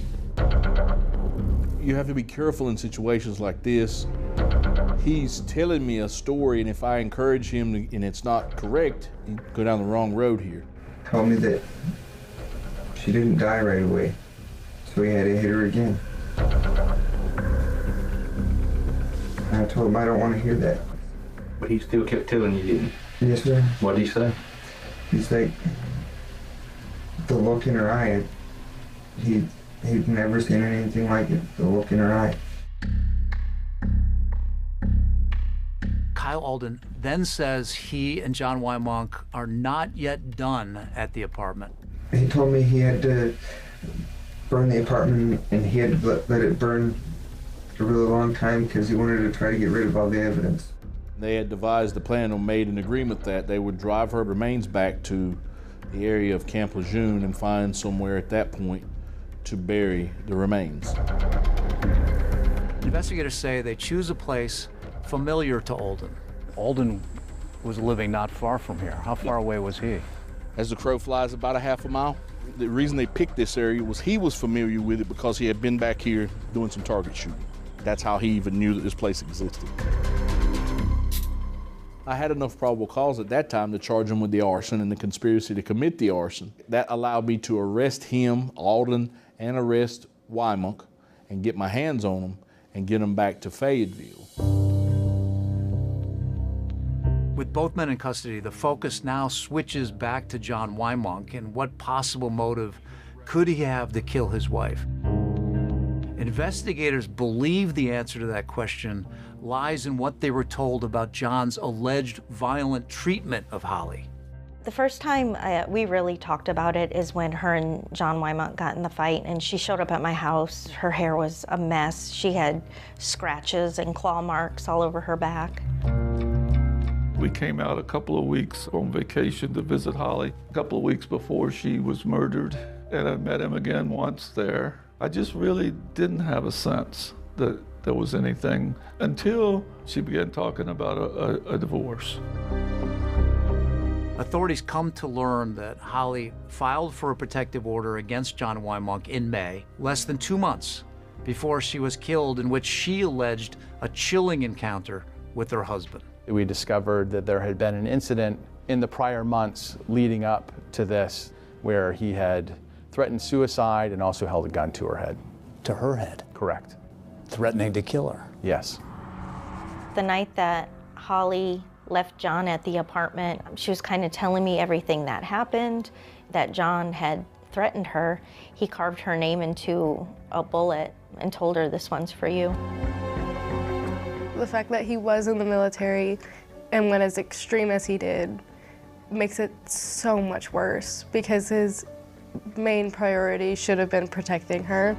You have to be careful in situations like this. He's telling me a story, and if I encourage him and it's not correct, he'd go down the wrong road here. Told me that she didn't die right away, so he had to hit her again. And I told him I don't want to hear that. But he still kept telling you, didn't he? Yes, sir. What did he say? He's like, the look in her eye, he'd never seen anything like it, the look in her eye. Kyle Alden then says he and John Wymonk are not yet done at the apartment. He told me he had to burn the apartment and he had to let it burn a really long time because he wanted to try to get rid of all the evidence. They had devised a plan and made an agreement that they would drive her remains back to the area of Camp Lejeune and find somewhere at that point to bury the remains. Investigators say they choose a place familiar to Alden. Alden was living not far from here. How far away was he? As the crow flies, about a half a mile. The reason they picked this area was he was familiar with it because he had been back here doing some target shooting. That's how he even knew that this place existed. I had enough probable cause at that time to charge him with the arson and the conspiracy to commit the arson. That allowed me to arrest him, Alden, and arrest Wymonk and get my hands on him and get him back to Fayetteville. With both men in custody, the focus now switches back to John Wymonk and what possible motive could he have to kill his wife. Investigators believe the answer to that question lies in what they were told about John's alleged violent treatment of Holly. The first time we really talked about it is when her and John Wymonk got in the fight, and she showed up at my house. Her hair was a mess. She had scratches and claw marks all over her back. We came out a couple of weeks on vacation to visit Holly, a couple of weeks before she was murdered, and I met him again once there. I just really didn't have a sense that there was anything until she began talking about a divorce. Authorities come to learn that Holly filed for a protective order against John Wymonk in May, less than 2 months before she was killed, in which she alleged a chilling encounter with her husband. We discovered that there had been an incident in the prior months leading up to this where he had threatened suicide and also held a gun to her head. To her head? Correct. Threatening to kill her? Yes. The night that Holly left John at the apartment, she was kind of telling me everything that happened, that John had threatened her. He carved her name into a bullet and told her, "This one's for you." The fact that he was in the military and went as extreme as he did makes it so much worse, because his main priority should have been protecting her.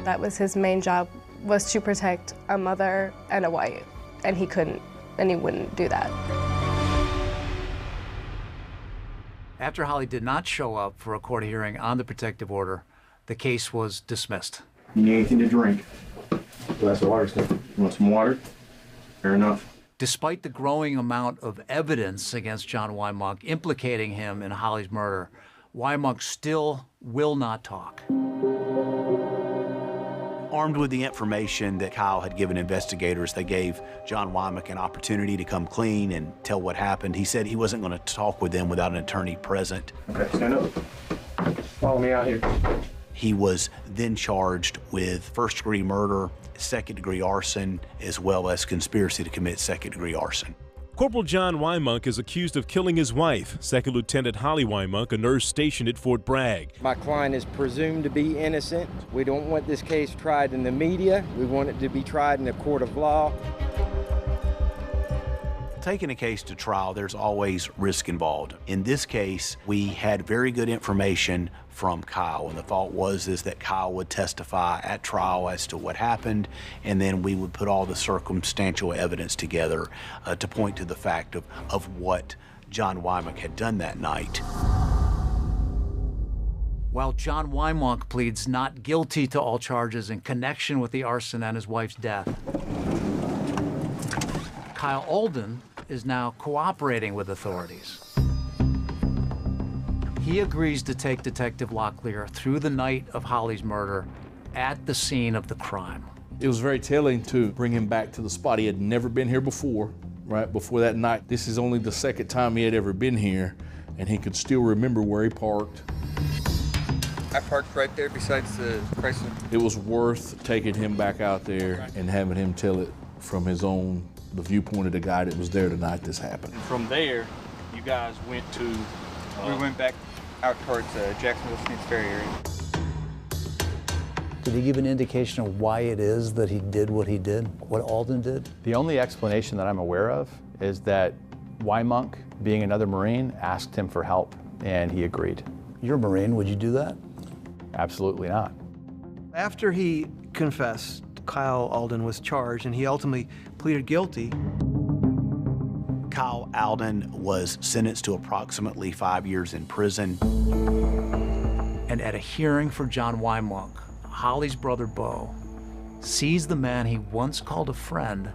That was his main job, was to protect a mother and a wife, and he couldn't, and he wouldn't do that. After Holly did not show up for a court hearing on the protective order, the case was dismissed. You need anything to drink? Glass of water, sir. You want some water? Fair enough. Despite the growing amount of evidence against John Wymock implicating him in Holly's murder, Wymock still will not talk. Armed with the information that Kyle had given investigators, they gave John Wymock an opportunity to come clean and tell what happened. He said he wasn't going to talk with them without an attorney present. Okay, stand up. Follow me out here. He was then charged with first-degree murder, second-degree arson, as well as conspiracy to commit second-degree arson. Corporal John Wymock is accused of killing his wife, Second Lieutenant Holly Wymock, a nurse stationed at Fort Bragg. My client is presumed to be innocent. We don't want this case tried in the media. We want it to be tried in a court of law. Taking a case to trial, there's always risk involved. In this case, we had very good information from Kyle, and the thought was that Kyle would testify at trial as to what happened, and then we would put all the circumstantial evidence together to point to the fact of what John Wymock had done that night. While John Wymock pleads not guilty to all charges in connection with the arson and his wife's death, Kyle Alden is now cooperating with authorities. He agrees to take Detective Locklear through the night of Holly's murder at the scene of the crime. It was very telling to bring him back to the spot. He had never been here before, right before that night. This is only the second time he had ever been here, and he could still remember where he parked. I parked right there besides the Chrysler. It was worth taking him back out there and having him tell it from the viewpoint of the guy that was there the night this happened. From there, you guys went to... we went back out towards Jacksonville Sneads Ferry area. Did he give an indication of why it is that he did what he did, what Alden did? The only explanation that I'm aware of is that Wymock, being another Marine, asked him for help, and he agreed. You're a Marine, would you do that? Absolutely not. After he confessed, Kyle Alden was charged, and he ultimately pleaded guilty. Kyle Alden was sentenced to approximately 5 years in prison. And at a hearing for John Wymock, Holly's brother Bo sees the man he once called a friend,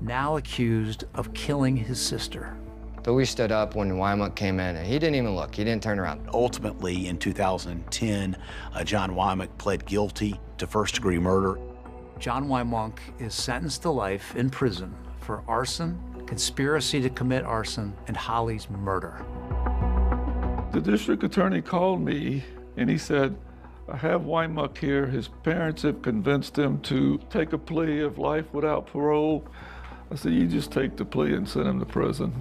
now accused of killing his sister. But we stood up when Wymock came in, and he didn't even look. He didn't turn around. Ultimately, in 2010, John Wymock pled guilty to first-degree murder. John Wymock is sentenced to life in prison for arson, conspiracy to commit arson, and Holly's murder. The district attorney called me and he said, I have Wymock here. His parents have convinced him to take a plea of life without parole. I said, you just take the plea and send him to prison.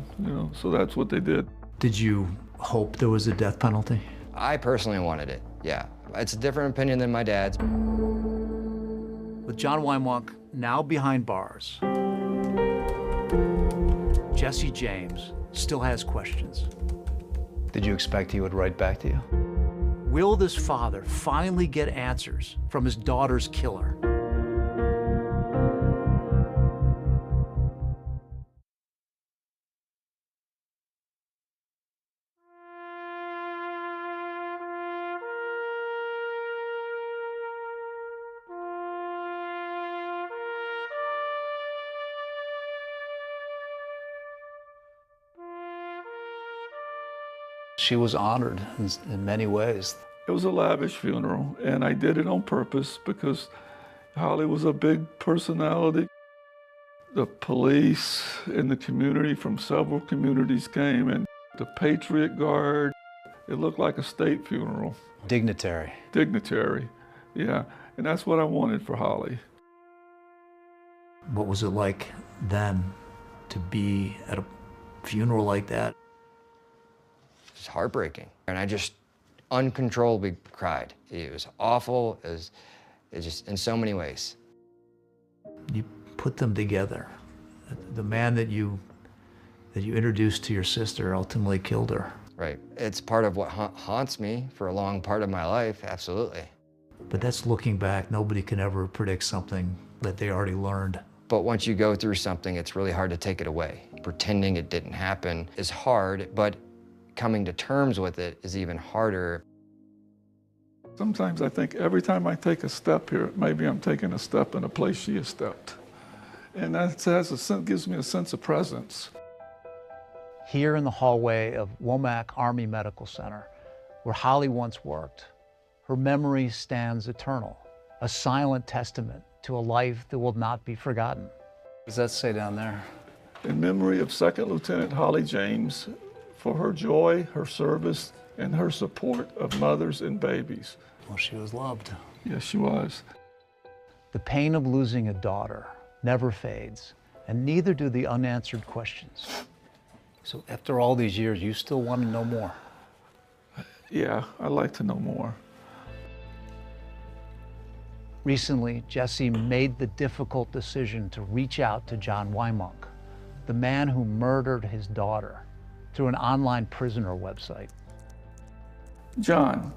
So that's what they did. Did you hope there was a death penalty? I personally wanted it, yeah. It's a different opinion than my dad's. With John Wymock now behind bars, Jesse James still has questions. Did you expect he would write back to you? Will this father finally get answers from his daughter's killer? She was honored in many ways. It was a lavish funeral, and I did it on purpose because Holly was a big personality. The police in the community from several communities came, and the Patriot Guard. It looked like a state funeral. Dignitary. Dignitary, yeah. And that's what I wanted for Holly. What was it like then to be at a funeral like that? It's heartbreaking. And I just uncontrollably cried. It was awful. It was just in so many ways. You put them together. The man that you introduced to your sister ultimately killed her. Right. It's part of what haunts me for a long part of my life, absolutely. But that's looking back. Nobody can ever predict something that they already learned. But once you go through something, it's really hard to take it away. Pretending it didn't happen is hard, but coming to terms with it is even harder. Sometimes I think every time I take a step here, maybe I'm taking a step in a place she has stepped. And that gives me a sense of presence. Here in the hallway of Womack Army Medical Center, where Holly once worked, her memory stands eternal, a silent testament to a life that will not be forgotten. What does that say down there? In memory of Second Lieutenant Holly James, for her joy, her service, and her support of mothers and babies. Well, she was loved. Yes, she was. The pain of losing a daughter never fades, and neither do the unanswered questions. So after all these years, you still want to know more? Yeah, I'd like to know more. Recently, Jesse made the difficult decision to reach out to John Wymunk, the man who murdered his daughter, through an online prisoner website. John,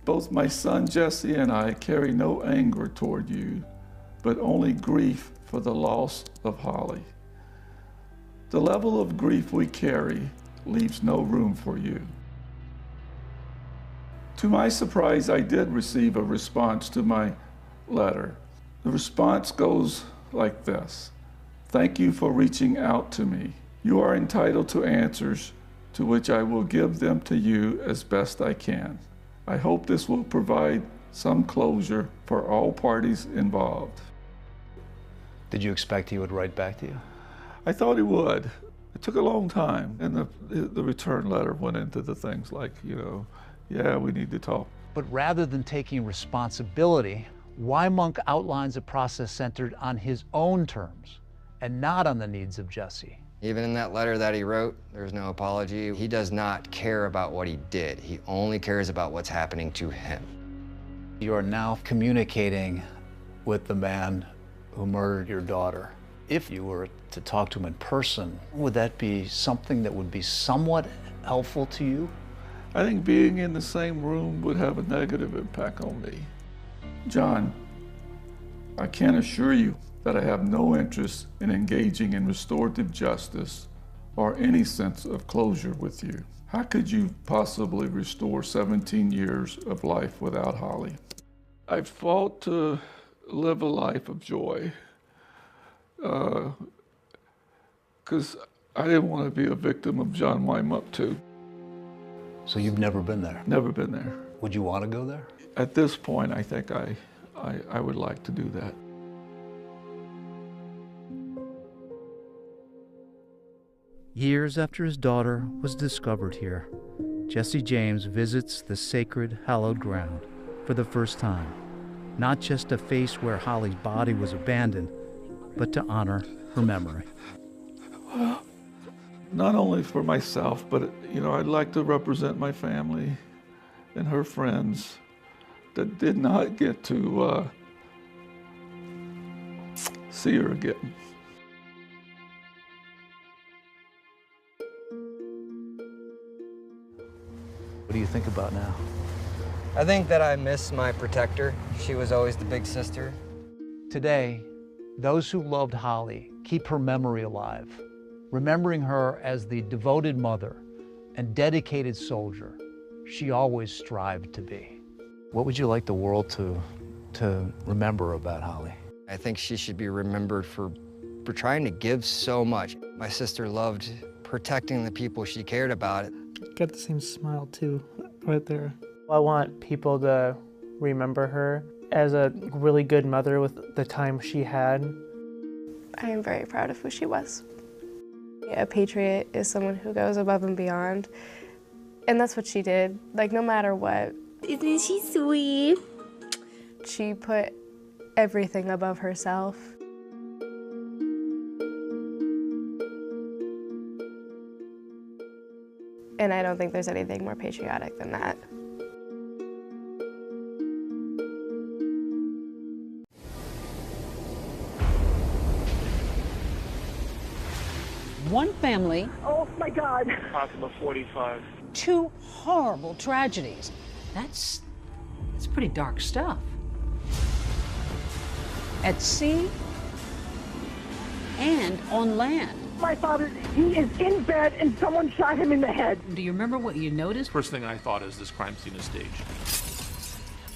both my son Jesse and I carry no anger toward you, but only grief for the loss of Holly. The level of grief we carry leaves no room for you. To my surprise, I did receive a response to my letter. The response goes like this: "Thank you for reaching out to me. You are entitled to answers to which I will give them to you as best I can. I hope this will provide some closure for all parties involved." Did you expect he would write back to you? I thought he would. It took a long time, and the return letter went into the things like, yeah, we need to talk. But rather than taking responsibility, Wymunk outlines a process centered on his own terms and not on the needs of Jesse. Even in that letter that he wrote, there's no apology. He does not care about what he did. He only cares about what's happening to him. You are now communicating with the man who murdered your daughter. If you were to talk to him in person, would that be something that would be somewhat helpful to you? I think being in the same room would have a negative impact on me. John, I can assure you that I have no interest in engaging in restorative justice or any sense of closure with you. How could you possibly restore 17 years of life without Holly? I've fought to live a life of joy because I didn't want to be a victim of John Wymunk too. So you've never been there? Never been there. Would you want to go there? At this point, I think I would like to do that. Years after his daughter was discovered here, Jesse James visits the sacred, hallowed ground for the first time, not just to face where Holly's body was abandoned, but to honor her memory. Well, not only for myself, but I'd like to represent my family and her friends that did not get to see her again. What do you think about now? I think that I miss my protector. She was always the big sister. Today, those who loved Holly keep her memory alive, remembering her as the devoted mother and dedicated soldier she always strived to be. What would you like the world to remember about Holly? I think she should be remembered for trying to give so much. My sister loved protecting the people she cared about. Got the same smile too, right there. I want people to remember her as a really good mother with the time she had. I am very proud of who she was. A patriot is someone who goes above and beyond, and that's what she did. Like, no matter what. Isn't she sweet? She put everything above herself. And I don't think there's anything more patriotic than that. One family. Oh my God. Possible 45. Two horrible tragedies. That's pretty dark stuff. At sea and on land. My father, he is in bed and someone shot him in the head. Do you remember what you noticed? First thing I thought is this crime scene is staged.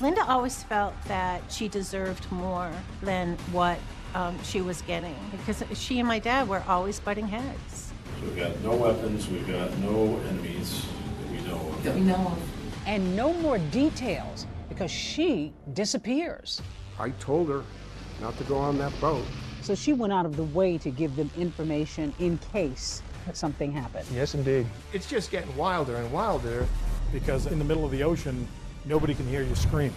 Linda always felt that she deserved more than what she was getting, because she and my dad were always butting heads. So we've got no weapons, we've got no enemies that we know of. That we know of. And no more details, because she disappears. I told her not to go on that boat. So she went out of the way to give them information in case something happened. Yes, indeed. It's just getting wilder and wilder because in the middle of the ocean, nobody can hear you scream.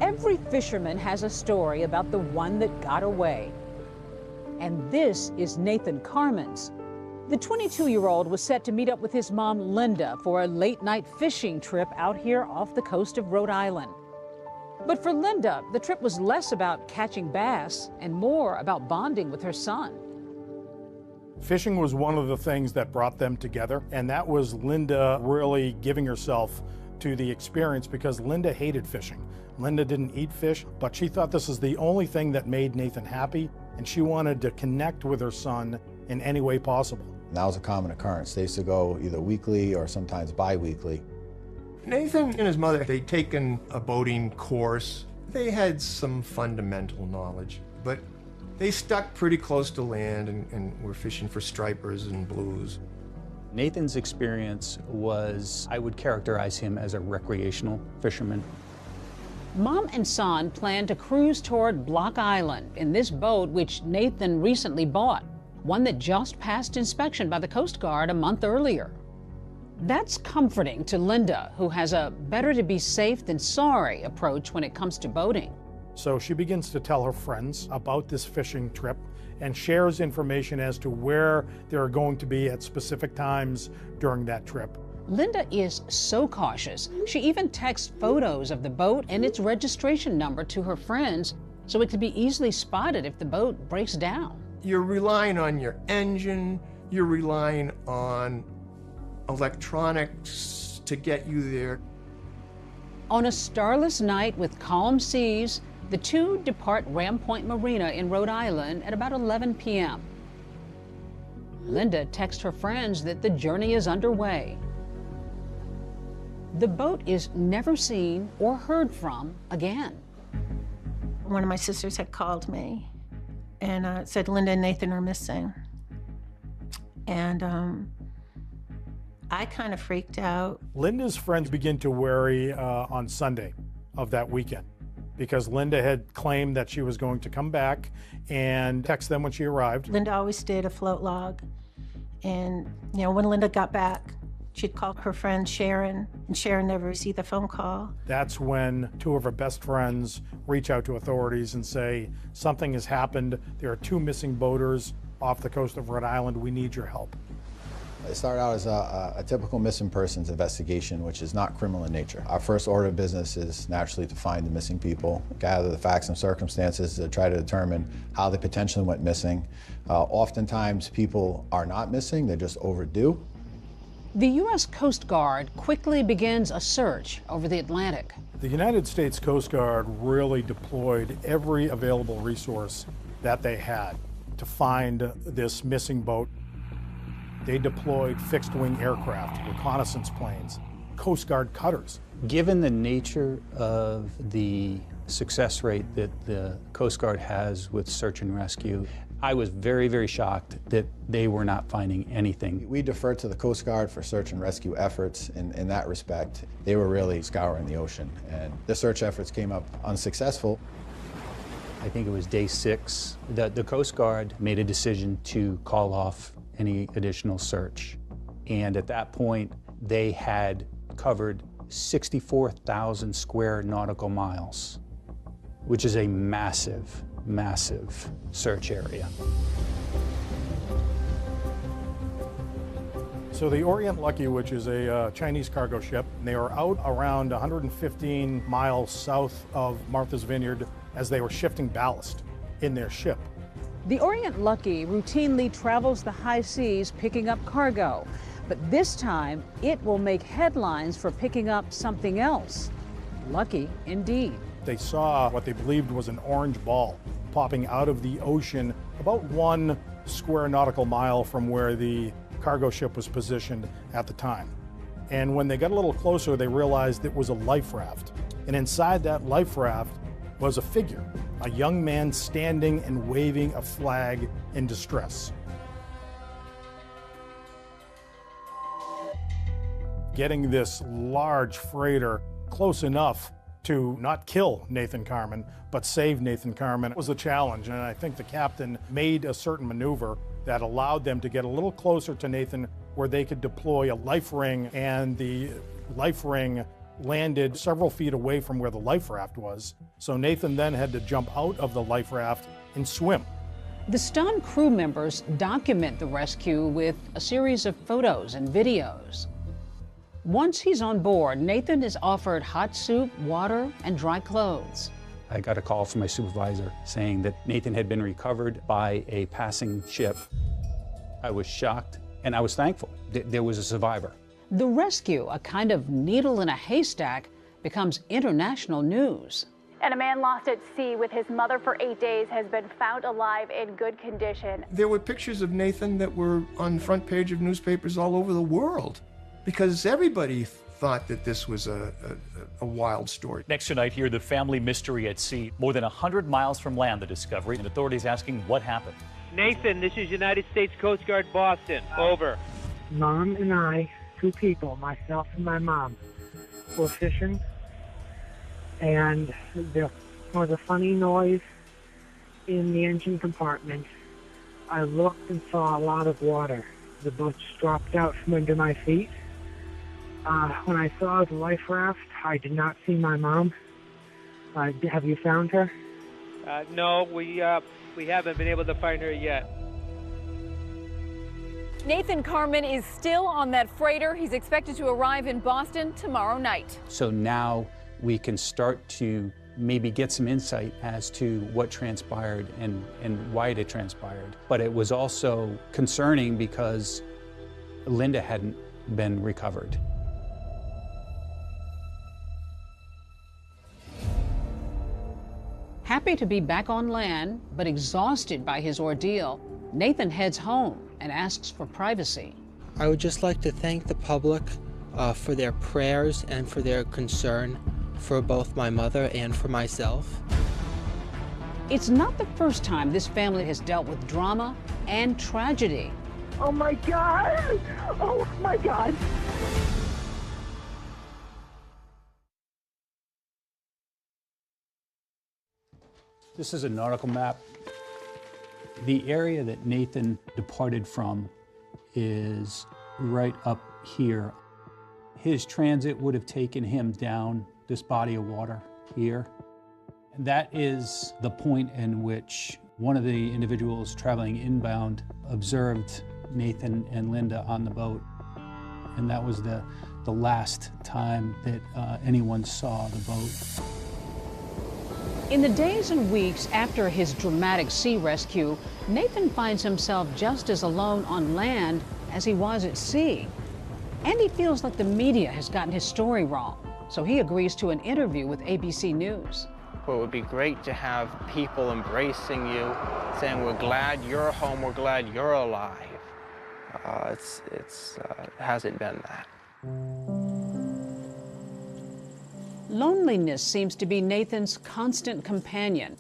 Every fisherman has a story about the one that got away. And this is Nathan Carmen's. The 22-year-old was set to meet up with his mom, Linda, for a late-night fishing trip out here off the coast of Rhode Island. But for Linda, the trip was less about catching bass and more about bonding with her son. Fishing was one of the things that brought them together, and that was Linda really giving herself to the experience because Linda hated fishing. Linda didn't eat fish, but she thought this was the only thing that made Nathan happy, and she wanted to connect with her son in any way possible. That was a common occurrence. They used to go either weekly or sometimes bi-weekly. Nathan and his mother, they'd taken a boating course. They had some fundamental knowledge, but they stuck pretty close to land and were fishing for stripers and blues. Nathan's experience was, I would characterize him as a recreational fisherman. Mom and son planned to cruise toward Block Island in this boat, which Nathan recently bought, one that just passed inspection by the Coast Guard a month earlier. That's comforting to Linda, who has a better to be safe than sorry approach when it comes to boating. So she begins to tell her friends about this fishing trip and shares information as to where they're going to be at specific times during that trip. Linda is so cautious. She even texts photos of the boat and its registration number to her friends so it can be easily spotted if the boat breaks down. You're relying on your engine, you're relying on electronics to get you there. On a starless night with calm seas, the two depart Ram Point Marina in Rhode Island at about 11 p.m. Linda texts her friends that the journey is underway. The boat is never seen or heard from again. One of my sisters had called me and said Linda and Nathan are missing. And I kind of freaked out. Linda's friends begin to worry on Sunday of that weekend because Linda had claimed that she was going to come back and text them when she arrived. Linda always did a float log. And, you know, when Linda got back, she'd call her friend Sharon, and Sharon never received the phone call. That's when two of her best friends reach out to authorities and say, something has happened. There are two missing boaters off the coast of Rhode Island. We need your help. It started out as a typical missing persons investigation, which is not criminal in nature. Our first order of business is naturally to find the missing people, gather the facts and circumstances to try to determine how they potentially went missing. Oftentimes people are not missing, they're just overdue. The U.S. Coast Guard quickly begins a search over the Atlantic. The United States Coast Guard really deployed every available resource that they had to find this missing boat. They deployed fixed-wing aircraft, reconnaissance planes, Coast Guard cutters. Given the nature of the success rate that the Coast Guard has with search and rescue, I was very, very shocked that they were not finding anything. We defer to the Coast Guard for search and rescue efforts in that respect. They were really scouring the ocean, and the search efforts came up unsuccessful. I think it was day 6 that the Coast Guard made a decision to call off any additional search. And at that point, they had covered 64,000 square nautical miles, which is a massive, massive search area. So the Orient Lucky, which is a Chinese cargo ship, and they were out around 115 miles south of Martha's Vineyard as they were shifting ballast in their ship. The Orient Lucky routinely travels the high seas picking up cargo, but this time it will make headlines for picking up something else. Lucky indeed. They saw what they believed was an orange ball popping out of the ocean about 1 square nautical mile from where the cargo ship was positioned at the time. And when they got a little closer, they realized it was a life raft. And inside that life raft was a figure, a young man standing and waving a flag in distress. Getting this large freighter close enough to not kill Nathan Carman, but save Nathan Carman was a challenge. And I think the captain made a certain maneuver that allowed them to get a little closer to Nathan where they could deploy a life ring, and the life ring landed several feet away from where the life raft was. So Nathan then had to jump out of the life raft and swim. The stunned crew members document the rescue with a series of photos and videos. Once he's on board, Nathan is offered hot soup, water, and dry clothes. I got a call from my supervisor saying that Nathan had been recovered by a passing ship. I was shocked, and I was thankful that there was a survivor. The rescue, a kind of needle in a haystack, becomes international news. And a man lost at sea with his mother for 8 days has been found alive in good condition. There were pictures of Nathan that were on the front page of newspapers all over the world because everybody thought that this was a wild story. Next tonight, here, the family mystery at sea. More than 100 miles from land, the discovery, and authorities asking what happened. Nathan, this is United States Coast Guard, Boston. Over. Mom and I, 2 people, myself and my mom, were fishing, and there was a funny noise in the engine compartment. I looked and saw a lot of water. The boat dropped out from under my feet. When I saw the life raft, I did not see my mom. Have you found her? No, we haven't been able to find her yet. Nathan Carman is still on that freighter. He's expected to arrive in Boston tomorrow night. So now we can start to maybe get some insight as to what transpired and why it had transpired. But it was also concerning because Linda hadn't been recovered. Happy to be back on land, but exhausted by his ordeal, Nathan heads home and asks for privacy. I would just like to thank the public for their prayers and for their concern for both my mother and for myself. It's not the first time this family has dealt with drama and tragedy. Oh my God! Oh my God! This is a nautical map. The area that Nathan departed from is right up here. His transit would have taken him down this body of water here. That is the point in which one of the individuals traveling inbound observed Nathan and Linda on the boat. And that was the last time that anyone saw the boat. In the days and weeks after his dramatic sea rescue, Nathan finds himself just as alone on land as he was at sea. And he feels like the media has gotten his story wrong. So he agrees to an interview with ABC News. Well, it would be great to have people embracing you, saying, we're glad you're home, we're glad you're alive. It hasn't been that. Loneliness seems to be Nathan's constant companion.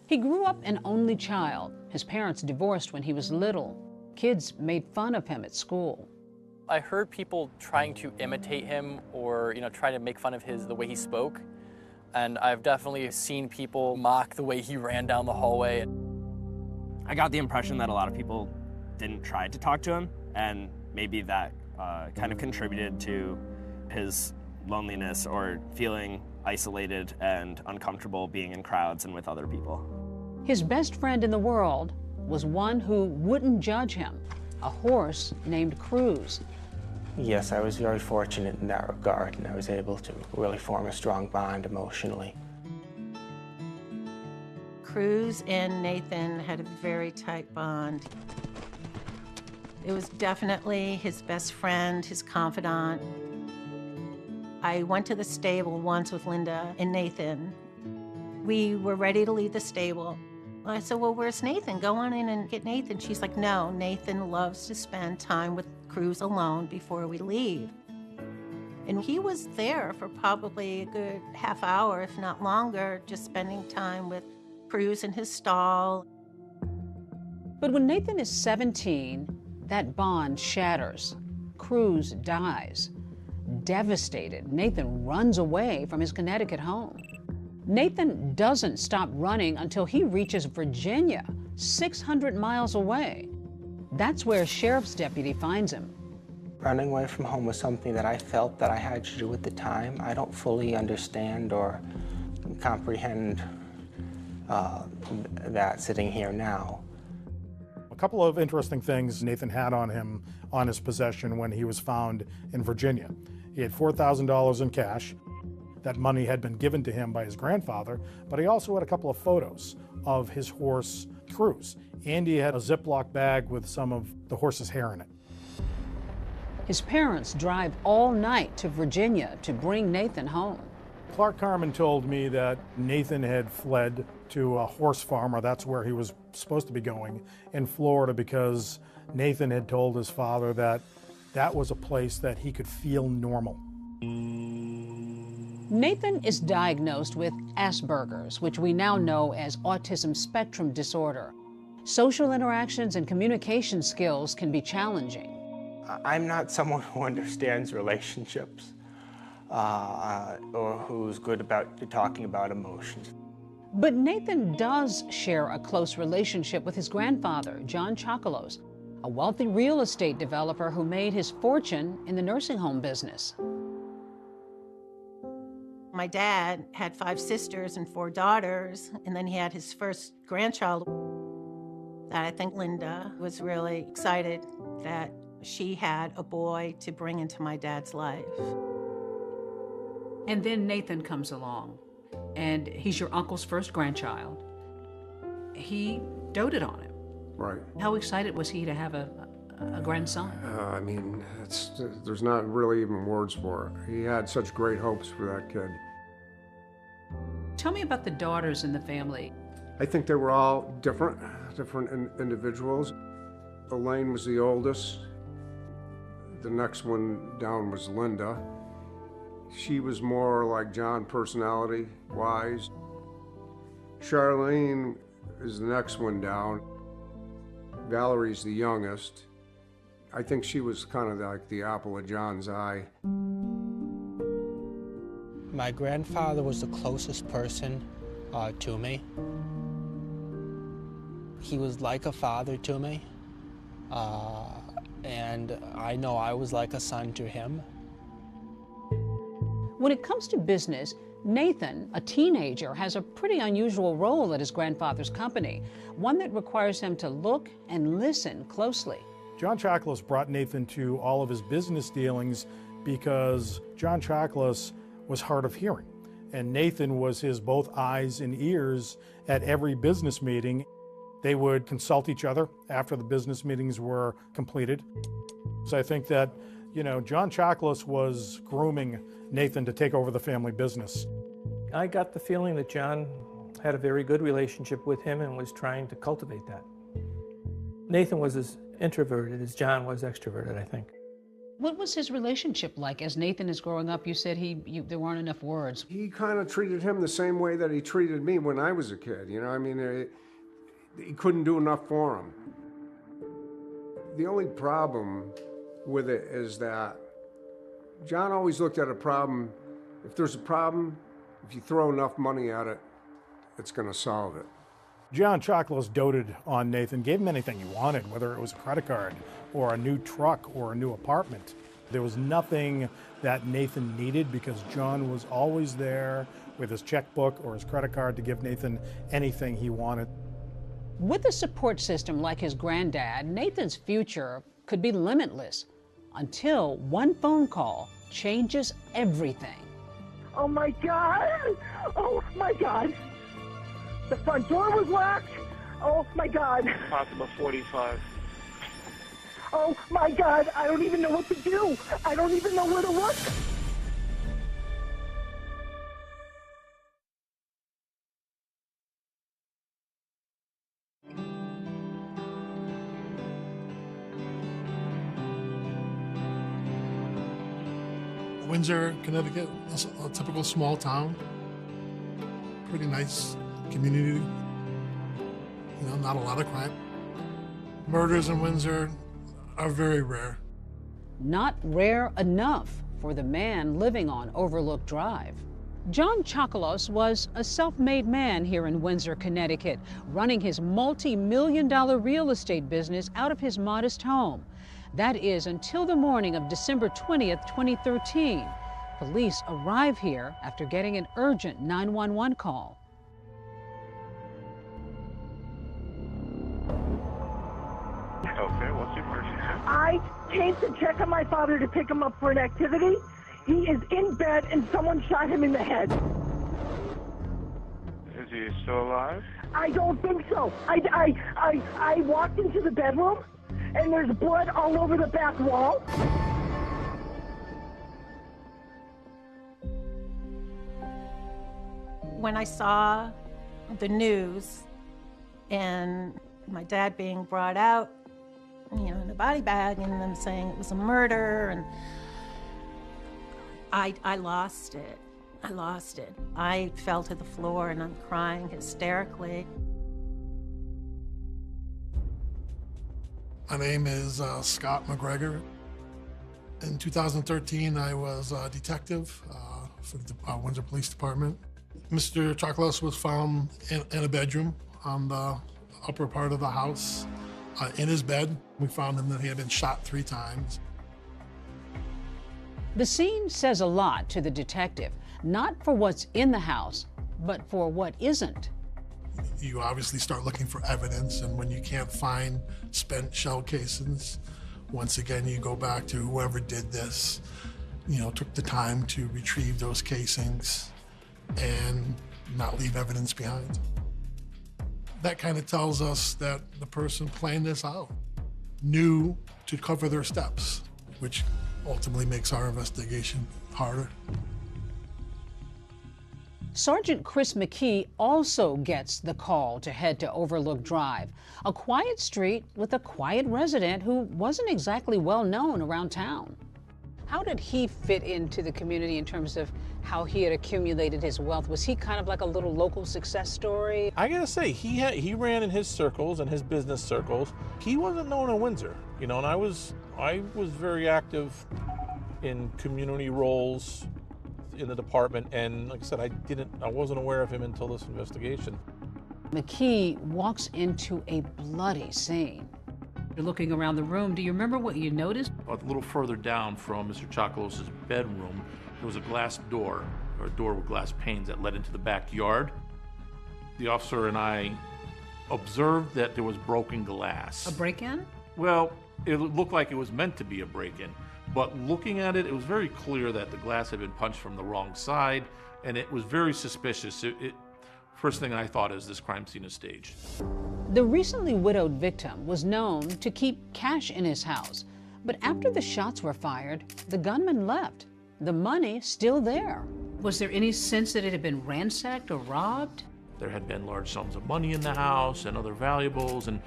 He grew up an only child. His parents divorced when he was little. Kids made fun of him at school. I heard people trying to imitate him or, try to make fun of the way he spoke. And I've definitely seen people mock the way he ran down the hallway. I got the impression that a lot of people didn't try to talk to him, and maybe that kind of contributed to his loneliness or feeling isolated and uncomfortable being in crowds and with other people. His best friend in the world was one who wouldn't judge him, a horse named Cruz. Yes, I was very fortunate in that regard, and I was able to really form a strong bond emotionally. Cruz and Nathan had a very tight bond. It was definitely his best friend, his confidant. I went to the stable once with Linda and Nathan. We were ready to leave the stable. I said, well, where's Nathan? Go on in and get Nathan. She's like, no, Nathan loves to spend time with Cruz alone before we leave. And he was there for probably a good half hour, if not longer, just spending time with Cruz in his stall. But when Nathan is 17, that bond shatters. Cruz dies. Devastated, Nathan runs away from his Connecticut home. Nathan doesn't stop running until he reaches Virginia, 600 miles away. That's where a sheriff's deputy finds him. Running away from home was something that I felt that I had to do at the time. I don't fully understand or comprehend that sitting here now. A couple of interesting things Nathan had on him on his possession when he was found in Virginia. He had $4,000 in cash. That money had been given to him by his grandfather, but he also had a couple of photos of his horse, Cruz. And he had a Ziploc bag with some of the horse's hair in it. His parents drive all night to Virginia to bring Nathan home. Clark Carmen told me that Nathan had fled to a horse farm, or that's where he was supposed to be going, in Florida, because Nathan had told his father that that was a place that he could feel normal. Nathan is diagnosed with Asperger's, which we now know as autism spectrum disorder. Social interactions and communication skills can be challenging. I'm not someone who understands relationships or who's good about talking about emotions. But Nathan does share a close relationship with his grandfather, John Chocolos, a wealthy real estate developer who made his fortune in the nursing home business. My dad had 5 sisters and 4 daughters, and then he had his first grandchild. That I think Linda was really excited that she had a boy to bring into my dad's life. And then Nathan comes along, and he's your uncle's first grandchild. He doted on him. Right. How excited was he to have a grandson? I mean, there's not really even words for it. He had such great hopes for that kid. Tell me about the daughters in the family. I think they were all different individuals. Elaine was the oldest. The next one down was Linda. She was more like John, personality-wise. Charlene is the next one down. Valerie's the youngest. I think she was kind of like the apple of John's eye. My grandfather was the closest person to me. He was like a father to me, and I know I was like a son to him. When it comes to business, Nathan, a teenager, has a pretty unusual role at his grandfather's company, one that requires him to look and listen closely. John Chocolos brought Nathan to all of his business dealings because John Chocolos was hard of hearing, and Nathan was his both eyes and ears at every business meeting. They would consult each other after the business meetings were completed. So I think that, you know, John Chocolos was grooming Nathan to take over the family business. I got the feeling that John had a very good relationship with him and was trying to cultivate that. Nathan was as introverted as John was extroverted, I think. What was his relationship like as Nathan is growing up? You said there weren't enough words. He kind of treated him the same way that he treated me when I was a kid. You know, I mean, he couldn't do enough for him. The only problem with it is that John always looked at a problem. If there's a problem, if you throw enough money at it, it's going to solve it. John Chocolos doted on Nathan, gave him anything he wanted, whether it was a credit card or a new truck or a new apartment. There was nothing that Nathan needed because John was always there with his checkbook or his credit card to give Nathan anything he wanted. With a support system like his granddad, Nathan's future could be limitless. until one phone call changes everything. Oh my God! Oh my God! The front door was locked. Oh my God! Possible 45. Oh my God! I don't even know what to do. I don't even know where to look. Windsor, Connecticut, a typical small town. Pretty nice community. You know, not a lot of crime. Murders in Windsor are very rare. Not rare enough for the man living on Overlook Drive. John Chokalos was a self-made man here in Windsor, Connecticut, running his multi-million-dollar real estate business out of his modest home. That is until the morning of December 20th, 2013. Police arrive here after getting an urgent 911 call. Okay, what's your emergency? I came to check on my father to pick him up for an activity. He is in bed and someone shot him in the head. Is he still alive? I don't think so. I walked into the bedroom and there's blood all over the back wall. When I saw the news and my dad being brought out, you know, in a body bag and them saying it was a murder, and I lost it. I lost it. I fell to the floor and I'm crying hysterically. My name is Scott McGregor. In 2013, I was a detective for the Windsor Police Department. Mr. Chokalos was found in a bedroom on the upper part of the house. In his bed, we found him that he had been shot 3 times. The scene says a lot to the detective, not for what's in the house, but for what isn't. You obviously start looking for evidence, and when you can't find spent shell casings, once again, you go back to whoever did this, you know, took the time to retrieve those casings and not leave evidence behind. That kind of tells us that the person planned this out knew to cover their steps, which ultimately makes our investigation harder. Sergeant Chris McKee also gets the call to head to Overlook Drive, a quiet street with a quiet resident who wasn't exactly well known around town. How did he fit into the community in terms of how he had accumulated his wealth? Was he kind of like a little local success story? I gotta say, he ran in his circles and his business circles. He wasn't known in Windsor, you know, and I was very active in community roles in the department, and like I said, I wasn't aware of him until this investigation. McKee walks into a bloody scene. You're looking around the room. Do you remember what you noticed? A little further down from Mr. Chokalos' bedroom, there was a glass door, or a door with glass panes that led into the backyard. The officer and I observed that there was broken glass. A break-in? Well, it looked like it was meant to be a break-in, but looking at it, it was very clear that the glass had been punched from the wrong side, and it was very suspicious. First thing I thought is this crime scene is staged. The recently widowed victim was known to keep cash in his house, but after the shots were fired, the gunman left. The money still there. Was there any sense that it had been ransacked or robbed? There had been large sums of money in the house and other valuables, and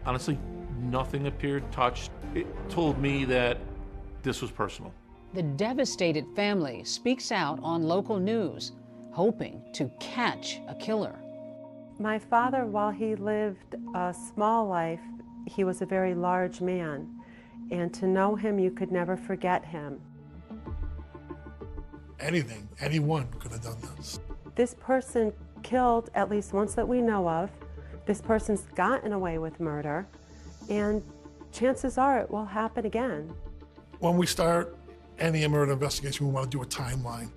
honestly, nothing appeared touched. It told me that this was personal. The devastated family speaks out on local news, hoping to catch a killer. My father, while he lived a small life, he was a very large man. And to know him, you could never forget him. Anything, anyone could have done this. This person killed, at least once that we know of. This person's gotten away with murder, and chances are it will happen again. When we start any murder investigation, we want to do a timeline.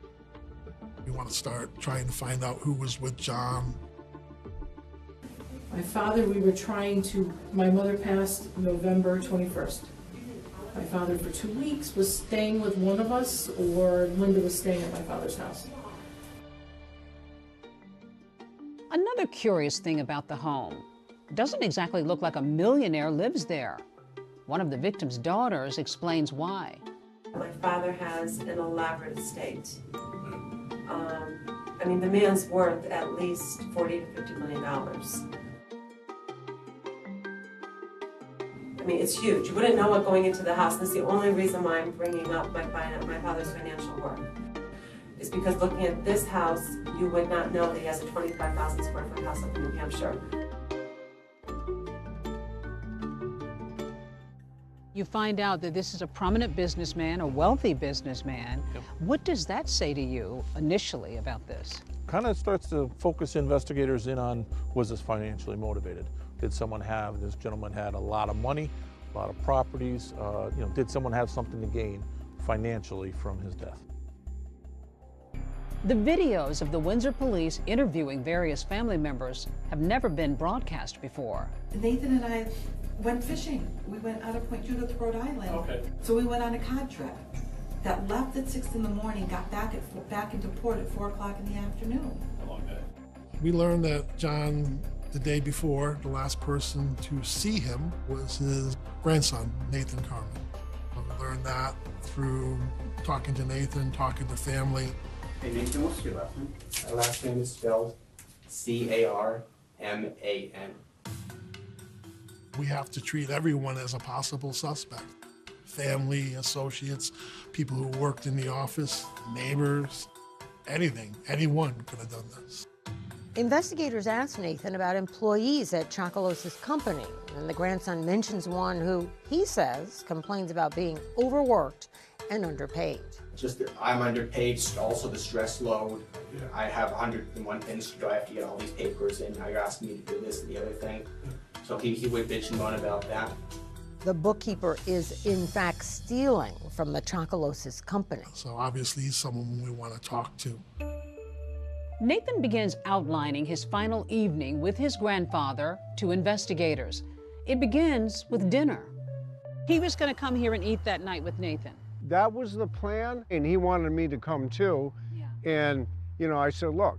We want to start trying to find out who was with John. My father, we were trying to, my mother passed November 21st. my father for 2 weeks was staying with one of us, or Linda was staying at my father's house. Another curious thing about the home, it doesn't exactly look like a millionaire lives there. One of the victim's daughters explains why. My father has an elaborate estate. I mean, the man's worth at least $40 to $50 million. I mean, it's huge. You wouldn't know it going into the house. That's the only reason why I'm bringing up my father's financial worth. Is because looking at this house, you would not know that he has a 25,000 square foot house up in New Hampshire. You find out that this is a prominent businessman, a wealthy businessman. Yep. What does that say to you initially about this? Kind of starts to focus investigators in on, was this financially motivated? Did someone have, this gentleman had a lot of money, a lot of properties, did someone have something to gain financially from his death? The videos of the Windsor police interviewing various family members have never been broadcast before. Nathan and I went fishing. We went out of Point Judith, Rhode Island. Okay. So we went on a cod trip. That left at 6 in the morning, got back into port at 4 o'clock in the afternoon. A long day. We learned that John, the day before, the last person to see him was his grandson, Nathan Carmen. We learned that through talking to Nathan, talking to family. Hey Nathan, what's your last name? My last name is spelled C-A-R-M-A-N. We have to treat everyone as a possible suspect. Family, associates, people who worked in the office, neighbors, anything, anyone could have done this. Investigators asked Nathan about employees at Chocolos's company, and the grandson mentions one who, he says, complains about being overworked and underpaid. Just that I'm underpaid, also the stress load. Yeah. I have 101 things to do. I have to get all these papers in. Now you're asking me to do this and the other thing. So he would bitch and moan about that. The bookkeeper is, in fact, stealing from the Chocolos's company. So obviously he's someone we want to talk to. Nathan begins outlining his final evening with his grandfather to investigators. It begins with dinner. He was going to come here and eat that night with Nathan. That was the plan, and he wanted me to come too. Yeah. And, I said, look,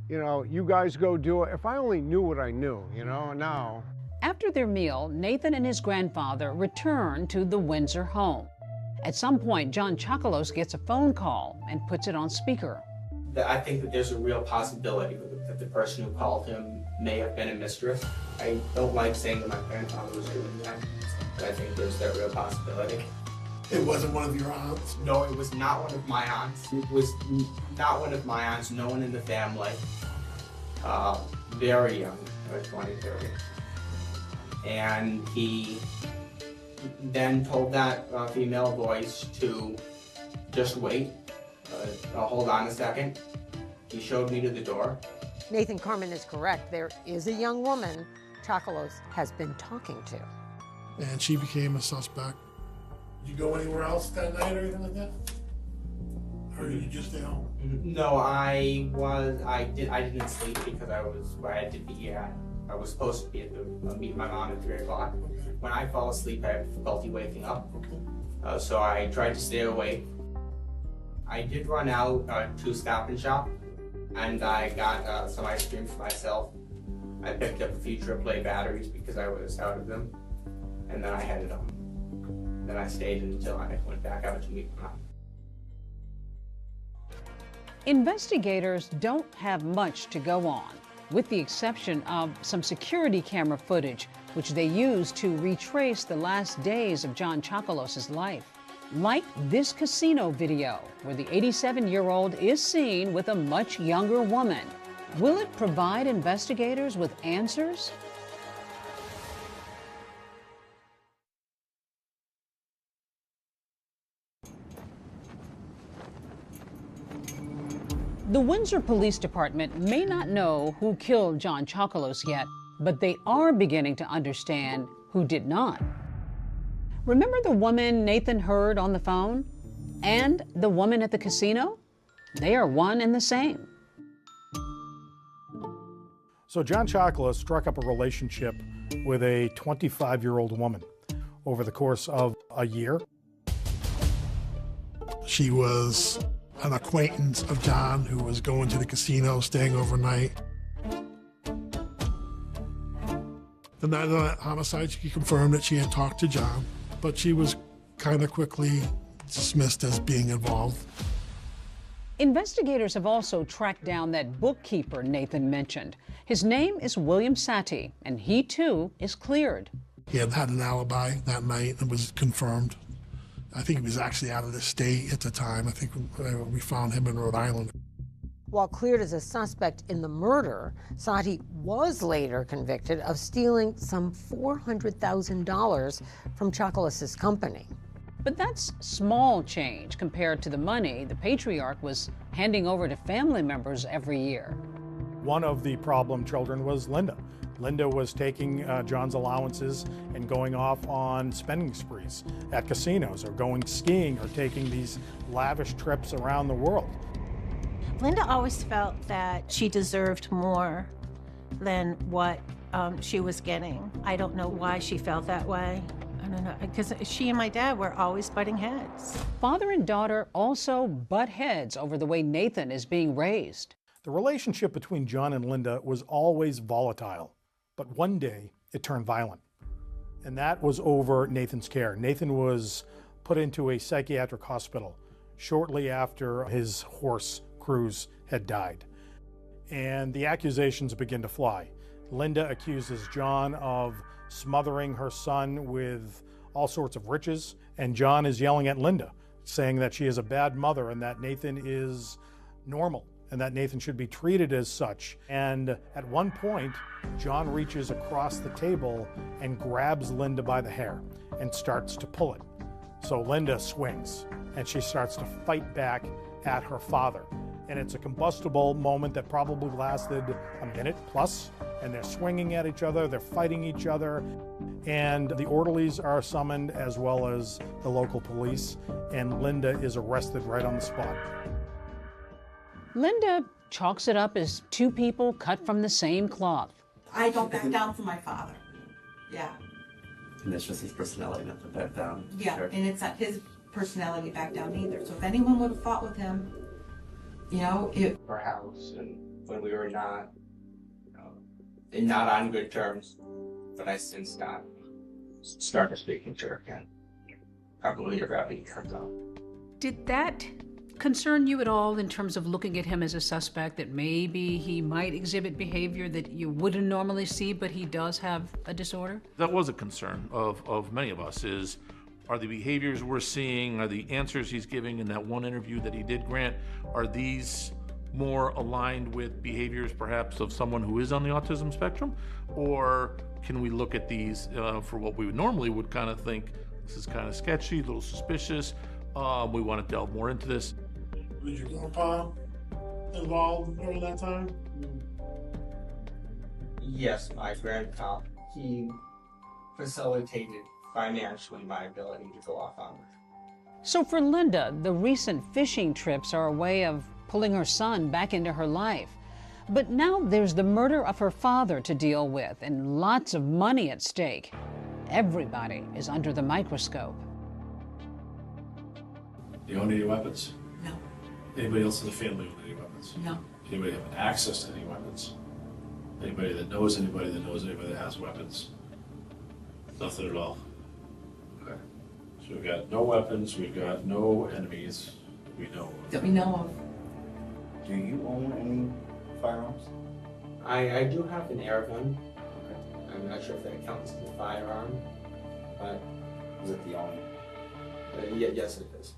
you guys go do it. If I only knew what I knew, now. After their meal, Nathan and his grandfather return to the Windsor home. At some point, John Chocolos gets a phone call and puts it on speaker. I think that there's a real possibility that the person who called him may have been a mistress. I don't like saying that my grandfather was doing that, but I think there's that real possibility. It wasn't one of your aunts? No, it was not one of my aunts. It was not one of my aunts, no one in the family. Very young, 20, 30. And he then told that female voice to just wait, hold on a second. He showed me to the door. Nathan Carmen is correct. There is a young woman Chocolos has been talking to. And she became a suspect. Did you go anywhere else that night or anything like that? Or did you just stay home? No, I didn't sleep because I had to be at. I was supposed to be at the meet my mom at 3 o'clock. When I fall asleep, I have difficulty waking up. So I tried to stay awake. I did run out to Stop and Shop, and I got some ice cream for myself. I picked up a few AAA batteries because I was out of them, and then I headed home. Then I stayed until I went back out to meet my mom. Investigators don't have much to go on, with the exception of some security camera footage, which they used to retrace the last days of John Chocolos's life. Like this casino video, where the 87-year-old is seen with a much younger woman. Will it provide investigators with answers? The Windsor Police Department may not know who killed John Chocolos yet, but they are beginning to understand who did not. Remember the woman Nathan heard on the phone? And the woman at the casino? They are one and the same. So John Chocolos struck up a relationship with a 25-year-old woman. over the course of a year. She was an acquaintance of John who was going to the casino, staying overnight. The night of the homicide, she confirmed that she had talked to John, but she was kind of quickly dismissed as being involved. Investigators have also tracked down that bookkeeper Nathan mentioned. His name is William Sati, and he too is cleared. He had had an alibi that night and was confirmed. I think he was actually out of the state at the time. I think we found him in Rhode Island. While cleared as a suspect in the murder, Sati was later convicted of stealing some $400,000 from Chocolus' company. But that's small change compared to the money the patriarch was handing over to family members every year. One of the problem children was Linda. Linda was taking John's allowances and going off on spending sprees at casinos, or going skiing, or taking these lavish trips around the world. Linda always felt that she deserved more than what she was getting. I don't know why she felt that way. I don't know, because she and my dad were always butting heads. Father and daughter also butt heads over the way Nathan is being raised. The relationship between John and Linda was always volatile, but one day it turned violent. And that was over Nathan's care. Nathan was put into a psychiatric hospital shortly after his horse, Cruz, had died. And the accusations begin to fly. Linda accuses John of smothering her son with all sorts of riches, and John is yelling at Linda, saying that she is a bad mother and that Nathan is normal and that Nathan should be treated as such. And at one point, John reaches across the table and grabs Linda by the hair and starts to pull it. So Linda swings and she starts to fight back at her father. And it's a combustible moment that probably lasted a minute plus, and they're swinging at each other, they're fighting each other, and the orderlies are summoned as well as the local police, and Linda is arrested right on the spot. Linda chalks it up as two people cut from the same cloth. I don't back down for my father. Yeah. And it's just his personality not to back down. Yeah, sure. And it's not his personality to back down either. So if anyone would have fought with him, you know, our house, and when we were not on good terms, but I since started speaking to her again. Probably about a year ago. Did that concern you at all in terms of looking at him as a suspect, that maybe he might exhibit behavior that you wouldn't normally see, but he does have a disorder? That was a concern of many of us, is are the behaviors we're seeing, are the answers he's giving in that one interview that he did grant, are these more aligned with behaviors perhaps of someone who is on the autism spectrum? Or can we look at these for what we normally would kind of think, this is kind of sketchy, a little suspicious, we want to delve more into this. Was your grandpa involved during that time? Yes, my grandpa, he facilitated financially my ability to go off on. So for Linda, the recent fishing trips are a way of pulling her son back into her life. But now there's the murder of her father to deal with and lots of money at stake. Everybody is under the microscope. Do you own any weapons? No. Anybody else in the family own any weapons? No. Anybody have access to any weapons? Anybody that knows anybody that has weapons? Nothing at all. Okay. So we've got no weapons, we've got no enemies we know of. That we know of. Do you own any firearms? I do have an air gun. Okay. I'm not sure if that counts as a firearm, but is it the only? Yes, it is.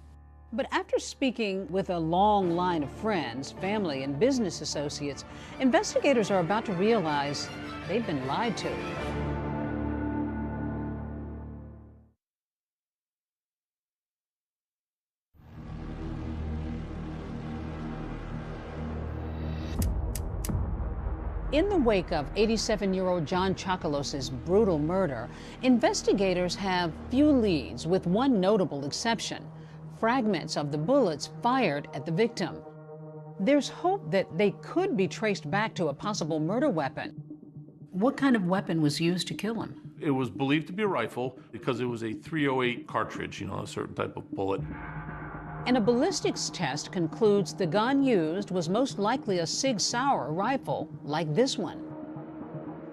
But after speaking with a long line of friends, family, and business associates, investigators are about to realize they've been lied to. In the wake of 87-year-old John Chocolos's brutal murder, investigators have few leads, with one notable exception: fragments of the bullets fired at the victim. There's hope that they could be traced back to a possible murder weapon. What kind of weapon was used to kill him? It was believed to be a rifle because it was a .308 cartridge, a certain type of bullet. And a ballistics test concludes the gun used was most likely a Sig Sauer rifle like this one.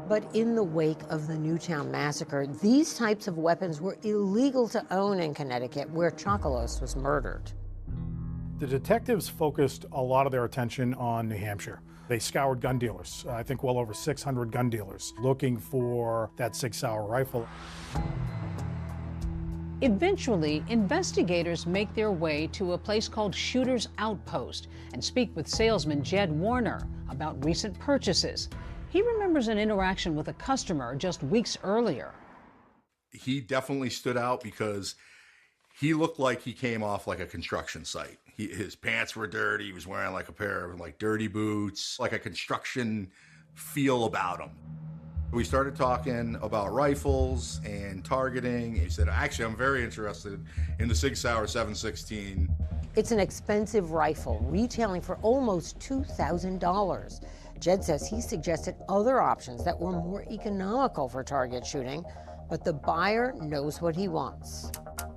But in the wake of the Newtown massacre, these types of weapons were illegal to own in Connecticut, where Chocolos was murdered. The detectives focused a lot of their attention on New Hampshire. They scoured gun dealers, I think well over 600 gun dealers, looking for that Sig Sauer rifle. Eventually, investigators make their way to a place called Shooter's Outpost and speak with salesman Jed Warner about recent purchases. He remembers an interaction with a customer just weeks earlier. He definitely stood out because he looked like he came off like a construction site. His pants were dirty. He was wearing like a pair of like dirty boots, like a construction feel about him. We started talking about rifles and targeting. He said, actually, I'm very interested in the Sig Sauer 716. It's an expensive rifle, retailing for almost $2,000. Jed says he suggested other options that were more economical for target shooting, but the buyer knows what he wants.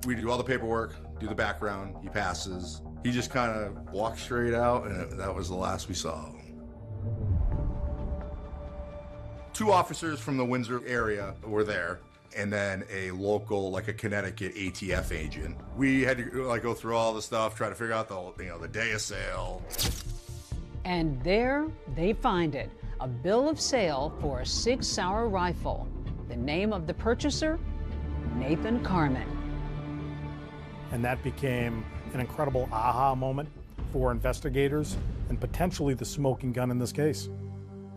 We do all the paperwork, do the background, he passes. He just kind of walked straight out, and that was the last we saw of him. 2 officers from the Windsor area were there, and then a local, like a Connecticut ATF agent. We had to like go through all the stuff, try to figure out the day of sale. And there they find it, a bill of sale for a Sig Sauer rifle. The name of the purchaser, Nathan Carman. And that became an incredible aha moment for investigators and potentially the smoking gun in this case.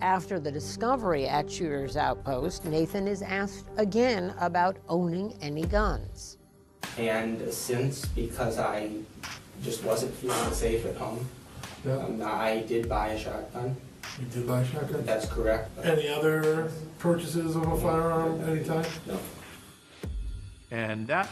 After the discovery at Shooter's Outpost, Nathan is asked again about owning any guns. And since, because I just wasn't feeling safe at home, I did buy a shotgun. You did buy a shotgun? That's correct. Any other purchases of a firearm anytime? No. And that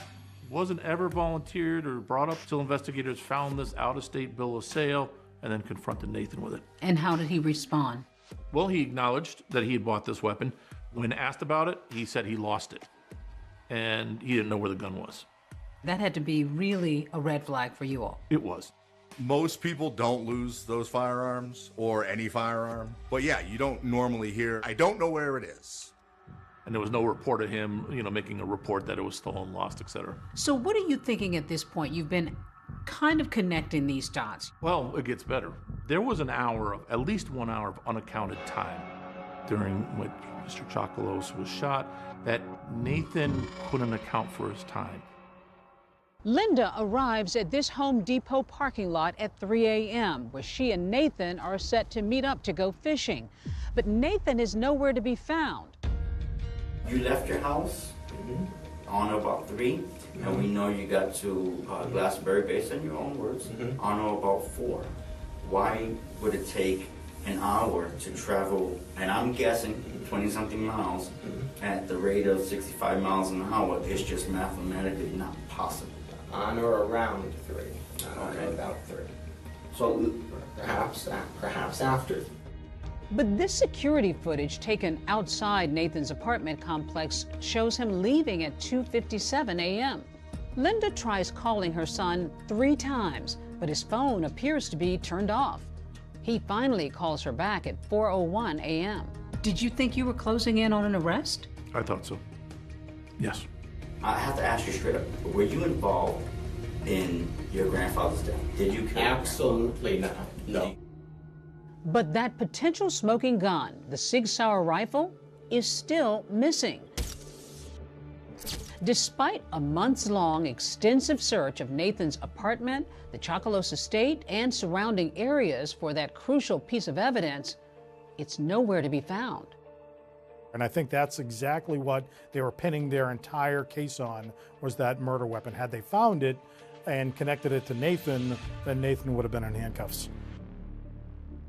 wasn't ever volunteered or brought up till investigators found this out-of-state bill of sale and then confronted Nathan with it. And how did he respond? Well, he acknowledged that he had bought this weapon. When asked about it, he said he lost it. And he didn't know where the gun was. That had to be really a red flag for you all. It was. Most people don't lose those firearms or any firearm. But yeah, you don't normally hear, I don't know where it is. And there was no report of him, making a report that it was stolen, lost, etc. So what are you thinking at this point? You've been kind of connecting these dots. Well, it gets better. There was at least 1 hour of unaccounted time during which Mr. Chocolos was shot that Nathan couldn't account for his time. Linda arrives at this Home Depot parking lot at 3 a.m., where she and Nathan are set to meet up to go fishing. But Nathan is nowhere to be found. You left your house on about 3, and we know you got to Glastonbury, based on your own words, on about 4. Why would it take an hour to travel, and I'm guessing 20-something miles, at the rate of 65 miles an hour? It's just mathematically not possible. On or around 3, okay. About 3. So perhaps after. But this security footage taken outside Nathan's apartment complex shows him leaving at 2:57 a.m. Linda tries calling her son 3 times, but his phone appears to be turned off. He finally calls her back at 4:01 a.m. Did you think you were closing in on an arrest? I thought so. Yes. I have to ask you straight up, were you involved in your grandfather's death? Did you kill Absolutely not. No. But that potential smoking gun, the Sig Sauer rifle, is still missing. Despite a months-long extensive search of Nathan's apartment, the Chocolos estate, and surrounding areas for that crucial piece of evidence, it's nowhere to be found. And I think that's exactly what they were pinning their entire case on, was that murder weapon. Had they found it and connected it to Nathan, then Nathan would have been in handcuffs.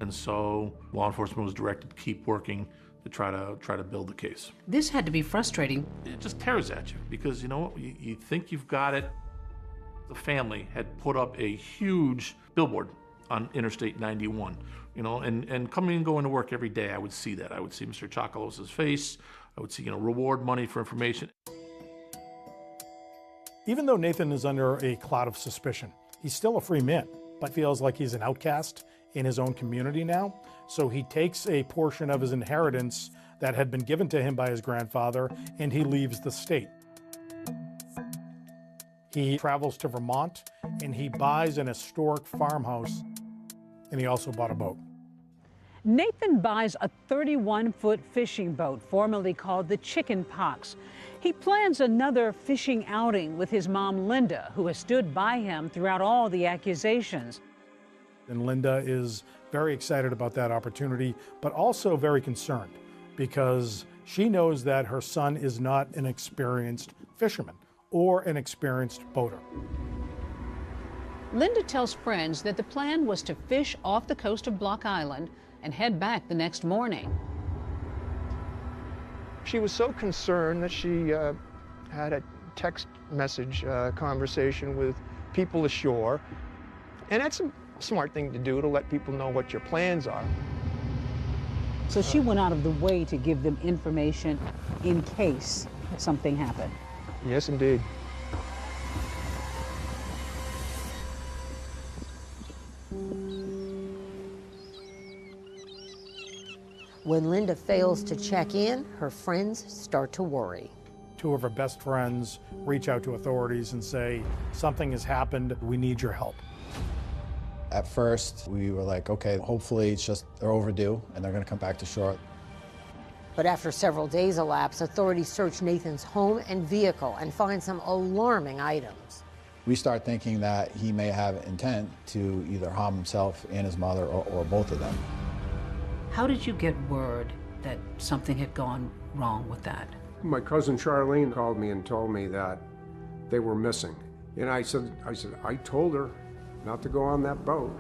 And so law enforcement was directed to keep working to try to build the case. This had to be frustrating. It just tears at you because you think you've got it. The family had put up a huge billboard on Interstate 91, and coming and going to work every day, I would see that. I would see Mr. Chocolos's face. I would see, reward money for information. Even though Nathan is under a cloud of suspicion, he's still a free man, but feels like he's an outcast in his own community now. So he takes a portion of his inheritance that had been given to him by his grandfather, and he leaves the state. He travels to Vermont, and he buys an historic farmhouse, and he also bought a boat. Nathan buys a 31-foot fishing boat, formerly called the Chicken Pox. He plans another fishing outing with his mom, Linda, who has stood by him throughout all the accusations. And Linda is very excited about that opportunity, but also very concerned because she knows that her son is not an experienced fisherman or an experienced boater. Linda tells friends that the plan was to fish off the coast of Block Island and head back the next morning. She was so concerned that she had a text message conversation with people ashore, and that's a smart thing to do, to let people know what your plans are. So she went out of the way to give them information in case something happened. Yes, indeed. When Linda fails to check in, her friends start to worry. Two of her best friends reach out to authorities and say, something has happened, we need your help. At first, we were like, okay, hopefully it's just they're overdue and they're gonna come back to shore. But after several days elapse, authorities search Nathan's home and vehicle and find some alarming items. We start thinking that he may have intent to either harm himself and his mother or both of them. How did you get word that something had gone wrong with that? My cousin Charlene called me and told me that they were missing. And I said, I told her not to go on that boat.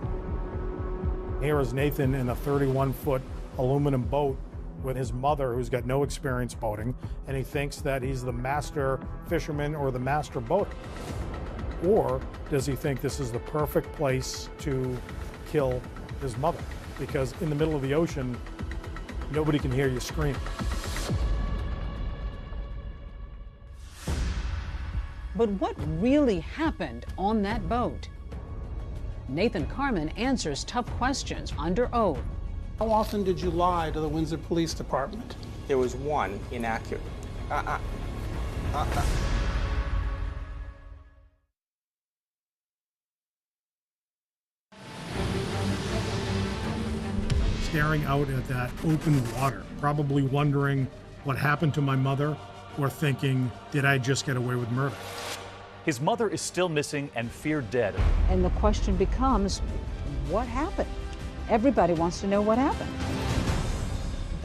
Here is Nathan in a 31-foot aluminum boat with his mother, who's got no experience boating, and he thinks that he's the master fisherman or the master boater. Or does he think this is the perfect place to kill his mother? Because in the middle of the ocean, nobody can hear you scream. But what really happened on that boat? Nathan Carmen answers tough questions under oath. How often did you lie to the Windsor Police Department? There was one inaccurate. Staring out at that open water, probably wondering what happened to my mother, or thinking, did I just get away with murder? His mother is still missing and feared dead. And the question becomes, what happened? Everybody wants to know what happened.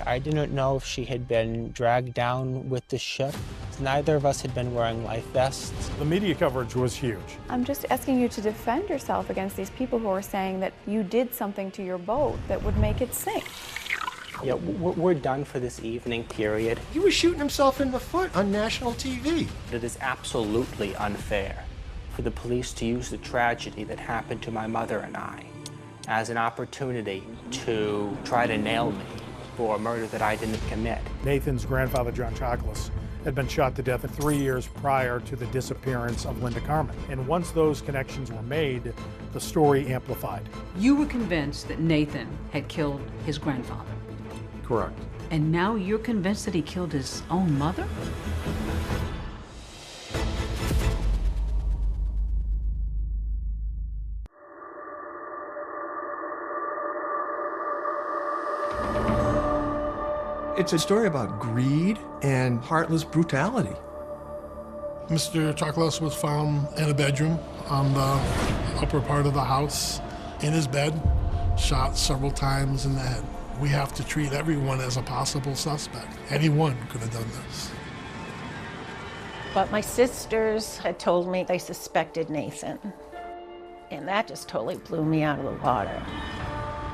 I didn't know if she had been dragged down with the ship. Neither of us had been wearing life vests. The media coverage was huge. I'm just asking you to defend yourself against these people who are saying that you did something to your boat that would make it sink. Yeah, we're done for this evening, period. He was shooting himself in the foot on national TV. It is absolutely unfair for the police to use the tragedy that happened to my mother and I as an opportunity to try to nail me for a murder that I didn't commit. Nathan's grandfather, John Chocolus, had been shot to death 3 years prior to the disappearance of Linda Carmen. And once those connections were made, the story amplified. You were convinced that Nathan had killed his grandfather. Correct. And now you're convinced that he killed his own mother? It's a story about greed and heartless brutality. Mr. Chocolus was found in a bedroom on the upper part of the house, in his bed, shot several times in the head. We have to treat everyone as a possible suspect. Anyone could have done this. But my sisters had told me they suspected Nathan. And that just totally blew me out of the water.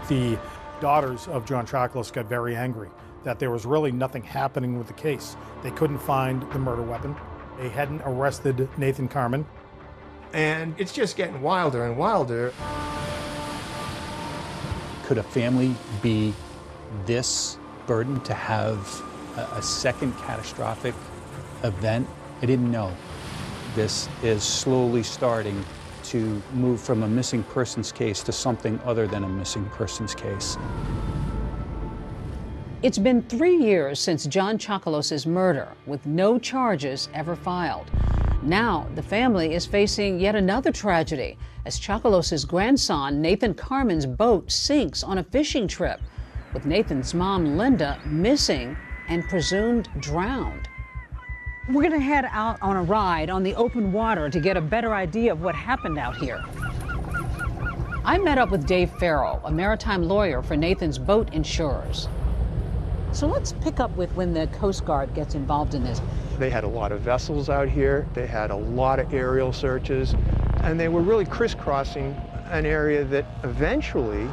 The daughters of John Chocolus got very angry that there was really nothing happening with the case. They couldn't find the murder weapon. They hadn't arrested Nathan Carmen. And it's just getting wilder and wilder. Could a family be this burdened to have a second catastrophic event. I didn't know. This is slowly starting to move from a missing persons case to something other than a missing persons case. It's been 3 years since John Chocolos's murder, with no charges ever filed. Now, the family is facing yet another tragedy as Chocolos's grandson, Nathan Carmen's boat sinks on a fishing trip, with Nathan's mom, Linda, missing and presumed drowned. We're going to head out on a ride on the open water to get a better idea of what happened out here. I met up with Dave Farrell, a maritime lawyer for Nathan's boat insurers. So let's pick up with when the Coast Guard gets involved in this. They had a lot of vessels out here. They had a lot of aerial searches, and they were really crisscrossing an area that eventually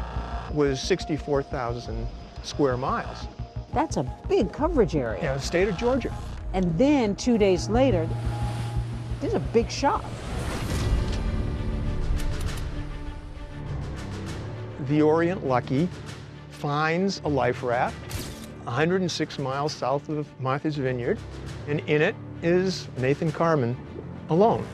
was 64,000 square miles. That's a big coverage area. Yeah, the state of Georgia. And then 2 days later, there's a big shock. The Orient Lucky finds a life raft 106 miles south of Martha's Vineyard, and in it is Nathan Carmen alone.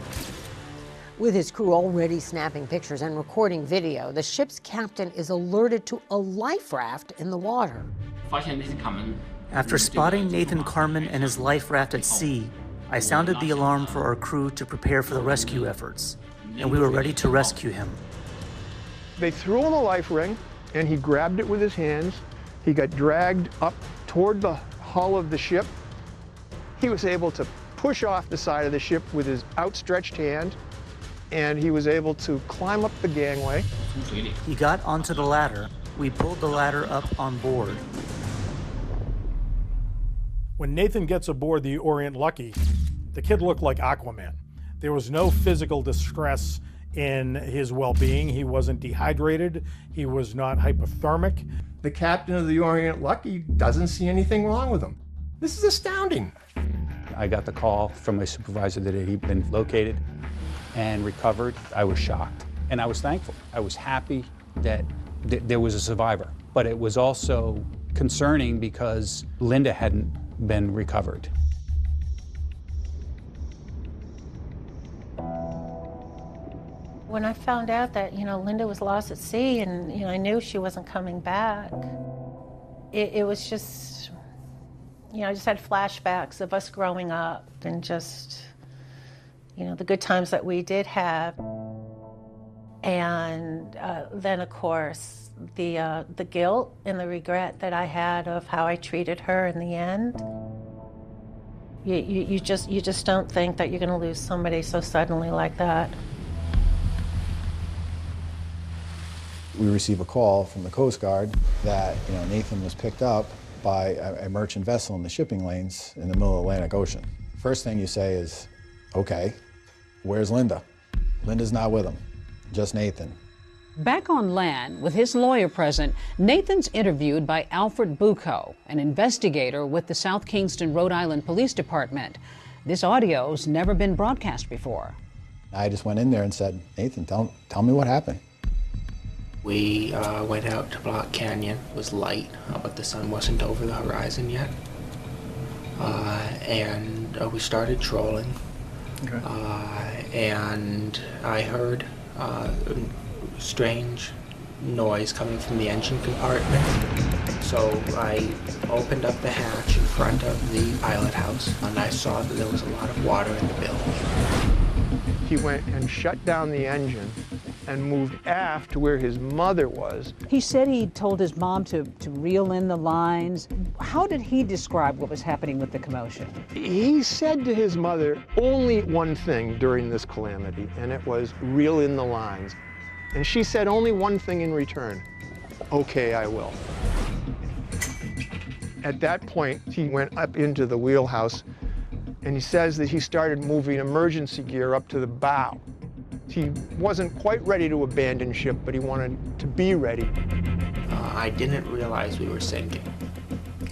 With his crew already snapping pictures and recording video, the ship's captain is alerted to a life raft in the water. After spotting Nathan Carmen and his life raft at sea, I sounded the alarm for our crew to prepare for the rescue efforts, and we were ready to rescue him. They threw him a life ring, and he grabbed it with his hands. He got dragged up toward the hull of the ship. He was able to push off the side of the ship with his outstretched hand, and he was able to climb up the gangway. He got onto the ladder. We pulled the ladder up on board. When Nathan gets aboard the Orient Lucky, the kid looked like Aquaman. There was no physical distress in his well-being. He wasn't dehydrated. He was not hypothermic. The captain of the Orient Lucky doesn't see anything wrong with him. This is astounding. I got the call from my supervisor that he'd been located and recovered. I was shocked, and I was thankful. I was happy that there was a survivor, but it was also concerning because Linda hadn't been recovered. When I found out that, Linda was lost at sea and, I knew she wasn't coming back, it was just, I just had flashbacks of us growing up and just, the good times that we did have. And then, of course, the guilt and the regret that I had of how I treated her in the end. You just don't think that you're going to lose somebody so suddenly like that. We receive a call from the Coast Guard that Nathan was picked up by a merchant vessel in the shipping lanes in the middle of the Atlantic Ocean. First thing you say is, okay, where's Linda? Linda's not with him, just Nathan. Back on land, with his lawyer present, Nathan's interviewed by Alfred Bucco, an investigator with the South Kingston, Rhode Island Police Department. This audio's never been broadcast before. I just went in there and said, Nathan, tell me what happened. We went out to Block Canyon. It was light, but the sun wasn't over the horizon yet. And we started trolling. Okay. And I heard strange noise coming from the engine compartment. So I opened up the hatch in front of the pilot house, and I saw that there was a lot of water in the bilge. He went and shut down the engine and moved aft to where his mother was. He said he told his mom to reel in the lines. How did he describe what was happening with the commotion? He said to his mother only one thing during this calamity, and it was reel in the lines. And she said only one thing in return, okay, I will. At that point, he went up into the wheelhouse, and he says that he started moving emergency gear up to the bow. He wasn't quite ready to abandon ship, but he wanted to be ready. I didn't realize we were sinking.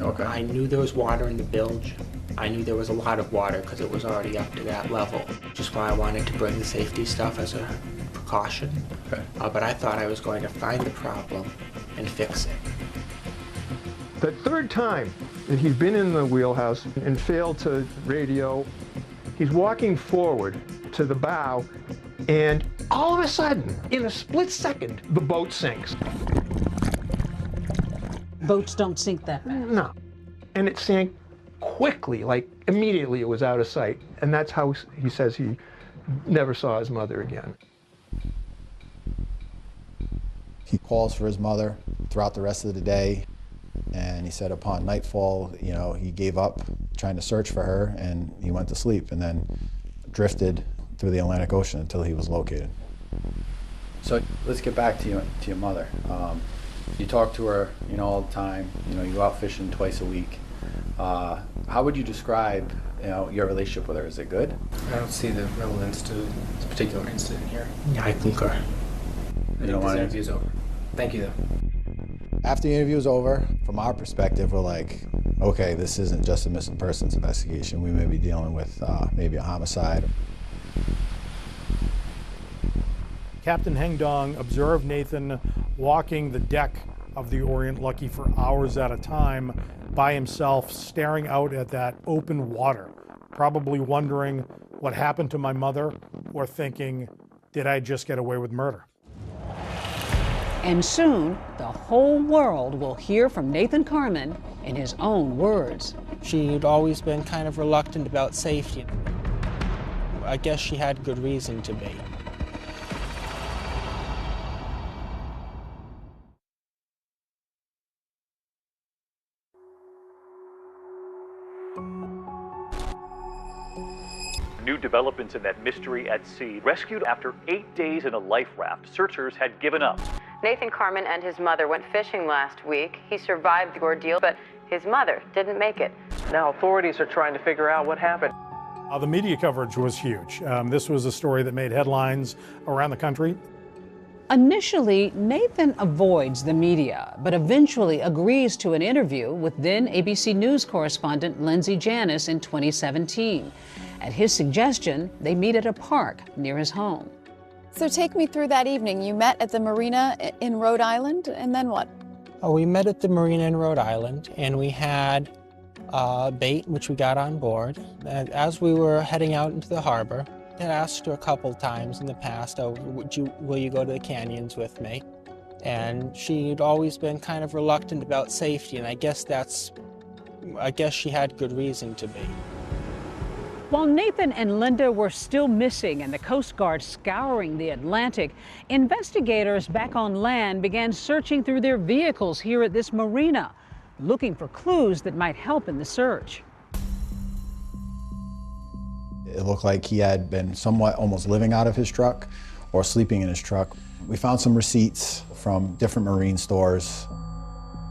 Okay. I knew there was water in the bilge. I knew there was a lot of water because it was already up to that level. Just why I wanted to bring the safety stuff as a precaution. Okay. But I thought I was going to find the problem and fix it. The third time that he's been in the wheelhouse and failed to radio. He's walking forward to the bow, and all of a sudden, in a split second, the boat sinks. Boats don't sink that fast. No. And it sank quickly, like immediately it was out of sight. And that's how he says he never saw his mother again. He calls for his mother throughout the rest of the day, and he said upon nightfall, you know, he gave up trying to search for her, and he went to sleep and then drifted through the Atlantic Ocean until he was located. So let's get back to your mother. You talk to her, you know, all the time. You know, you go out fishing twice a week. How would you describe, you know, your relationship with her? Is it good? I don't see the relevance to this particular incident here. Yeah, I concur. I think this interview's over. Thank you, though. After the interview was over, from our perspective, we're like, okay, this isn't just a missing persons investigation. We may be dealing with maybe a homicide. Captain Hengdong observed Nathan walking the deck of the Orient Lucky for hours at a time by himself, staring out at that open water, probably wondering what happened to my mother, or thinking, did I just get away with murder? And soon, the whole world will hear from Nathan Carman in his own words. She'd always been kind of reluctant about safety. I guess she had good reason to be. New developments in that mystery at sea. Rescued after 8 days in a life raft, searchers had given up. Nathan Carman and his mother went fishing last week. He survived the ordeal, but his mother didn't make it. Now authorities are trying to figure out what happened. The media coverage was huge. This was a story that made headlines around the country. Initially, Nathan avoids the media, but eventually agrees to an interview with then ABC News correspondent Lindsay Janis in 2017. At his suggestion, they meet at a park near his home. So take me through that evening. You met at the marina in Rhode Island, and then what? We met at the marina in Rhode Island, and we had bait, which we got on board. And as we were heading out into the harbor, I had asked her a couple times in the past, will you go to the canyons with me? And she'd always been kind of reluctant about safety, and I guess she had good reason to be. While Nathan and Linda were still missing and the Coast Guard scouring the Atlantic, investigators back on land began searching through their vehicles here at this marina, looking for clues that might help in the search. It looked like he had been somewhat almost living out of his truck or sleeping in his truck. We found some receipts from different marine stores.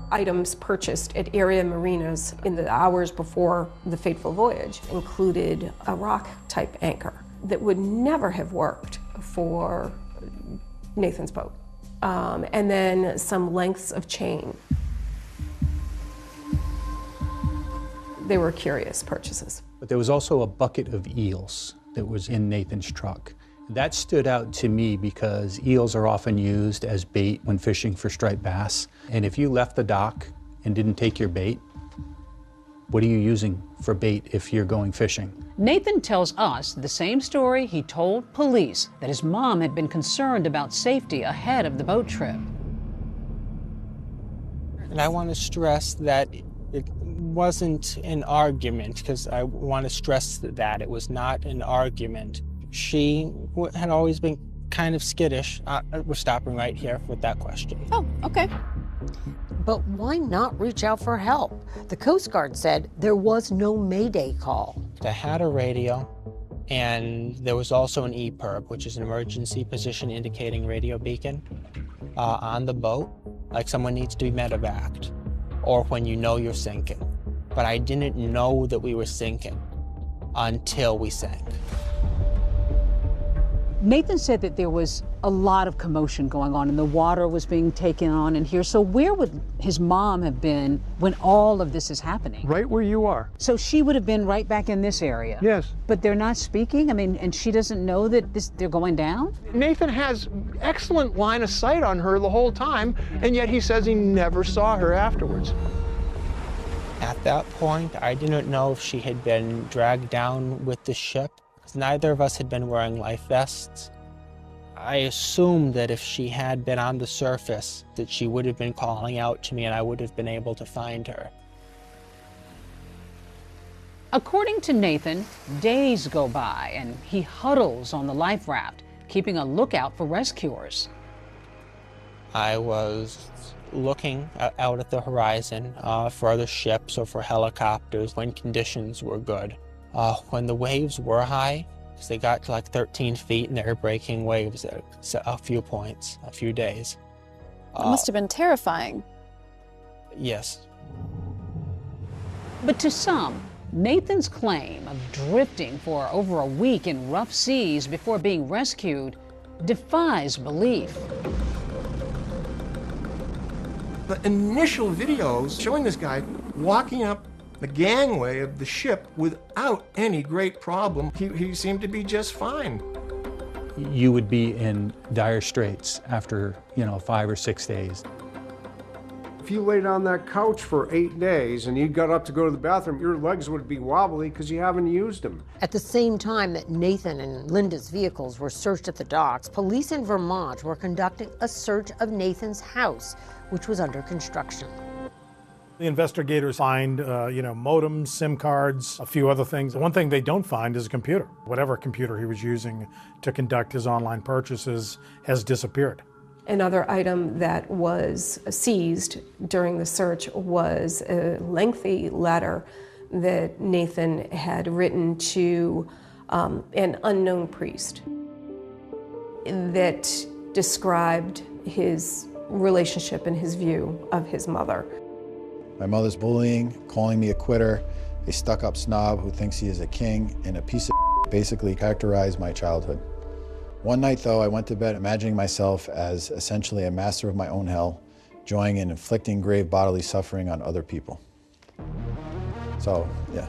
Items purchased at area marinas in the hours before the fateful voyage included a rock-type anchor that would never have worked for Nathan's boat, and then some lengths of chain. They were curious purchases. But there was also a bucket of eels that was in Nathan's truck. That stood out to me because eels are often used as bait when fishing for striped bass. And if you left the dock and didn't take your bait, what are you using for bait if you're going fishing? Nathan tells us the same story he told police, that his mom had been concerned about safety ahead of the boat trip. And I want to stress that it wasn't an argument, because I want to stress that it was not an argument. She had always been kind of skittish. We're stopping right here with that question. Oh, okay. But why not reach out for help? The Coast Guard said there was no Mayday call. I had a radio, and there was also an EPIRB, which is an emergency position indicating radio beacon, on the boat, like someone needs to be medevaced, or when you know you're sinking. But I didn't know that we were sinking until we sank. Nathan said that there was a lot of commotion going on and the water was being taken on in here. So where would his mom have been when all of this is happening? Right where you are. So she would have been right back in this area? Yes. But they're not speaking? I mean, and she doesn't know that they're going down? Nathan has excellent line of sight on her the whole time, and yet he says he never saw her afterwards. At that point, I didn't know if she had been dragged down with the ship, because neither of us had been wearing life vests. I assumed that if she had been on the surface, that she would have been calling out to me and I would have been able to find her. According to Nathan, days go by and he huddles on the life raft, keeping a lookout for rescuers. I was looking out at the horizon for other ships or for helicopters when conditions were good. When the waves were high, because they got to like 13 feet and they were breaking waves at a few points, a few days. It must have been terrifying. Yes. But to some, Nathan's claim of drifting for over a week in rough seas before being rescued defies belief. The initial videos showing this guy walking up the gangway of the ship without any great problem. He seemed to be just fine. You would be in dire straits after, 5 or 6 days. If you laid on that couch for 8 days and you got up to go to the bathroom, your legs would be wobbly because you haven't used them. At the same time that Nathan and Linda's vehicles were searched at the docks, police in Vermont were conducting a search of Nathan's house, which was under construction. The investigators find, modems, SIM cards, a few other things. The one thing they don't find is a computer. Whatever computer he was using to conduct his online purchases has disappeared. Another item that was seized during the search was a lengthy letter that Nathan had written to an unknown priest that described his relationship and his view of his mother. My mother's bullying, calling me a quitter, a stuck-up snob who thinks he is a king, and a piece of basically characterized my childhood. One night, though, I went to bed imagining myself as essentially a master of my own hell, joying in inflicting grave bodily suffering on other people. So, yeah.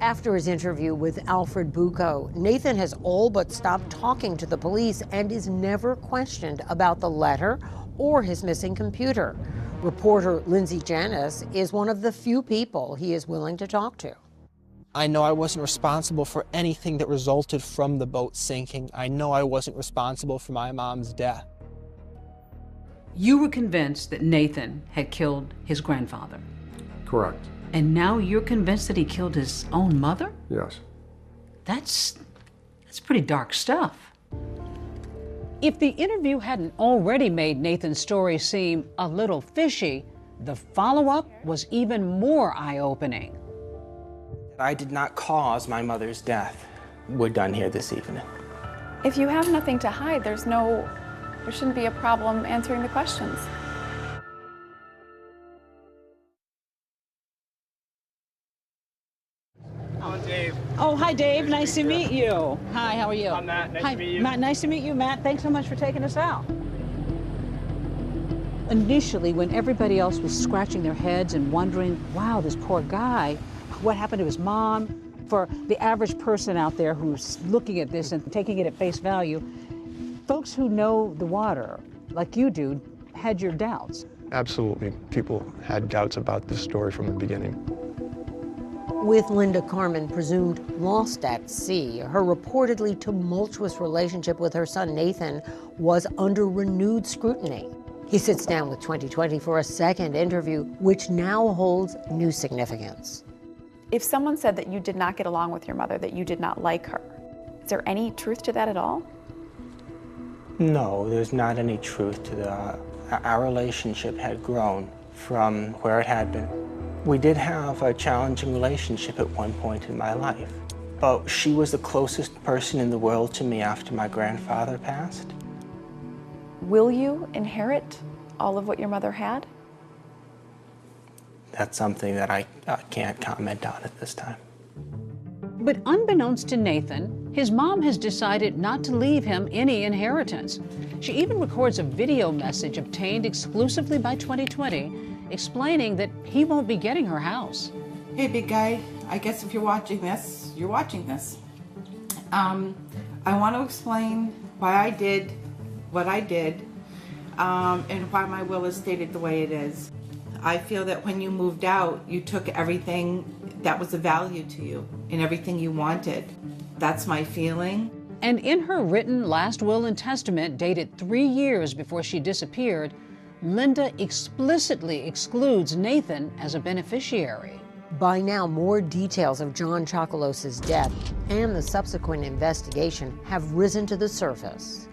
After his interview with Alfred Bucco, Nathan has all but stopped talking to the police and is never questioned about the letter or his missing computer. Reporter Lindsay Janis is one of the few people he is willing to talk to. I know I wasn't responsible for anything that resulted from the boat sinking. I know I wasn't responsible for my mom's death. You were convinced that Nathan had killed his grandfather. Correct. And now you're convinced that he killed his own mother? Yes. That's pretty dark stuff. If the interview hadn't already made Nathan's story seem a little fishy, the follow-up was even more eye-opening. I did not cause my mother's death. We're done here this evening. If you have nothing to hide, there shouldn't be a problem answering the questions. Oh, Dave. Oh, hi, Dave. Nice to meet you. Hi, how are you? I'm Matt. Nice hi, to meet you. Matt, nice to meet you, Matt. Thanks so much for taking us out. Initially, when everybody else was scratching their heads and wondering, wow, this poor guy, what happened to his mom? For the average person out there who's looking at this and taking it at face value, folks who know the water, like you do, had your doubts. Absolutely. People had doubts about this story from the beginning. With Linda Carmen presumed lost at sea, her reportedly tumultuous relationship with her son Nathan was under renewed scrutiny. He sits down with 2020 for a second interview, which now holds new significance. If someone said that you did not get along with your mother, that you did not like her, is there any truth to that at all? No, there's not any truth to that. Our relationship had grown from where it had been. We did have a challenging relationship at one point in my life, but she was the closest person in the world to me after my grandfather passed. Will you inherit all of what your mother had? That's something that I can't comment on at this time. But unbeknownst to Nathan, his mom has decided not to leave him any inheritance. She even records a video message obtained exclusively by 2020 explaining that he won't be getting her house. Hey, big guy, I guess if you're watching this, you're watching this. I want to explain why I did what I did and why my will is stated the way it is. I feel that when you moved out, you took everything that was of value to you and everything you wanted. That's my feeling. And in her written last will and testament, dated 3 years before she disappeared, Linda explicitly excludes Nathan as a beneficiary. By now, more details of John Chocolos's death and the subsequent investigation have risen to the surface.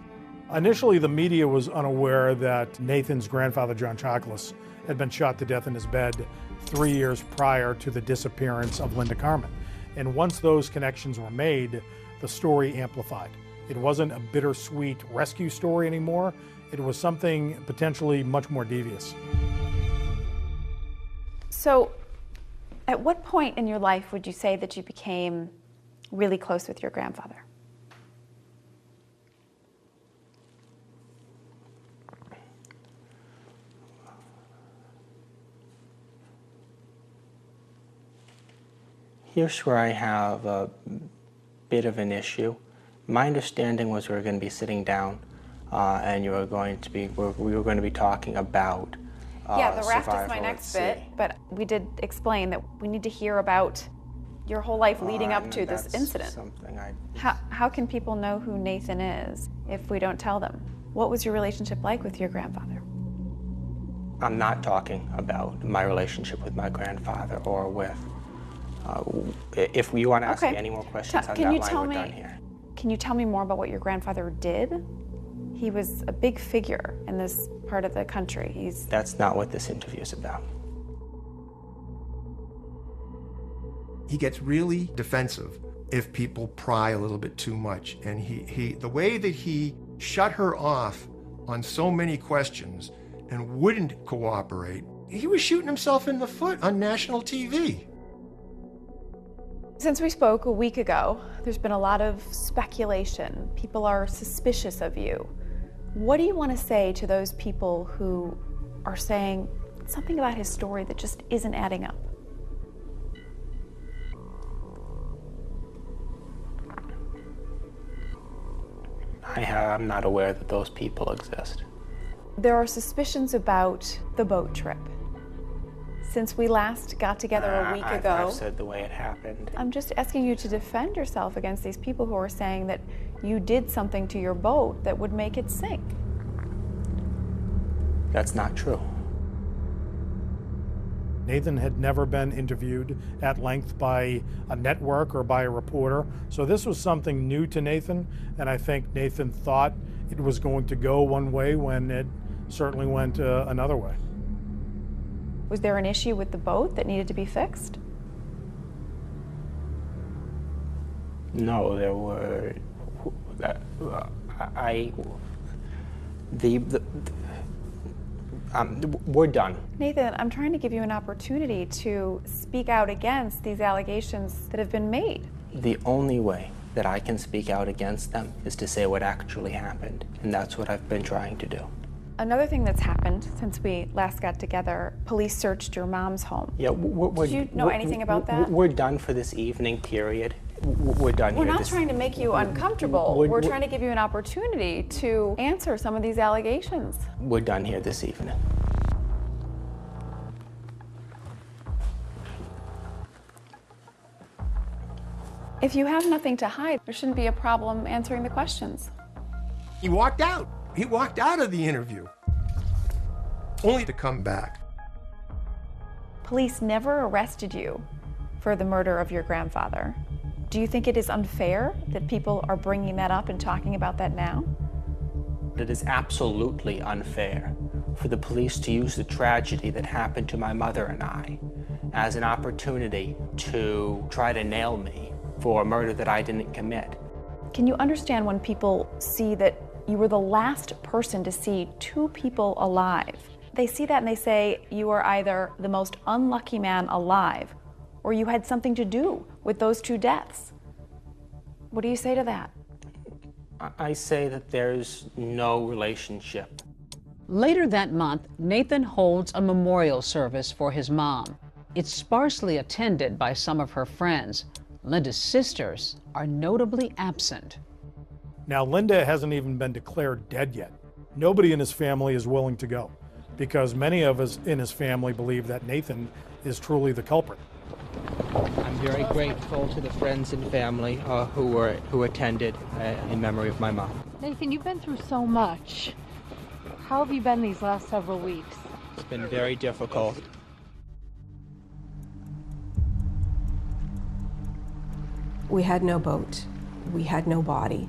Initially, the media was unaware that Nathan's grandfather, John Chocolos, had been shot to death in his bed 3 years prior to the disappearance of Linda Carmen. And once those connections were made, the story amplified. It wasn't a bittersweet rescue story anymore. It was something potentially much more devious. So, at what point in your life would you say that you became really close with your grandfather? Here's where I have a bit of an issue. My understanding was we were going to be sitting down and we were going to be talking about yeah, the raft is my survival next at bit, sea. but we did explain that we need to hear about your whole life leading up to this incident. How can people know who Nathan is if we don't tell them? What was your relationship like with your grandfather? I'm not talking about my relationship with my grandfather or with. If you want to ask me any more questions on that line, we're done here. Can you tell me more about what your grandfather did? He was a big figure in this part of the country. That's not what this interview is about. He gets really defensive if people pry a little bit too much. And the way that he shut her off on so many questions and wouldn't cooperate, he was shooting himself in the foot on national TV. Since we spoke a week ago, there's been a lot of speculation. People are suspicious of you. What do you want to say to those people who are saying something about his story that just isn't adding up? I'm not aware that those people exist. There are suspicions about the boat trip. Since we last got together a week ago, I've said the way it happened. I'm just asking you to defend yourself against these people who are saying that you did something to your boat that would make it sink. That's not true. Nathan had never been interviewed at length by a network or by a reporter, so this was something new to Nathan, and I think Nathan thought it was going to go one way when it certainly went another way. Was there an issue with the boat that needed to be fixed? No, there were. We're done. Nathan, I'm trying to give you an opportunity to speak out against these allegations that have been made. The only way that I can speak out against them is to say what actually happened, and that's what I've been trying to do. Another thing that's happened since we last got together, police searched your mom's home. Yeah, Did you know anything about that? We're done for this evening period. We're done here. We're not trying to make you uncomfortable. We're trying to give you an opportunity to answer some of these allegations. We're done here this evening. If you have nothing to hide, there shouldn't be a problem answering the questions. He walked out. He walked out of the interview, only to come back. Police never arrested you for the murder of your grandfather. Do you think it is unfair that people are bringing that up and talking about that now? It is absolutely unfair for the police to use the tragedy that happened to my mother and I as an opportunity to try to nail me for a murder that I didn't commit. Can you understand when people see that you were the last person to see two people alive? They see that and they say you are either the most unlucky man alive or you had something to do with those two deaths. What do you say to that? I say that there's no relationship. Later that month, Nathan holds a memorial service for his mom. It's sparsely attended by some of her friends. Linda's sisters are notably absent. Now, Linda hasn't even been declared dead yet. Nobody in his family is willing to go. because many of us in his family believe that Nathan is truly the culprit. I'm very grateful to the friends and family who attended in memory of my mom. Nathan, you've been through so much. How have you been these last several weeks? It's been very difficult. We had no boat. We had no body.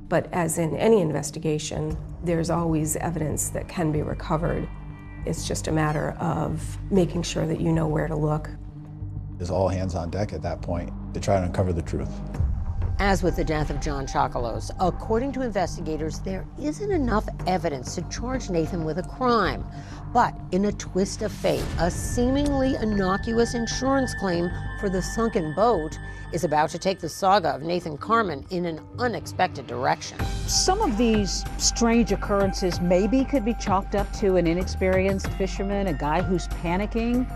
But as in any investigation, there's always evidence that can be recovered. It's just a matter of making sure that you know where to look. There's all hands on deck at that point to try to uncover the truth. As with the death of John Chocolose, according to investigators, there isn't enough evidence to charge Nathan with a crime. But in a twist of fate, a seemingly innocuous insurance claim for the sunken boat is about to take the saga of Nathan Carman in an unexpected direction. Some of these strange occurrences maybe could be chalked up to an inexperienced fisherman, a guy who's panicking.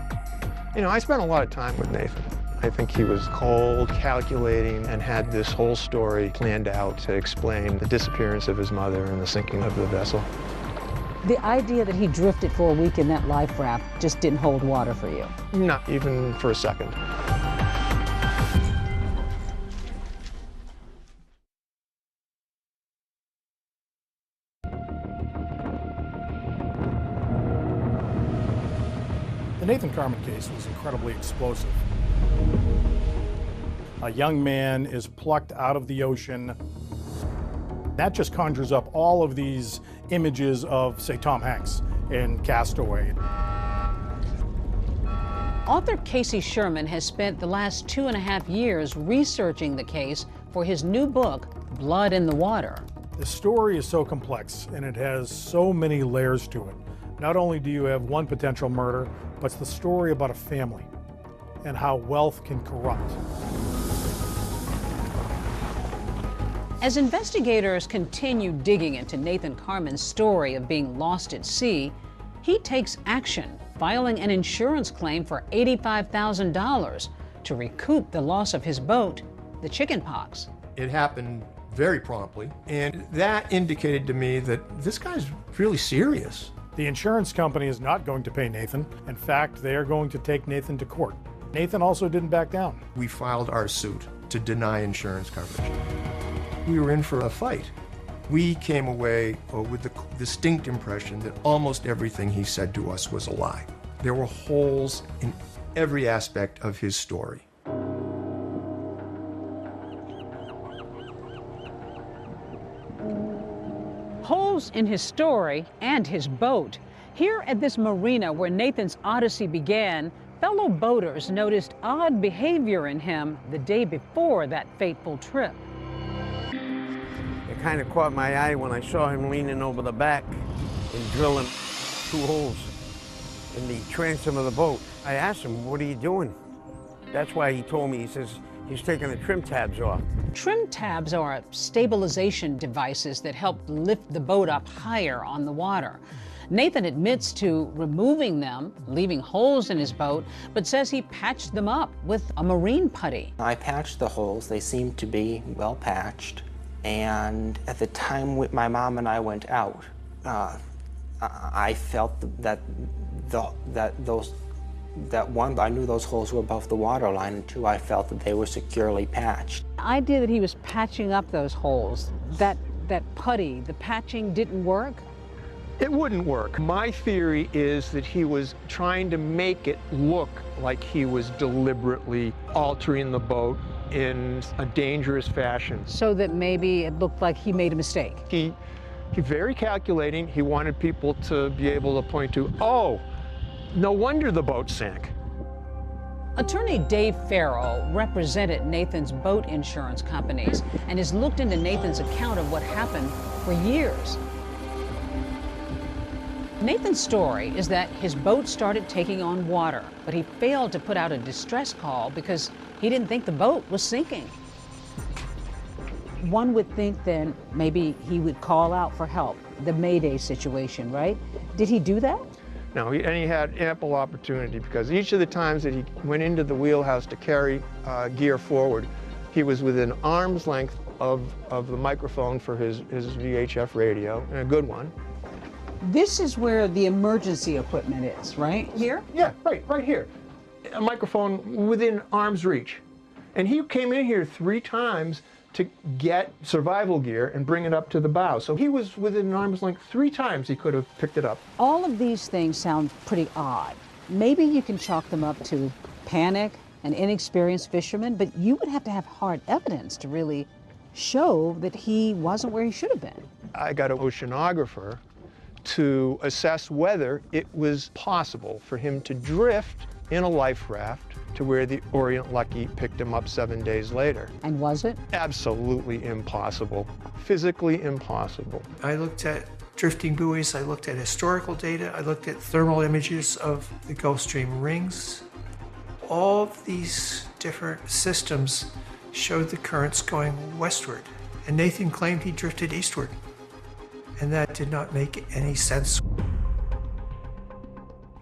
You know, I spent a lot of time with Nathan. I think he was cold, calculating, and had this whole story planned out to explain the disappearance of his mother and the sinking of the vessel. The idea that he drifted for a week in that life raft just didn't hold water for you. Not even for a second. The Nathan Carman case was incredibly explosive. A young man is plucked out of the ocean. That just conjures up all of these images of, say, Tom Hanks in Castaway. Author Casey Sherman has spent the last 2.5 years researching the case for his new book, Blood in the Water. The story is so complex and it has so many layers to it. Not only do you have one potential murder, but it's the story about a family and how wealth can corrupt. As investigators continue digging into Nathan Carman's story of being lost at sea, he takes action, filing an insurance claim for $85,000 to recoup the loss of his boat, the chickenpox. It happened very promptly, and that indicated to me that this guy's really serious. The insurance company is not going to pay Nathan. In fact, they are going to take Nathan to court. Nathan also didn't back down. We filed our suit to deny insurance coverage. We were in for a fight. We came away with the distinct impression that almost everything he said to us was a lie. There were holes in every aspect of his story. Holes in his story and his boat. Here at this marina where Nathan's odyssey began, fellow boaters noticed odd behavior in him the day before that fateful trip. It kind of caught my eye when I saw him leaning over the back and drilling 2 holes in the transom of the boat. I asked him, "What are you doing?" That's why he told me, he says, he's taking the trim tabs off. Trim tabs are stabilization devices that help lift the boat up higher on the water. Nathan admits to removing them, leaving holes in his boat, but says he patched them up with a marine putty. I patched the holes. They seemed to be well patched. And at the time my mom and I went out, I felt that one, I knew those holes were above the water line, and 2, I felt that they were securely patched. The idea that he was patching up those holes, that putty, the patching didn't work? It wouldn't work. My theory is that he was trying to make it look like he was deliberately altering the boat in a dangerous fashion. So that maybe it looked like he made a mistake. He very calculating. He wanted people to be able to point to, oh, no wonder the boat sank. Attorney Dave Farrell represented Nathan's boat insurance companies and has looked into Nathan's account of what happened for years. Nathan's story is that his boat started taking on water, but he failed to put out a distress call because he didn't think the boat was sinking. One would think then maybe he would call out for help, the Mayday situation, right? Did he do that? No, and he had ample opportunity because each of the times that he went into the wheelhouse to carry gear forward, he was within arm's length of the microphone for his VHF radio, and a good one. This is where the emergency equipment is, right? Here? Yeah, right here. A microphone within arm's reach. And he came in here 3 times to get survival gear and bring it up to the bow. So he was within an arm's length 3 times he could have picked it up. All of these things sound pretty odd. Maybe you can chalk them up to panic and inexperienced fishermen, but you would have to have hard evidence to really show that he wasn't where he should have been. I got an oceanographer to assess whether it was possible for him to drift in a life raft to where the Orient Lucky picked him up 7 days later. And was it? Absolutely impossible. Physically impossible. I looked at drifting buoys, I looked at historical data, I looked at thermal images of the Gulf Stream rings. All of these different systems showed the currents going westward, and Nathan claimed he drifted eastward, and that did not make any sense.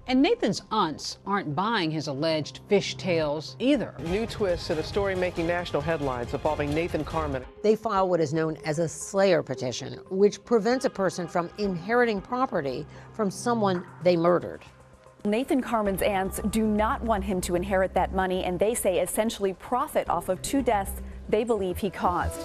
And Nathan's aunts aren't buying his alleged fish tales either. New twist in a story making national headlines involving Nathan Carman. They file what is known as a Slayer petition, which prevents a person from inheriting property from someone they murdered. Nathan Carman's aunts do not want him to inherit that money, and they say essentially profit off of 2 deaths they believe he caused.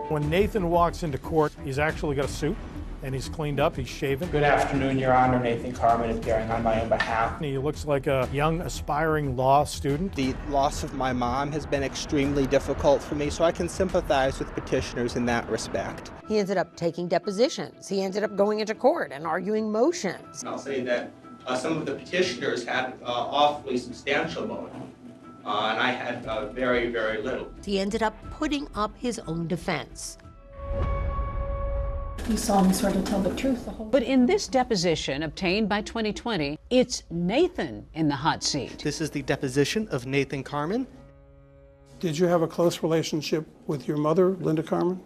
When Nathan walks into court, he's actually got a suit and he's cleaned up, he's shaven. Good afternoon, Your Honor. Nathan Carman appearing on my own behalf. He looks like a young, aspiring law student. The loss of my mom has been extremely difficult for me, so I can sympathize with petitioners in that respect. He ended up taking depositions. He ended up going into court and arguing motions. I'll say that some of the petitioners had awfully substantial motive, and I had very, very little. He ended up putting up his own defense. You saw him sort of tell the truth the whole. But in this deposition obtained by 2020, it's Nathan in the hot seat. This is the deposition of Nathan Carman. Did you have a close relationship with your mother, Linda Carman?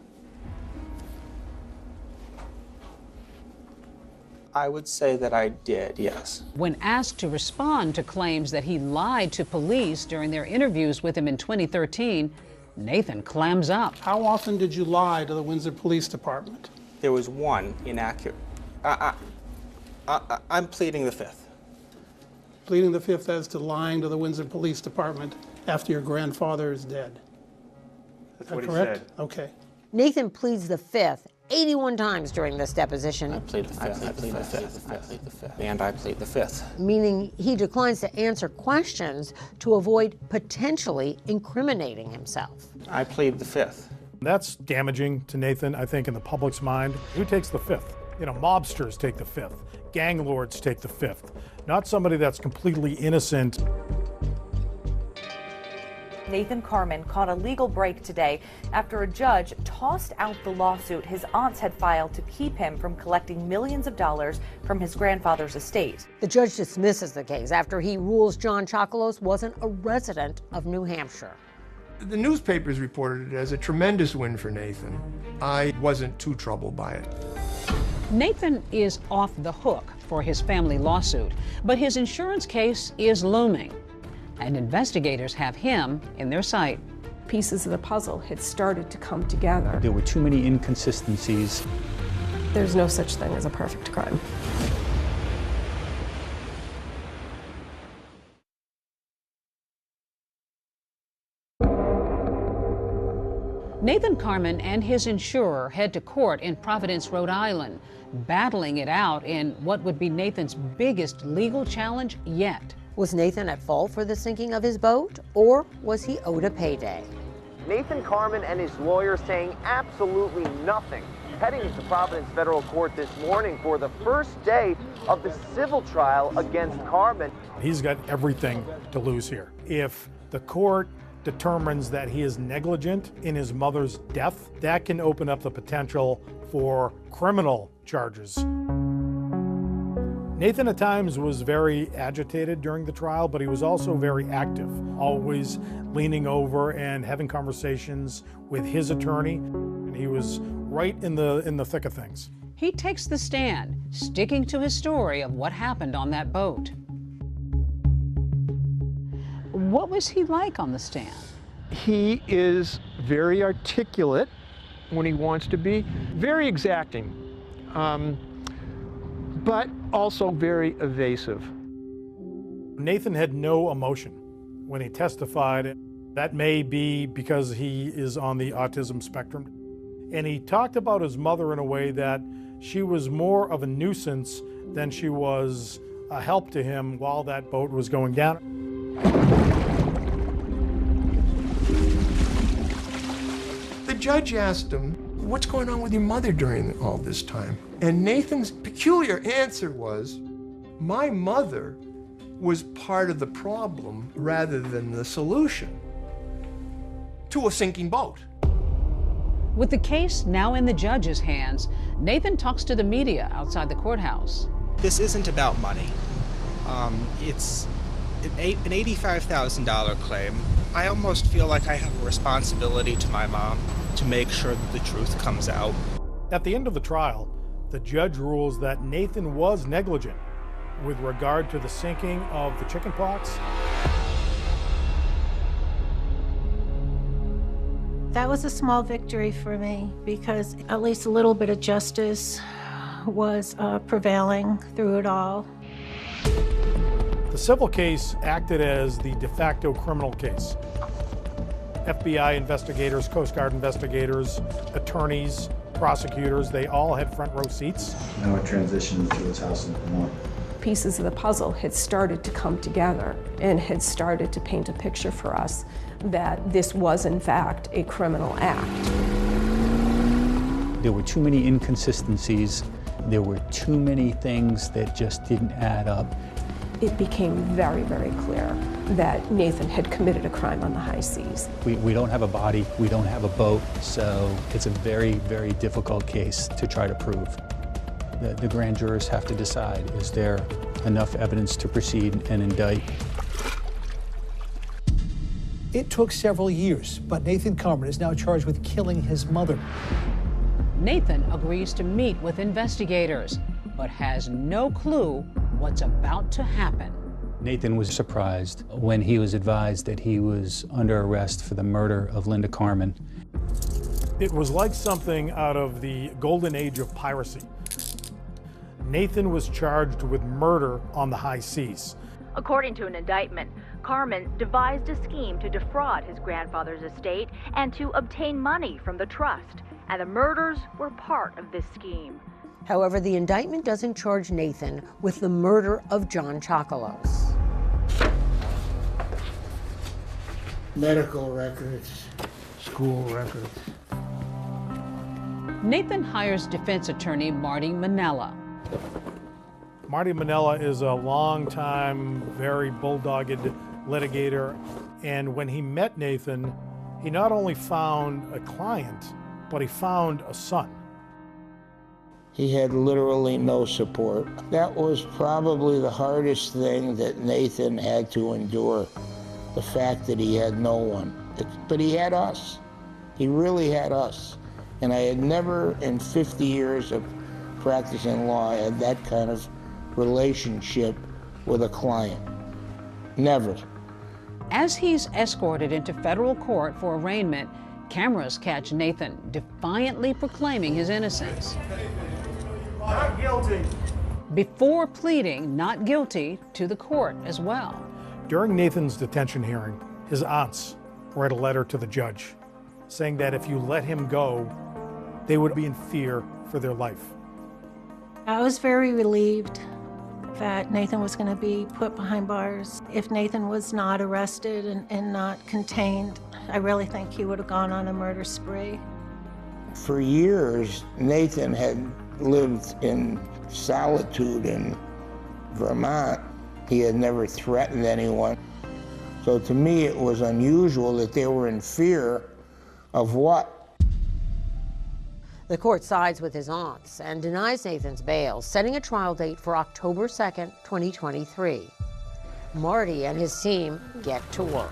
I would say that I did, yes. When asked to respond to claims that he lied to police during their interviews with him in 2013, Nathan clams up. How often did you lie to the Windsor Police Department? There was one inaccurate. I'm pleading the 5th. Pleading the 5th as to lying to the Windsor Police Department after your grandfather is dead. That's what correct? he said. Okay. Nathan pleads the 5th 81 times during this deposition. I plead the 5th. I plead the 5th. I plead the 5th. And I plead the 5th. Meaning he declines to answer questions to avoid potentially incriminating himself. I plead the 5th. That's damaging to Nathan, I think, in the public's mind. Who takes the 5th? You know, mobsters take the 5th. Gang lords take the 5th. Not somebody that's completely innocent. Nathan Carman caught a legal break today after a judge tossed out the lawsuit his aunts had filed to keep him from collecting millions of dollars from his grandfather's estate. The judge dismisses the case after he rules John Chocolos wasn't a resident of New Hampshire. The newspapers reported it as a tremendous win for Nathan. I wasn't too troubled by it. Nathan is off the hook for his family lawsuit, but his insurance case is looming, and investigators have him in their sight. Pieces of the puzzle had started to come together. There were too many inconsistencies. There's no such thing as a perfect crime. Nathan Carman and his insurer head to court in Providence, Rhode Island, battling it out in what would be Nathan's biggest legal challenge yet. Was Nathan at fault for the sinking of his boat, or was he owed a payday? Nathan Carman and his lawyer saying absolutely nothing, heading to Providence Federal Court this morning for the first day of the civil trial against Carman. He's got everything to lose here. If the court determines that he is negligent in his mother's death, that can open up the potential for criminal charges. Nathan at times was very agitated during the trial, but he was also very active, always leaning over and having conversations with his attorney, and he was right in the thick of things. He takes the stand, sticking to his story of what happened on that boat. What was he like on the stand? He is very articulate when he wants to be. Very exacting, but also very evasive. Nathan had no emotion when he testified. That may be because he is on the autism spectrum. And he talked about his mother in a way that she was more of a nuisance than she was a help to him while that boat was going down. The judge asked him, "What's going on with your mother during all this time?" And Nathan's peculiar answer was, "My mother was part of the problem rather than the solution to a sinking boat." With the case now in the judge's hands, Nathan talks to the media outside the courthouse. This isn't about money. It's an $85,000 claim. I almost feel like I have a responsibility to my mom to make sure that the truth comes out. At the end of the trial, the judge rules that Nathan was negligent with regard to the sinking of the chicken pox. That was a small victory for me because at least a little bit of justice was prevailing through it all. The civil case acted as the de facto criminal case. FBI investigators, Coast Guard investigators, attorneys, prosecutors, they all had front row seats. Now it transitioned to his house in Vermont. Pieces of the puzzle had started to come together and had started to paint a picture for us that this was in fact a criminal act. There were too many inconsistencies. There were too many things that just didn't add up. It became very, very clear that Nathan had committed a crime on the high seas. We don't have a body, we don't have a boat, so it's a very, very difficult case to try to prove. The grand jurors have to decide, is there enough evidence to proceed and indict? It took several years, but Nathan Carmen is now charged with killing his mother. Nathan agrees to meet with investigators, but has no clue what's about to happen. Nathan was surprised when he was advised that he was under arrest for the murder of Linda Carmen. It was like something out of the golden age of piracy. Nathan was charged with murder on the high seas. According to an indictment, Carmen devised a scheme to defraud his grandfather's estate and to obtain money from the trust, and the murders were part of this scheme. However, the indictment doesn't charge Nathan with the murder of John Chocolos. Medical records, school records. Nathan hires defense attorney Marty Manella. Marty Manella is a long-time, very bulldogged litigator, and when he met Nathan, he not only found a client, but he found a son. He had literally no support. That was probably the hardest thing that Nathan had to endure, the fact that he had no one. But he had us. He really had us. And I had never, in 50 years of practicing law, had that kind of relationship with a client. Never. As he's escorted into federal court for arraignment, cameras catch Nathan defiantly proclaiming his innocence. Not guilty. Before pleading not guilty to the court as well. During Nathan's detention hearing, his aunts read a letter to the judge saying that if you let him go, they would be in fear for their life. I was very relieved that Nathan was going to be put behind bars. If Nathan was not arrested and not contained, I really think he would have gone on a murder spree. For years, Nathan had lived in solitude in Vermont. He had never threatened anyone. So to me, it was unusual that they were in fear of what? The court sides with his aunts and denies Nathan's bail, setting a trial date for October 2nd, 2023. Marty and his team get to work.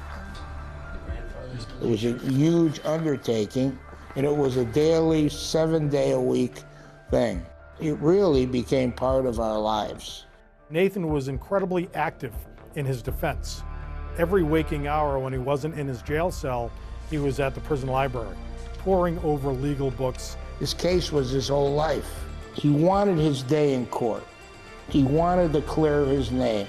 It was a huge undertaking, and it was a daily, 7-day-a-week thing. It really became part of our lives. Nathan was incredibly active in his defense. Every waking hour when he wasn't in his jail cell, he was at the prison library, poring over legal books. This case was his whole life. He wanted his day in court. He wanted to clear his name.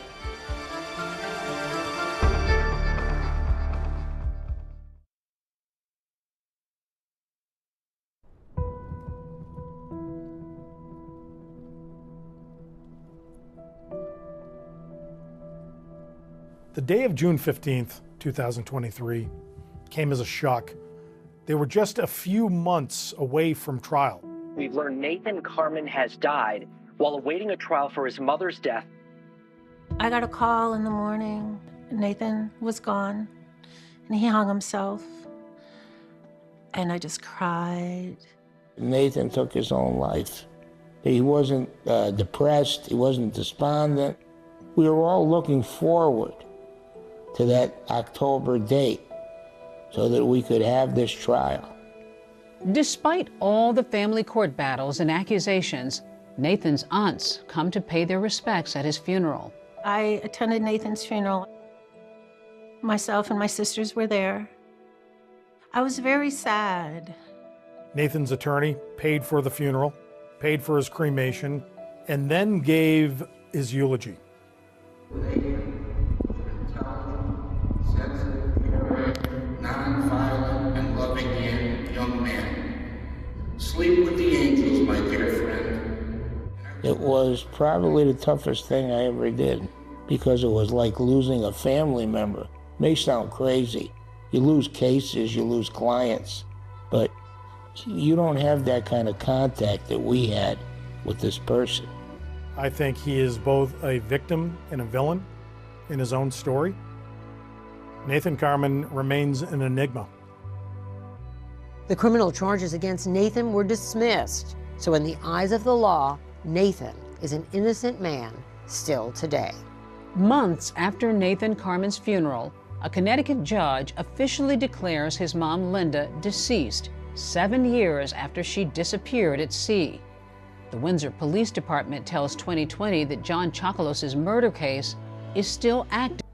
The day of June 15th, 2023, came as a shock. They were just a few months away from trial. We've learned Nathan Carmen has died while awaiting a trial for his mother's death. I got a call in the morning. Nathan was gone, and he hung himself. And I just cried. Nathan took his own life. He wasn't depressed. He wasn't despondent. We were all looking forward to that October date so that we could have this trial. Despite all the family court battles and accusations, Nathan's aunts come to pay their respects at his funeral. I attended Nathan's funeral. Myself and my sisters were there. I was very sad. Nathan's attorney paid for the funeral, paid for his cremation, and then gave his eulogy. Non-violent and loving young man. Sleep with the angels, my dear friend. It was probably the toughest thing I ever did because it was like losing a family member. It may sound crazy. You lose cases, you lose clients, but you don't have that kind of contact that we had with this person. I think he is both a victim and a villain in his own story. Nathan Carmen remains an enigma. The criminal charges against Nathan were dismissed. So in the eyes of the law, Nathan is an innocent man still today. Months after Nathan Carmen's funeral, a Connecticut judge officially declares his mom, Linda, deceased 7 years after she disappeared at sea. The Windsor Police Department tells 2020 that John Chocolos's murder case is still active.